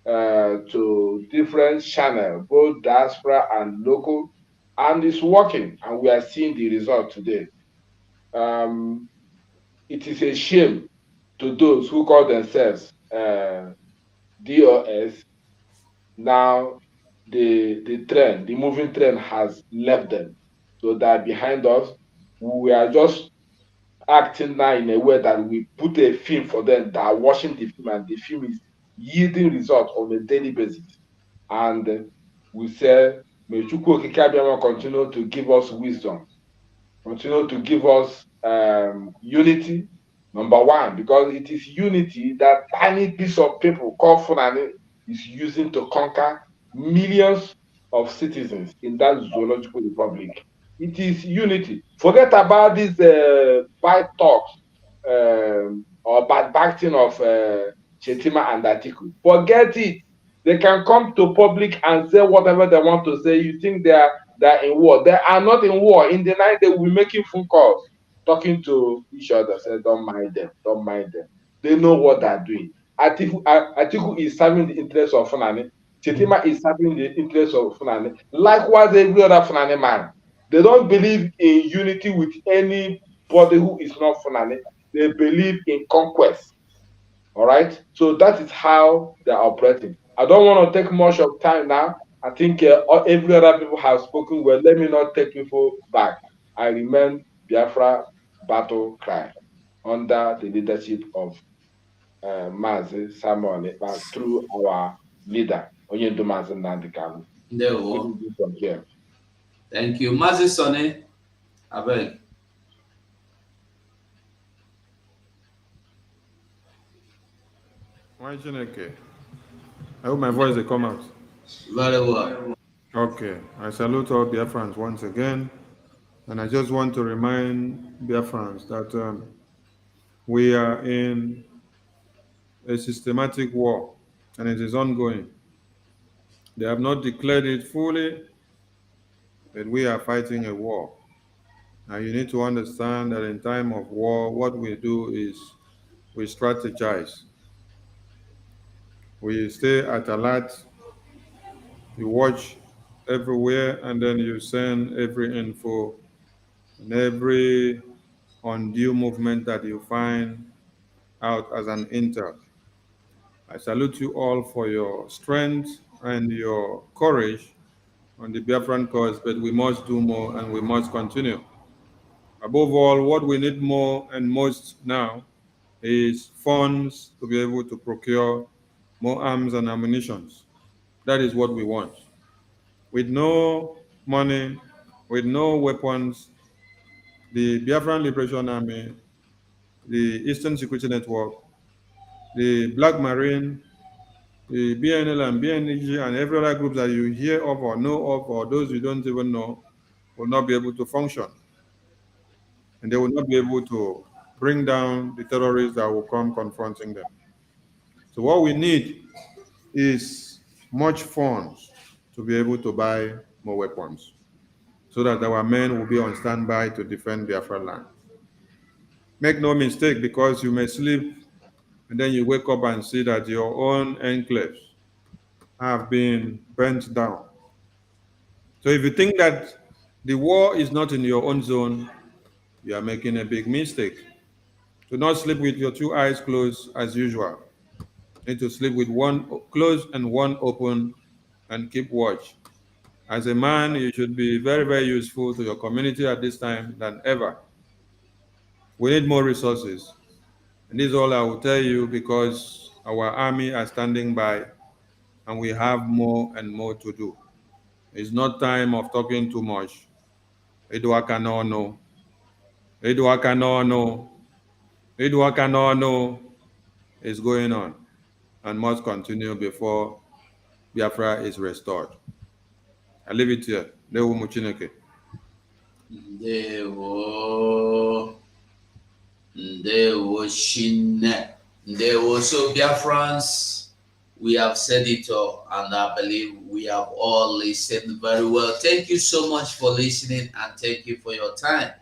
to different channels, both diaspora and local, and it's working. And we are seeing the result today. It is a shame to those who call themselves DOS. Now the moving trend has left them, so they're behind us. We are just acting now in a way that we put a film for them that are watching the film, and the film is yielding results on a daily basis. And we say, may Chukwu Okike Abiyama continue to give us wisdom, continue to give us unity, number one, because it is unity that tiny piece of people called Fulani is using to conquer millions of citizens in that zoological republic. It is unity. Forget about these bad talks or bad acting of Shettima and Atiku. Forget it. They can come to public and say whatever they want to say. You think they're in war? They are not in war. In the night they will be making phone calls, talking to each other. Say, don't mind them. Don't mind them. They know what they're doing. Atiku is serving the interests of Fulani. Shettima is serving the interests of Fulani. Likewise, every other Fulani man. They don't believe in unity with anybody who is not Fulani. They believe in conquest. All right. So that is how they're operating. I don't want to take much of time now. I think every other people have spoken well. Let me not take people back. I remain Biafra battle cry under the leadership of Mazi Samuel Ekpa through our leader, Onyendomazi Nandikalu. There we Good go. evening from here. Thank you. Mazi Sonny, I beg. Why Chineke? I hope my voice will come out. Very well. Okay. I salute all Biafrans once again. And I just want to remind Biafrans that we are in a systematic war and it is ongoing. They have not declared it fully, but we are fighting a war. Now you need to understand that in time of war, what we do is we strategize. We stay at alert, you watch everywhere, and then you send every info and every undue movement that you find out as an intel. I salute you all for your strength and your courage on the Biafran cause, but we must do more and we must continue. Above all, what we need more and most now is funds to be able to procure more arms and ammunition. That is what we want. With no money, with no weapons, the Biafran Liberation Army the Eastern Security Network, the Black Marine, the BNL and BNG, and every other group that you hear of or know of, or those you don't even know, will not be able to function. And they will not be able to bring down the terrorists that will come confronting them. So what we need is much funds to be able to buy more weapons, so that our men will be on standby to defend Biafra land. Make no mistake, because you may sleep and then you wake up and see that your own enclaves have been burnt down. So if you think that the war is not in your own zone, you are making a big mistake. Do not sleep with your two eyes closed as usual. You need to sleep with one closed and one open, and keep watch. As a man, you should be very, very useful to your community at this time than ever. We need more resources. And this is all I will tell you, because our army are standing by and we have more and more to do. It's not time of talking too much. Eduaka no. Eduaka no. Eduaka no is going on and must continue before Biafra is restored. I leave it here. Ndewo Muchineke. Ndewo Shine. Ndewo. So Biafrans, we have said it all, and I believe we have all listened very well. Thank you so much for listening, and thank you for your time.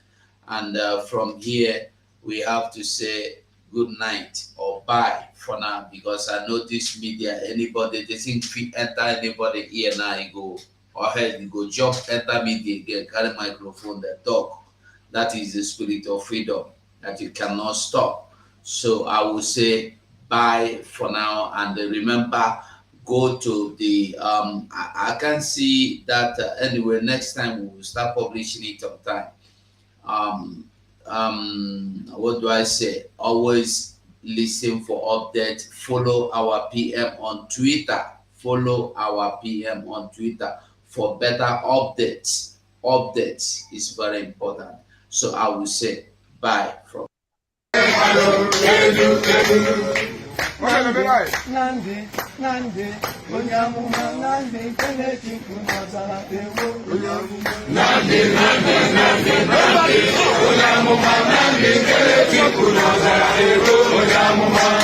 And from here, we have to say good night or bye for now, because I know this media, anybody, they think if you enter anybody here now, you go ahead, you go jump, enter media again, carry microphone, they talk. That is the spirit of freedom that you cannot stop. So I will say bye for now, and remember, go to the I can see that anyway, next time we will start publishing it on time. What do I say? Always listen for updates. Follow our PM on Twitter. Follow our PM on Twitter for better updates. Updates is very important. So I will say bye from Nandi, Onyamuma, Nandi, Keneti, Kunazara, Nandi, Onyamuma, Nandi, Keneti, Kunazara, Onyamuma, Nandi,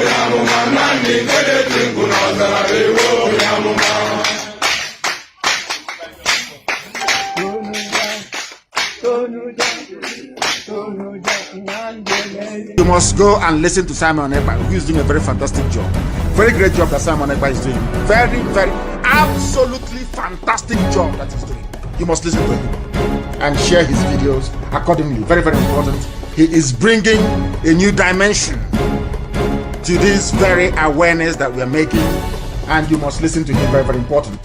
Onyamuma, Nandi, Keneti, Kunazara, Onyamuma. You must go and listen to Simon Ekpa, who is doing a very fantastic job. Very great job that Simon Ekpa is doing. Very, very, absolutely fantastic job that he's doing. You must listen to him and share his videos accordingly. Very, very important. He is bringing a new dimension to this very awareness that we are making, and you must listen to him. Very, very important.